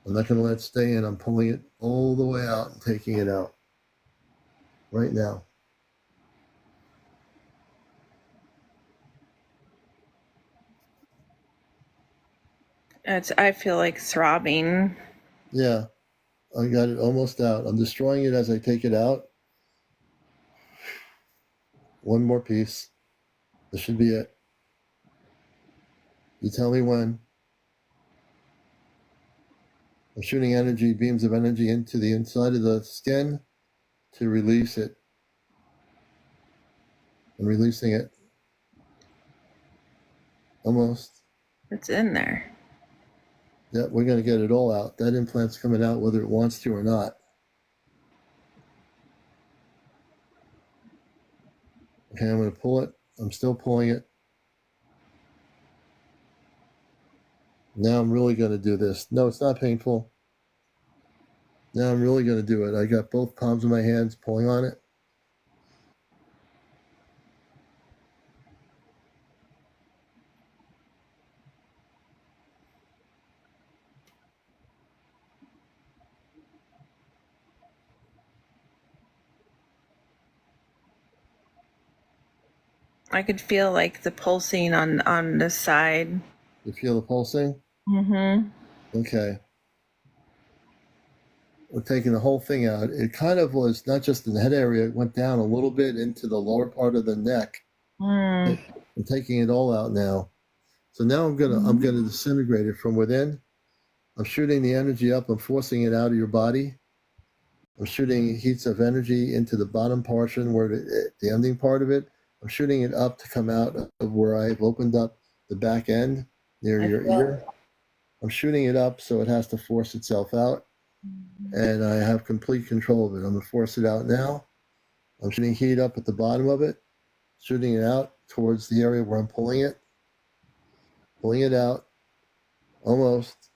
I'm not going to let it stay in. I'm pulling it all the way out and taking it out. Right now. I feel like throbbing. Yeah, I got it almost out. I'm destroying it as I take it out. One more piece. This should be it. You tell me when. I'm shooting beams of energy into the inside of the skin to release it. I'm releasing it. Almost. It's in there. Yeah, we're going to get it all out. That implant's coming out whether it wants to or not. Okay, I'm going to pull it. I'm still pulling it. Now I'm really going to do this. No, it's not painful. Now I'm really going to do it. I got both palms of my hands pulling on it. I could feel like the pulsing on this side. You feel the pulsing? Mm-hmm. Okay. We're taking the whole thing out. It kind of was not just in the head area, it went down a little bit into the lower part of the neck. I'm taking it all out now. So now I'm gonna disintegrate it from within. I'm shooting the energy up. I'm forcing it out of your body. I'm shooting heats of energy into the bottom portion where the ending part of it. I'm shooting it up to come out of where I've opened up the back end near your ear. I'm shooting it up so it has to force itself out. And I have complete control of it. I'm going to force it out now. I'm shooting heat up at the bottom of it, shooting it out towards the area where I'm pulling it out, almost.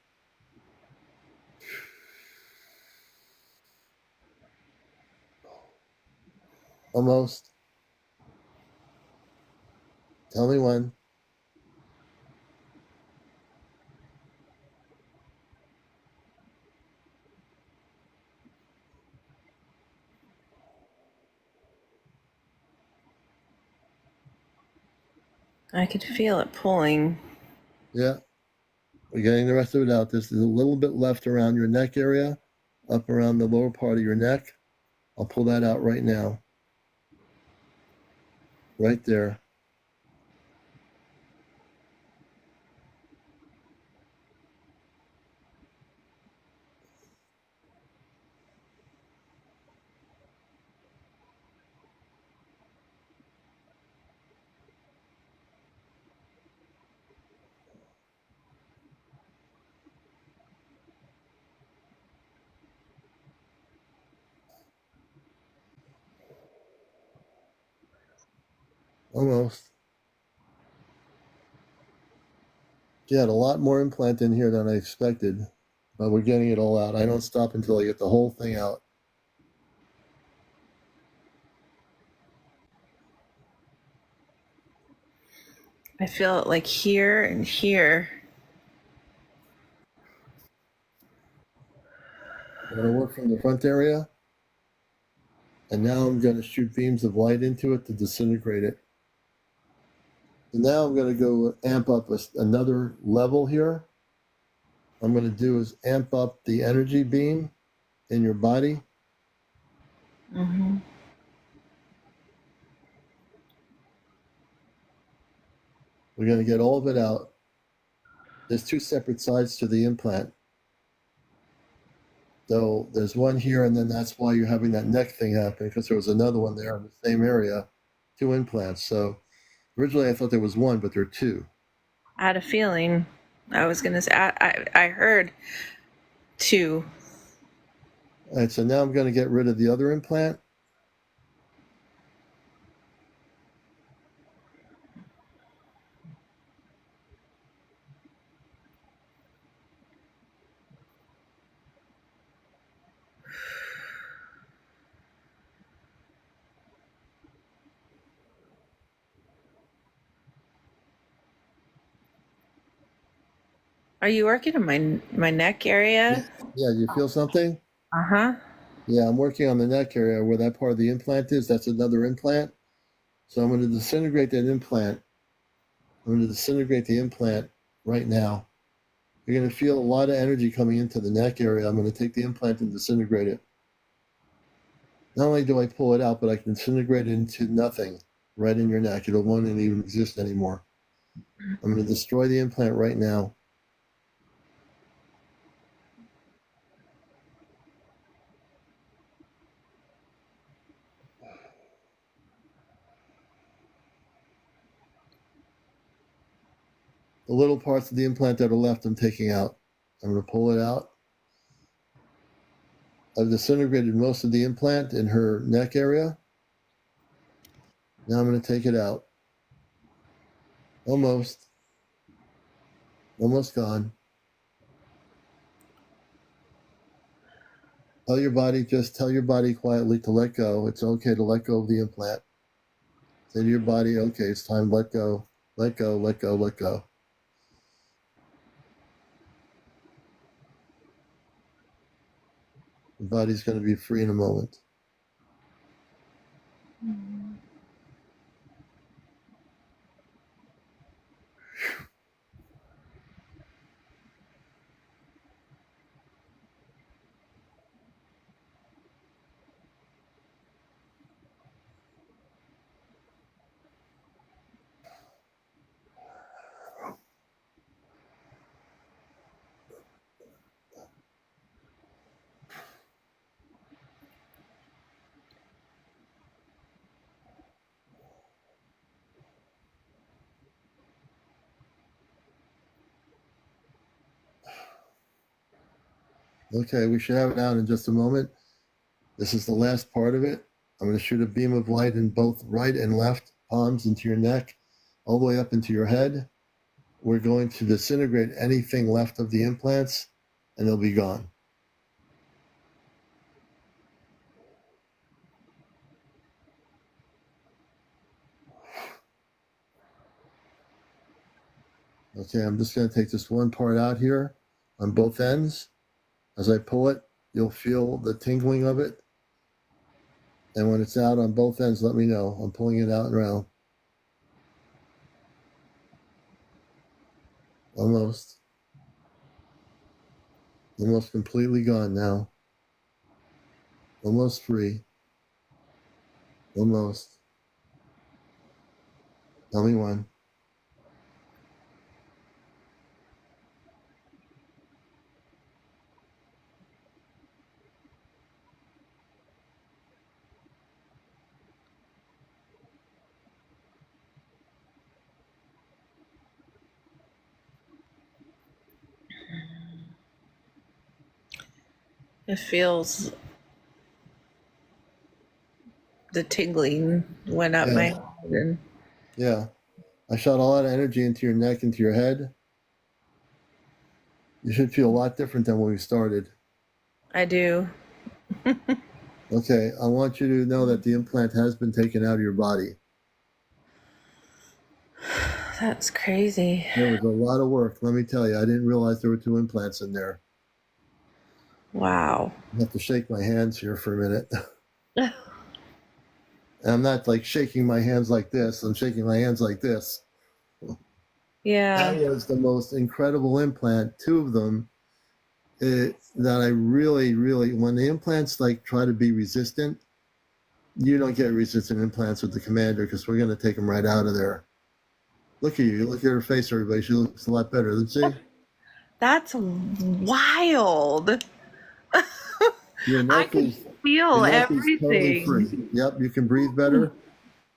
Almost. Tell me when. I could feel it pulling. Yeah. We're getting the rest of it out. There's a little bit left around your neck area, up around the lower part of your neck. I'll pull that out right now. Right there. Almost. You had a lot more implant in here than I expected, but we're getting it all out. I don't stop until I get the whole thing out. I feel it like here and here. I'm going to work from the front area, and now I'm going to shoot beams of light into it to disintegrate it. And now I'm going to go amp up another level here. What I'm going to do is amp up the energy beam in your body. Mm-hmm. We're going to get all of it out. There's two separate sides to the implant. So there's one here, and then that's why you're having that neck thing happen, because there was another one there in the same area, two implants. So originally I thought there was one, but there are two. I had a feeling. I was going to say, I heard two. All right, so now I'm going to get rid of the other implant. Are you working on my neck area? Yeah, you feel something? Uh-huh. Yeah, I'm working on the neck area where that part of the implant is. That's another implant. So I'm going to disintegrate that implant. I'm going to disintegrate the implant right now. You're going to feel a lot of energy coming into the neck area. I'm going to take the implant and disintegrate it. Not only do I pull it out, but I can disintegrate it into nothing right in your neck. It won't even exist anymore. I'm going to destroy the implant right now. The little parts of the implant that are left, I'm taking out. I'm going to pull it out. I've disintegrated most of the implant in her neck area. Now I'm going to take it out. Almost gone. Just tell your body quietly to let go. It's okay to let go of the implant. Say to your body, okay, it's time to let go, let go, let go, let go. The body's going to be free in a moment. Okay, we should have it out in just a moment. This is the last part of it. I'm going to shoot a beam of light in both right and left palms into your neck, all the way up into your head. We're going to disintegrate anything left of the implants, and they'll be gone. Okay, I'm just going to take this one part out here on both ends. As I pull it, you'll feel the tingling of it. And when it's out on both ends, let me know. I'm pulling it out and around. Almost. Almost completely gone now. Almost free. Almost. Tell me when. It feels the tingling went up my head. And yeah. I shot a lot of energy into your neck, into your head. You should feel a lot different than when we started. I do. Okay, I want you to know that the implant has been taken out of your body. That's crazy. There was a lot of work. Let me tell you, I didn't realize there were 2 implants in there. Wow. I have to shake my hands here for a minute. And I'm not like shaking my hands like this. I'm shaking my hands like this. Yeah. That was the most incredible implant, 2 of them, that I really, when the implants like try to be resistant, you don't get resistant implants with the Commander because we're going to take them right out of there. Look at you. Look at her face, everybody. She looks a lot better. Let's see. That's wild. I can feel everything. Totally free. Yep, you can breathe better.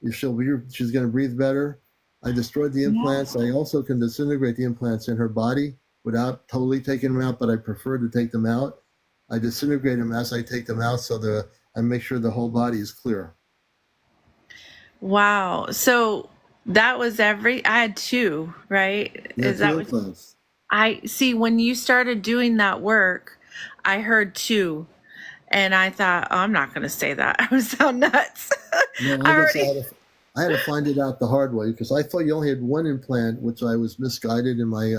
She's going to breathe better. I destroyed the implants. I also can disintegrate the implants in her body without totally taking them out, but I prefer to take them out. I disintegrate them as I take them out so I make sure the whole body is clear. Wow. So that was I had 2, right? Yeah, Is that 2 what implants. I see? When you started doing that work, I heard 2, and I thought, oh, I'm not going to say that. I would sound nuts. No, I had to find it out the hard way because I thought you only had 1 implant, which I was misguided in my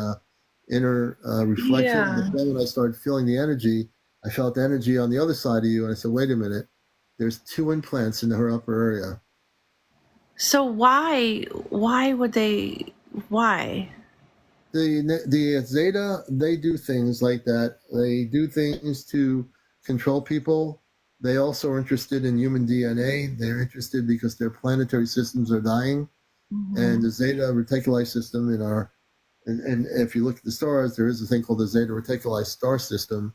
inner reflection. Yeah. But then when I started feeling the energy, I felt energy on the other side of you, and I said, wait a minute, there's 2 implants in her upper area. So why would they, why? The Zeta, they do things like that. They do things to control people. They also are interested in human DNA. They're interested because their planetary systems are dying. Mm-hmm. And the Zeta Reticuli system and if you look at the stars, there is a thing called the Zeta Reticuli star system.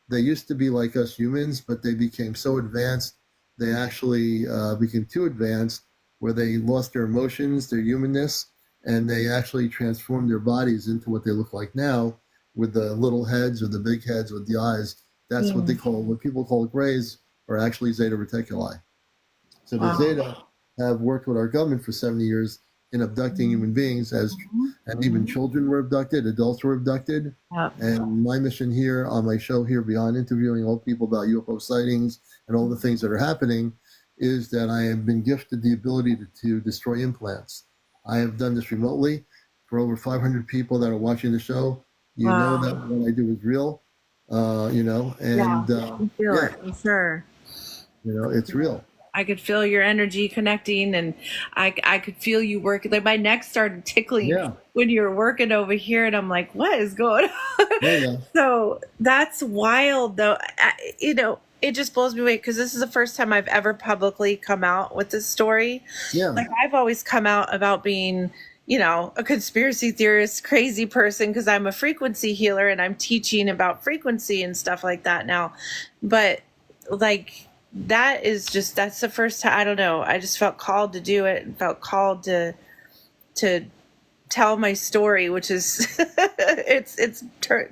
They used to be like us humans, but they became so advanced, they actually became too advanced where they lost their emotions, their humanness, and they actually transformed their bodies into what they look like now. with the little heads or the big heads with the eyes. That's what what people call grays are actually Zeta Reticuli. So the Zeta have worked with our government for 70 years in abducting human beings, and even children were abducted, adults were abducted. Yep. And my mission here on my show here, beyond interviewing all people about UFO sightings and all the things that are happening, is that I have been gifted the ability to destroy implants. I have done this remotely for over 500 people that are watching the show. You know that what I do is real, and I feel it for sure. It's real. I could feel your energy connecting, and I could feel you working. Like my neck started tickling when you were working over here, and I'm like, what is going on? So that's wild, though. It just blows me away because this is the first time I've ever publicly come out with this story. Yeah. Like I've always come out about being, a conspiracy theorist, crazy person, because I'm a frequency healer and I'm teaching about frequency and stuff like that now. But like, that's the first time. I don't know. I just felt called to do it and felt called to tell my story, which is it's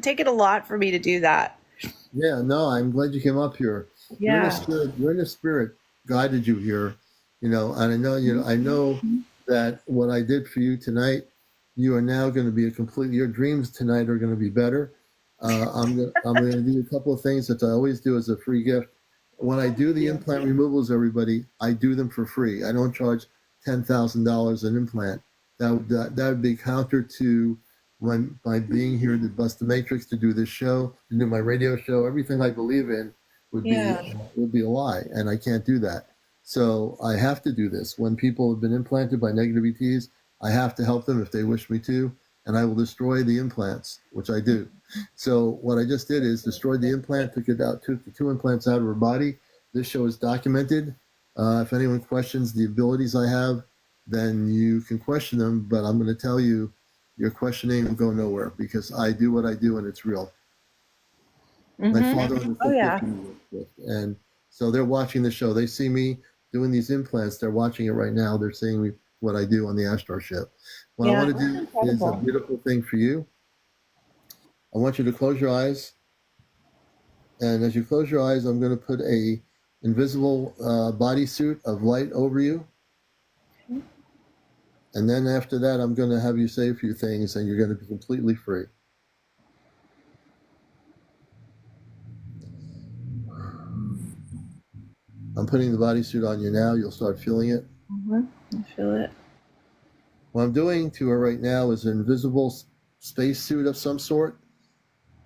taken a lot for me to do that. Yeah, no, I'm glad you came up here. Yeah, you're in the spirit guided you here, and I know I know that what I did for you tonight, you are now going to be your dreams tonight are going to be better. I'm going to do a couple of things that I always do as a free gift. When I do the implant removals, everybody, I do them for free. I don't charge $10,000 an implant. That would be counter to my being here to bust the matrix, to do this show, to do my radio show. Everything I believe in would be a lie, and I can't do that. So I have to do this. When people have been implanted by negative ETs, I have to help them if they wish me to, and I will destroy the implants, which I do. So what I just did is destroyed the implant, took the two implants out of her body. This show is documented. If anyone questions the abilities I have, then you can question them, but I'm going to tell you, your questioning will go nowhere because I do what I do and it's real. My father and so they're watching the show. They see me doing these implants. They're watching it right now. They're seeing what I do on the Astro ship. What I want to do is a beautiful thing for you. I want you to close your eyes. And as you close your eyes, I'm going to put a invisible bodysuit of light over you. And then after that, I'm going to have you say a few things and you're going to be completely free. I'm putting the bodysuit on you now. You'll start feeling it. I feel it. What I'm doing to her right now is an invisible spacesuit of some sort.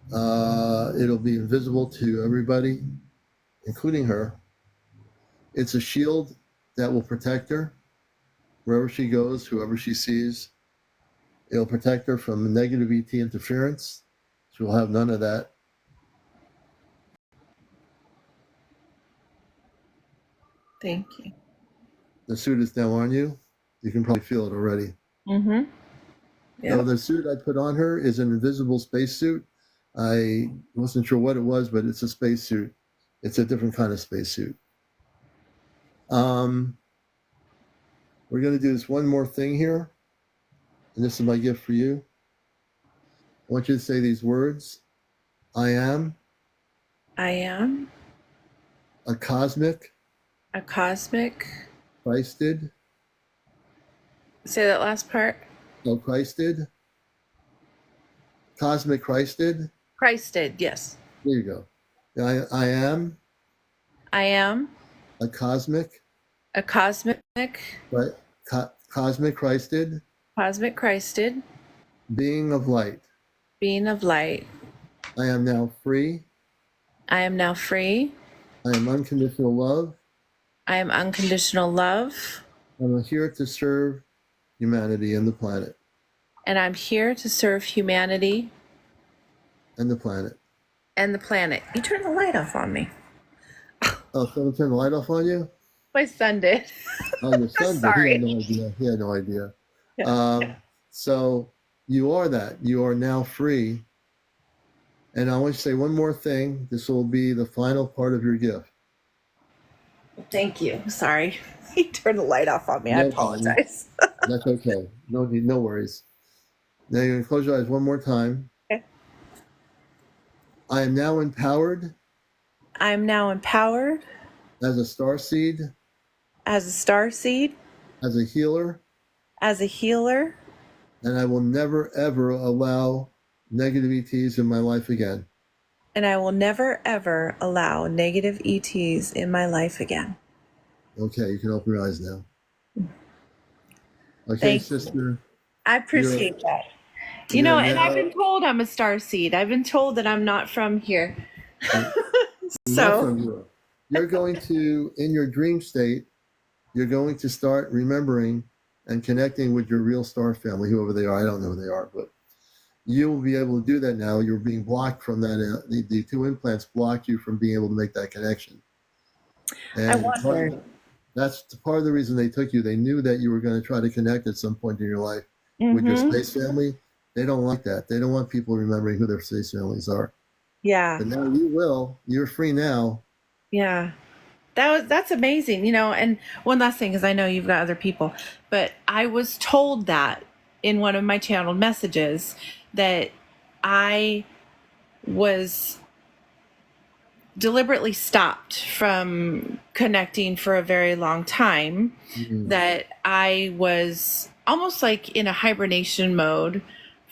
It'll be invisible to everybody, including her. It's a shield that will protect her wherever she goes, whoever she sees. It'll protect her from negative ET interference. She will have none of that. Thank you. The suit is now on you. You can probably feel it already. Yeah. So the suit I put on her is an invisible spacesuit. I wasn't sure what it was, but it's a spacesuit. It's a different kind of spacesuit. We're going to do this one more thing here. And this is my gift for you. I want you to say these words. I am a cosmic Christed. Say that last part. No, Christed. Cosmic Christed. Christed, yes. There you go. I am a cosmic. Right. Cosmic Christed. Cosmic Christed. Being of light. I am now free. I am unconditional love. I'm here to serve humanity and the planet. And I'm here to serve humanity and the planet. You turned the light off on me. Oh, someone turned the light off on you? My son did. Oh, your son did. Sorry. He had no idea. Yeah. So you are that. You are now free. And I want to say one more thing. This will be the final part of your gift. Thank you. Sorry. He turned the light off on me. I apologize. That's okay. No worries. Now you're going to close your eyes one more time. Okay. I am now empowered I am now empowered as a starseed, as a starseed, as a healer, as a healer, and I will never, ever allow negative ETs in my life again. and I will never, ever allow negative ETs in my life again. Okay, you can open your eyes now. Okay, Thank sister. you. I appreciate that. You you're know, and I've now- been told I'm a starseed. I've been told that I'm not from here. Not So, from Europe. You're going to, in your dream state, you're going to start remembering and connecting with your real star family, whoever they are. I don't know who they are, but you will be able to do that now. You're being blocked from that. The two implants block you from being able to make that connection. And I wonder. that's part of the reason they took you. They knew that you were going to try to connect at some point in your life with your space family. They don't like that. They don't want people remembering who their space families are. Yeah. But now you will. You're free now. Yeah. That's amazing, you know. And one last thing, because I know you've got other people, but I was told that in one of my channeled messages that I was deliberately stopped from connecting for a very long time, that I was almost like in a hibernation mode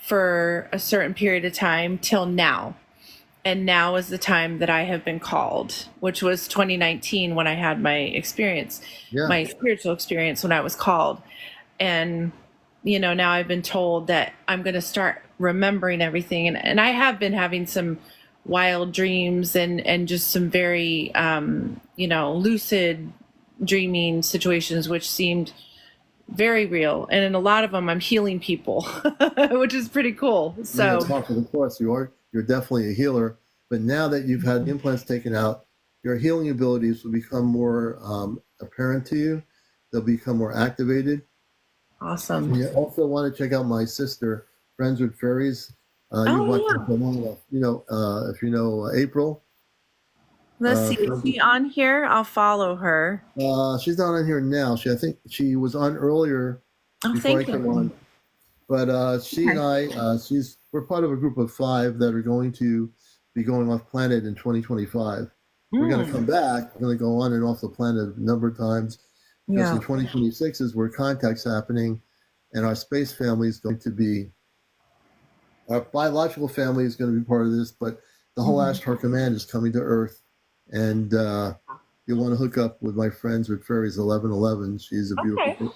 for a certain period of time till now. And now is the time that I have been called, which was 2019 when I had my experience, my spiritual experience when I was called. And, you know, now I've been told that I'm going to start remembering everything. And I have been having some wild dreams and just some very, you know, lucid dreaming situations, which seemed very real. And in a lot of them, I'm healing people, which is pretty cool. So, of course, you're definitely a healer. But now that you've had implants taken out, your healing abilities will become more apparent to you. They'll become more activated. Awesome. And you also want to check out my sister, Friends with Fairies. You've watched her for long enough. You know, if you know April. Let's see. Is she on here? I'll follow her. She's not on here now. I think she was on earlier before I came on. But she and I, we're part of a group of 5 that are going to be going off planet in 2025. We're going to come back. We're going to go on and off the planet a number of times. Because in 2026 is where contact's happening, and our space family is going to be, our biological family is going to be part of this, but the whole Ashtar Command is coming to Earth. And you want to hook up with my Friends with Fairies 1111. She's a beautiful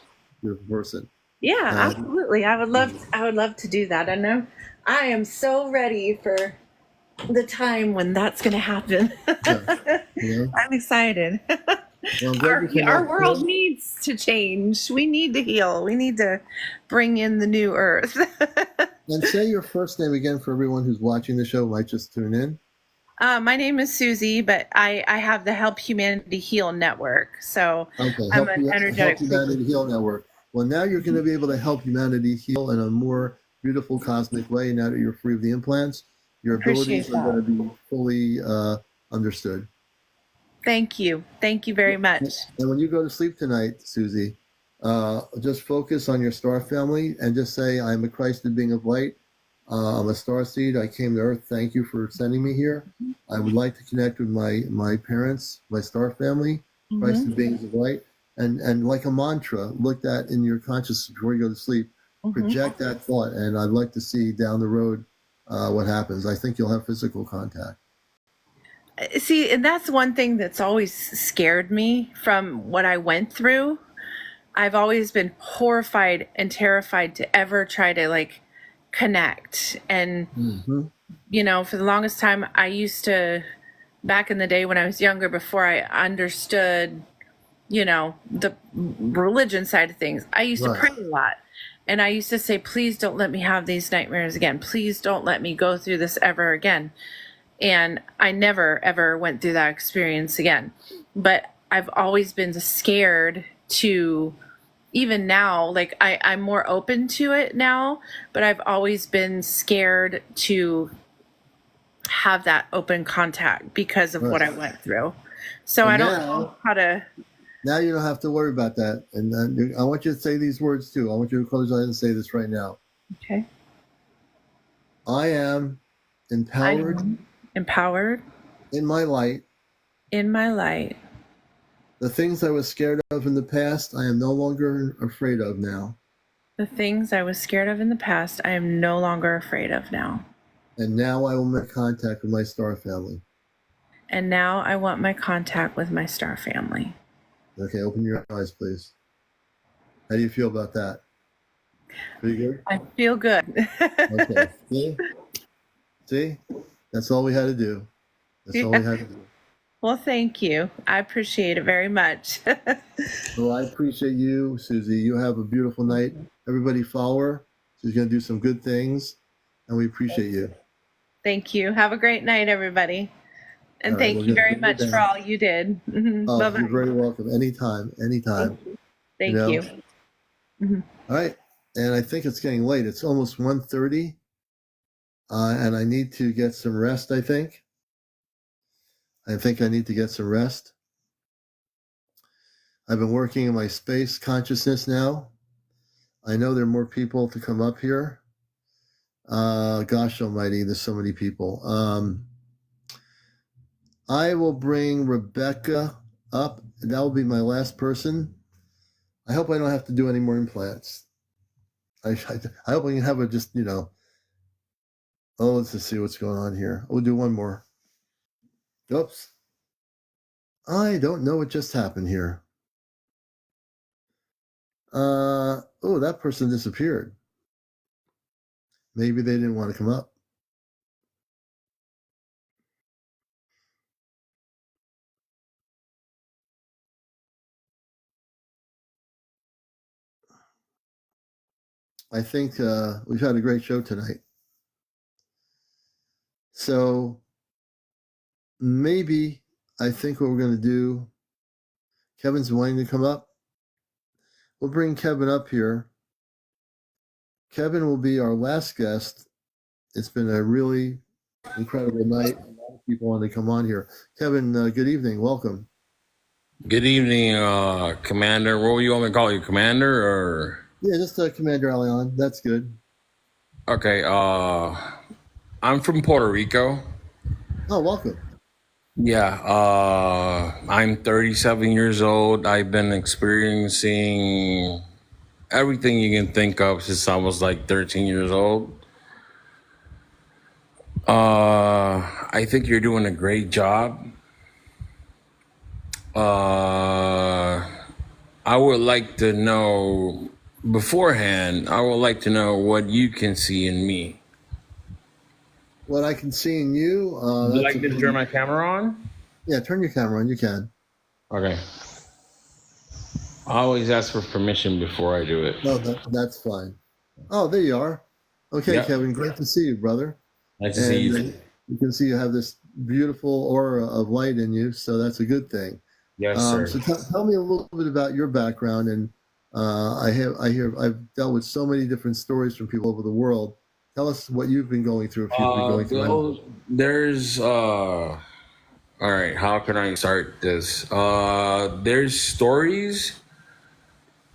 person. Yeah, absolutely. I would love to do that. I know I am so ready for the time when that's going to happen. I'm excited. Our world needs to change. We need to heal. We need to bring in the new Earth. And say your first name again for everyone who's watching the show might just tune in. My name is Susie, but I have the Help Humanity Heal Network. So I'm an energetic Help Humanity Heal Network. Well, now you're going to be able to help humanity heal in a more beautiful cosmic way now that you're free of the implants. Your abilities are going to be fully understood. Thank you. Thank you very much. And when you go to sleep tonight, Susie, just focus on your star family and just say, I'm a Christed being of light. I'm a starseed. I came to Earth. Thank you for sending me here. I would like to connect with my parents, my star family, Christed beings of light. And like a mantra, look that in your consciousness before you go to sleep. Project that thought, and I'd like to see down the road what happens. I think you'll have physical contact. See, and that's one thing that's always scared me from what I went through. I've always been horrified and terrified to ever try to like connect. And, you know, for the longest time, I used to, back in the day when I was younger, before I understood, you know, the religion side of things, I used to pray a lot. And I used to say, please don't let me have these nightmares again. Please don't let me go through this ever again. And I never, ever went through that experience again. But I've always been scared to, even now, like I'm more open to it now, but I've always been scared to have that open contact because of what I went through. So I don't know how to. Now you don't have to worry about that. And then I want you to say these words too. I want you to close your eyes and say this right now. Okay. I am empowered empowered in my light. in my light. The things I was scared of in the past, I am no longer afraid of now. The things I was scared of in the past, I am no longer afraid of now. And now I will make contact with my star family. And now I want my contact with my star family. Okay, open your eyes, please. How do you feel about that? Pretty good? I feel good. Okay. See? That's all we had to do. That's all we had to do. Well, thank you. I appreciate it very much. Well, I appreciate you, Susie. You have a beautiful night. Everybody follow her. She's going to do some good things, and we appreciate you. Thank you. Have a great night, everybody. And All right, thank you very much for all you did. Oh, Bye-bye. you're very welcome. Anytime. Thank you. All right. And I think it's getting late. It's almost 1:30. And I need to get some rest, I think. I need to get some rest. I've been working in my space consciousness now. I know there are more people to come up here. Gosh almighty, there's so many people. I will bring Rebecca up. That will be my last person. I hope I don't have to do any more implants. I hope we can have a just, let's just see what's going on here. We'll do one more. Oops. I don't know what just happened here. That person disappeared. Maybe they didn't want to come up. I think we've had a great show tonight. So maybe I think what we're going to do, Kevin's wanting to come up. We'll bring Kevin up here. Kevin will be our last guest. It's been a really incredible night. A lot of people want to come on here. Kevin, good evening. Welcome. Good evening, Commander. What would you want me to call you, Commander, or? Yeah, just CmdrAleon. That's good. Okay. I'm from Puerto Rico. Oh, welcome. Yeah. I'm 37 years old. I've been experiencing everything you can think of since I was like 13 years old. I think you're doing a great job. I would like to know beforehand, I would like to know what you can see in me. What I can see in you. Would you like to turn my camera on? Yeah, turn your camera on. You can. Okay. I always ask for permission before I do it. No, that's fine. Oh, there you are. Okay, yep. Kevin, great to see you, brother. Nice to see you. You can see you have this beautiful aura of light in you, so that's a good thing. Yes, sir. So tell me a little bit about your background, and I've dealt with so many different stories from people over the world. Tell us what you've been going through. If you've been going through. There's all right. How can I start this? There's stories,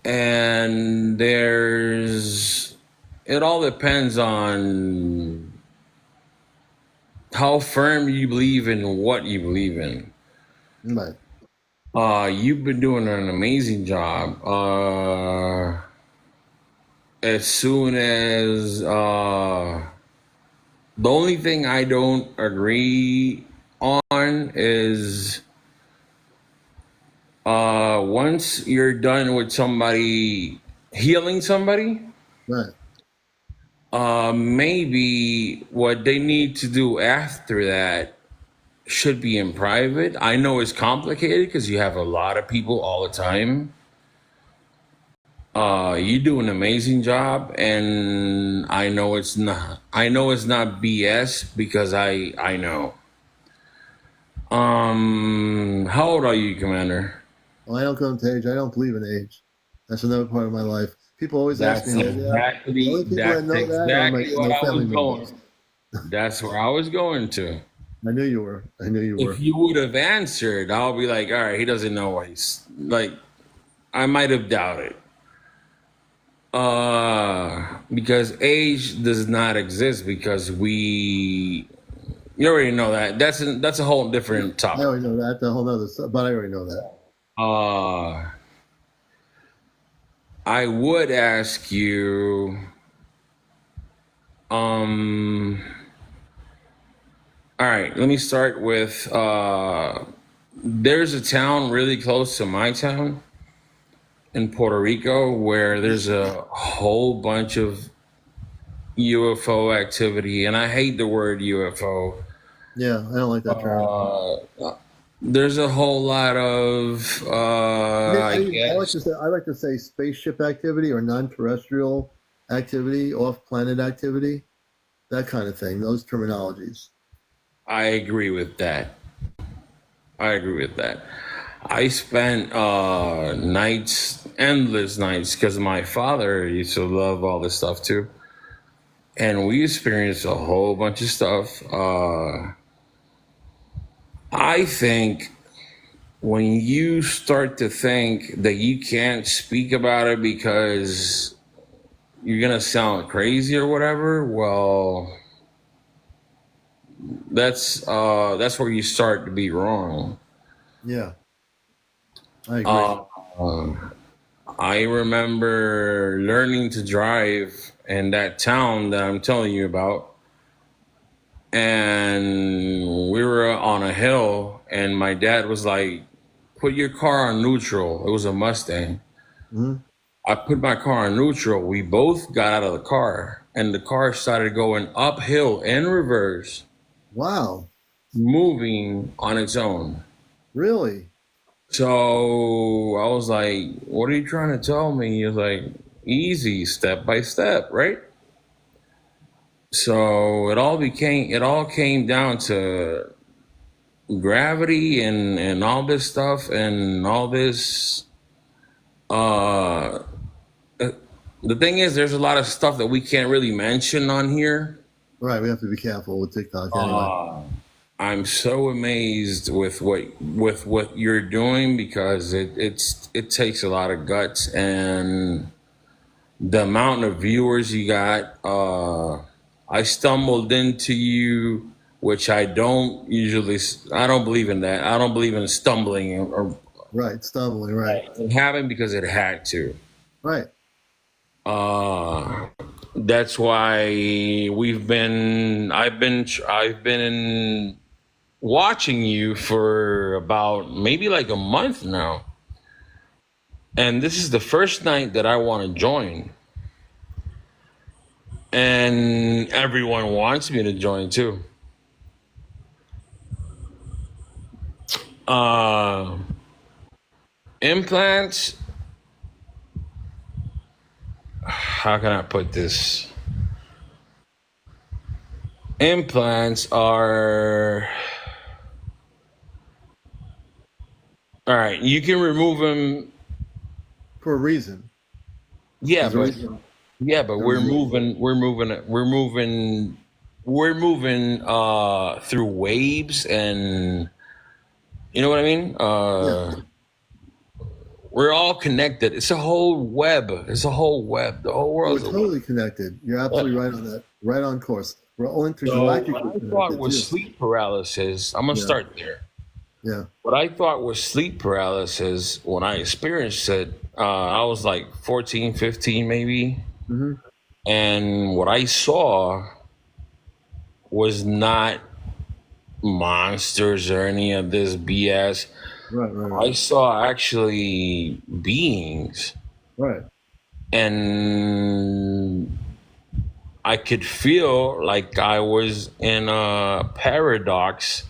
and it all depends on how firm you believe in what you believe in. Right. You've been doing an amazing job. As soon as the only thing I don't agree on is once you're done with somebody healing somebody, right? Maybe what they need to do after that should be in private. I know it's complicated because you have a lot of people all the time. You do an amazing job, and I know it's not BS because I know. How old are you, Commander? Well, I don't go into age. I don't believe in age. That's another part of my life. People always ask me. That's where I was going to. I knew you were. If you would have answered, I'll be like, all right, he doesn't know what he's like. I might have doubted. Because age does not exist, because we You already know that. That's a whole different I topic. already know that. That's a whole other stuff, but I already know that. I would ask you, all right, let me start with, there's a town really close to my town in Puerto Rico where there's a whole bunch of UFO activity, and I hate the word UFO. Yeah, I don't like that term. There's a whole lot of, I guess. I like to say spaceship activity or non-terrestrial activity, off-planet activity, that kind of thing. Those terminologies. I agree with that. I spent nights, endless nights, because my father used to love all this stuff too. And we experienced a whole bunch of stuff. I think when you start to think that you can't speak about it because you're going to sound crazy or whatever, well, that's where you start to be wrong. Yeah, I agree. I remember learning to drive in that town that I'm telling you about. And we were on a hill, and my dad was like, put your car on neutral. It was a Mustang. Mm-hmm. I put my car on neutral. We both got out of the car, and the car started going uphill in reverse. Wow. Moving on its own. Really? So I was like, what are you trying to tell me? He was like, easy, step by step, right? So it all came down to gravity and all this stuff and all this. The thing is, there's a lot of stuff that we can't really mention on here. Right, we have to be careful with TikTok anyway. I'm so amazed with what you're doing because it takes a lot of guts, and the amount of viewers you got. I stumbled into you, which I don't believe in that. I don't believe in stumbling or right, stumbling, right. It happened because it had to. Right. That's why I've been watching you for about maybe like a month now. And this is the first night that I want to join. And everyone wants me to join too. Implants, how can I put this? Implants are, all right, you can remove them for a reason. Yeah, but we're moving through waves, and you know what I mean? We're all connected. It's a whole web. The whole world is totally connected. You're absolutely right on that. Right on course. We're all intergalactic. What I thought was sleep paralysis. I'm gonna start there. Yeah. What I thought was sleep paralysis when I experienced it, I was like 14, 15 maybe. Mm-hmm. And what I saw was not monsters or any of this BS. Right. I saw actually beings. Right. And I could feel like I was in a paradox,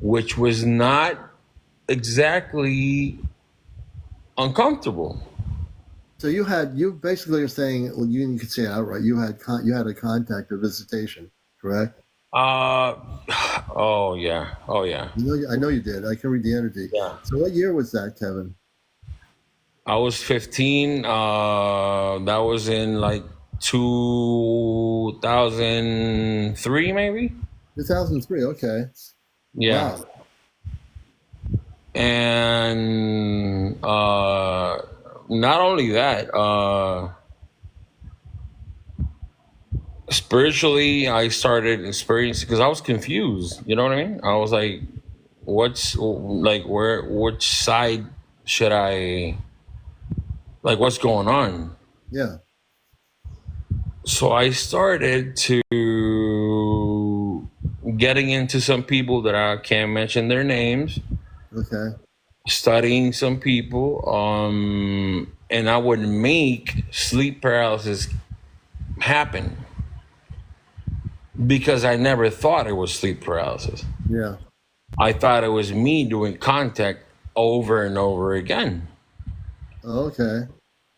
which was not exactly uncomfortable. So you basically are saying, well, you could say it outright. You had a contact or visitation, correct? Oh yeah. I know you did. I can read the energy. Yeah. So what year was that, Kevin? I was 15. That was in like 2003, maybe. 2003. Okay. Yeah. Wow. And not only that, spiritually, I started experiencing because I was confused. You know what I mean? I was like, what's like which side should I like? What's going on? Yeah. So I started to getting into some people that I can't mention their names, Okay. studying some people, and I would make sleep paralysis happen because I never thought it was sleep paralysis. Yeah. I thought it was me doing contact over and over again. Okay.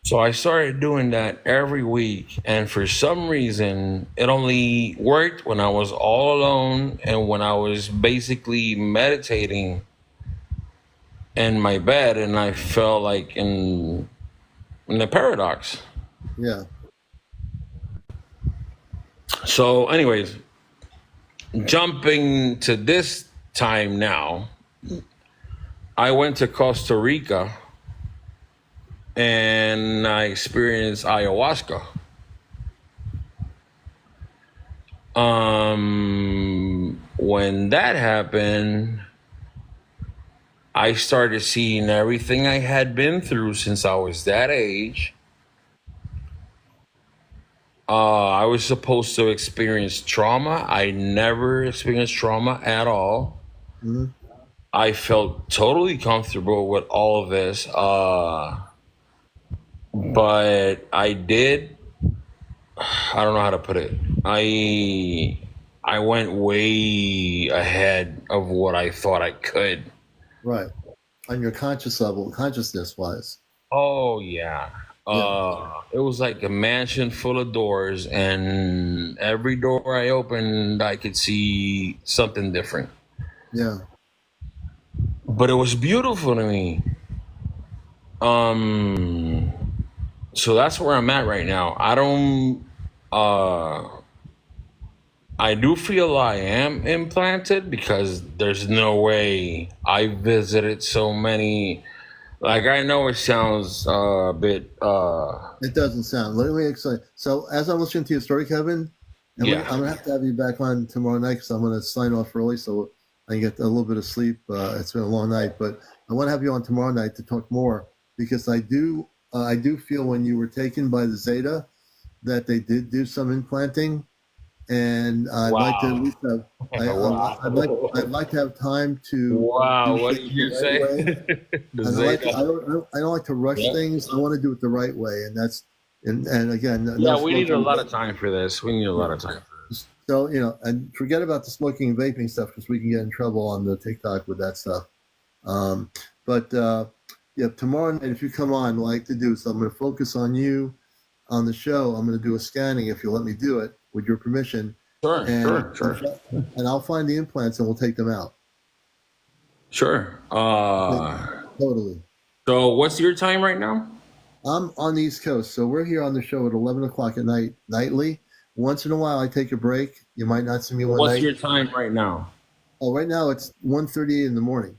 So I started doing that every week, and for some reason, it only worked when I was all alone and when I was basically meditating in my bed, and I felt like in the paradox. Yeah. So, anyways, jumping to this time now, I went to Costa Rica and I experienced ayahuasca. When that happened, I started seeing everything I had been through since I was that age. I was supposed to experience trauma. I never experienced trauma at all. Mm-hmm. I felt totally comfortable with all of this. But I did, I don't know how to put it. I went way ahead of what I thought I could. Right. On your conscious level, consciousness wise. Oh yeah. It was like a mansion full of doors, and every door I opened I could see something different. Yeah. But it was beautiful to me. So that's where I'm at right now. I do feel I am implanted because there's no way I visited so many. Like, I know it sounds a bit. It doesn't sound. Let me explain. So, as I'm listening to your story, Kevin, and Yeah. I'm gonna have to have you back on tomorrow night because I'm gonna sign off early so I can get a little bit of sleep. It's been a long night, but I want to have you on tomorrow night to talk more because I do feel when you were taken by the Zeta that they did do some implanting, and I'd like to at least have. Wow. I'd like to have time to. Wow, do what things did you the say? right way. The And Zeta. I don't like to rush Yeah. things. I want to do it the right way, and that's and again, Yeah, no we need a smoking. lot of time for this. We need a lot of time for this. So and forget about the smoking and vaping stuff because we can get in trouble on the TikTok with that stuff. But yeah, tomorrow night if you come on, like to do, so I'm going to focus on you on the show. I'm going to do a scanning if you let me do it with your permission. Sure, And sure. and I'll find the implants and we'll take them out. Sure. Totally. So what's your time right now? I'm on the East Coast, so we're here on the show at 11 o'clock at night, nightly. Once in a while, I take a break. You might not see me one What's night. your time right now? Oh, right now it's 1:38 in the morning.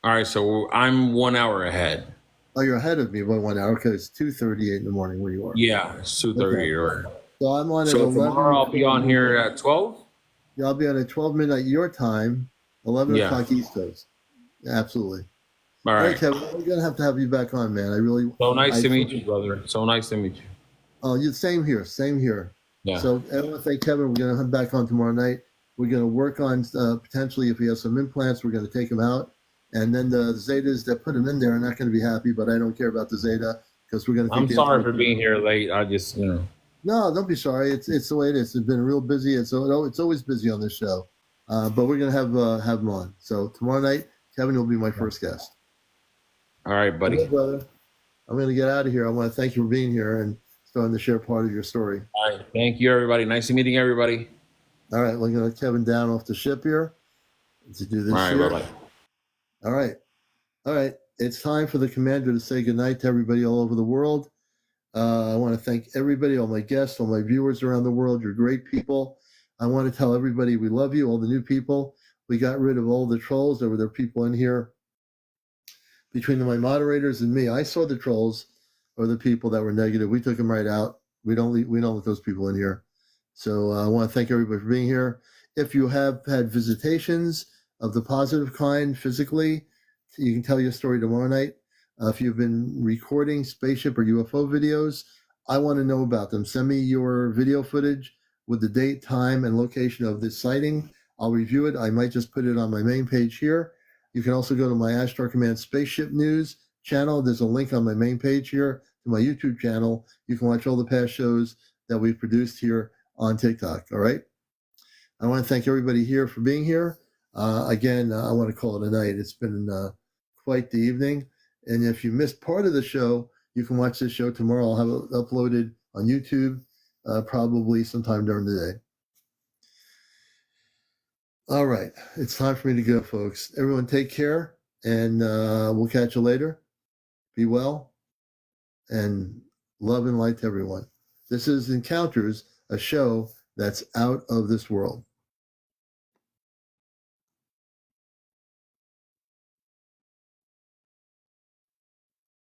All right, so I'm 1 hour ahead. Oh, you're ahead of me by 1 hour because it's 2:38 in the morning where you are. Yeah, it's 2:30. Okay. So I'm on at So 11. tomorrow I'll be on here at 12? Yeah, I'll be on at 12 midnight your time, 11 Yeah. o'clock East Coast. Yeah, absolutely. All right. Kevin, we're going to have you back on, man. I really. So nice to meet you, brother. So nice to meet you. Oh, same here. Same here. Yeah. So I want to thank Kevin. We're going to have him back on tomorrow night. We're going to work on potentially if he has some implants, we're going to take him out. And then the Zetas that put him in there are not going to be happy, but I don't care about the Zeta because we're going to. I'm sorry for being here late. I just, No, don't be sorry. It's the way it is. It's been real busy. It's always busy on this show, but we're going to have him on. So tomorrow night, Kevin will be my first guest. All right, buddy. Okay, brother. I'm going to get out of here. I want to thank you for being here and starting to share part of your story. All right. Thank you, everybody. Nice meeting everybody. All right. We're going to let Kevin down off the ship here to do this. All right. Here. Bye-bye. All right. All right. It's time for the commander to say goodnight to everybody all over the world. I want to thank everybody, all my guests, all my viewers around the world. You're great people. I want to tell everybody we love you, all the new people. We got rid of all the trolls. There were people in here between my moderators and me. I saw the trolls or the people that were negative. We took them right out. We don't let those people in here. So I want to thank everybody for being here. If you have had visitations of the positive kind physically, you can tell your story tomorrow night. If you've been recording spaceship or UFO videos, I want to know about them. Send me your video footage with the date, time, and location of this sighting. I'll review it. I might just put it on my main page here. You can also go to my Ashtar Command Spaceship News channel. There's a link on my main page here to my YouTube channel. You can watch all the past shows that we've produced here on TikTok. All right. I want to thank everybody here for being here. Again, I want to call it a night. It's been quite the evening. And if you missed part of the show, you can watch this show tomorrow. I'll have it uploaded on YouTube probably sometime during the day. All right. It's time for me to go, folks. Everyone take care, and we'll catch you later. Be well, and love and light to everyone. This is Encounters, a show that's out of this world.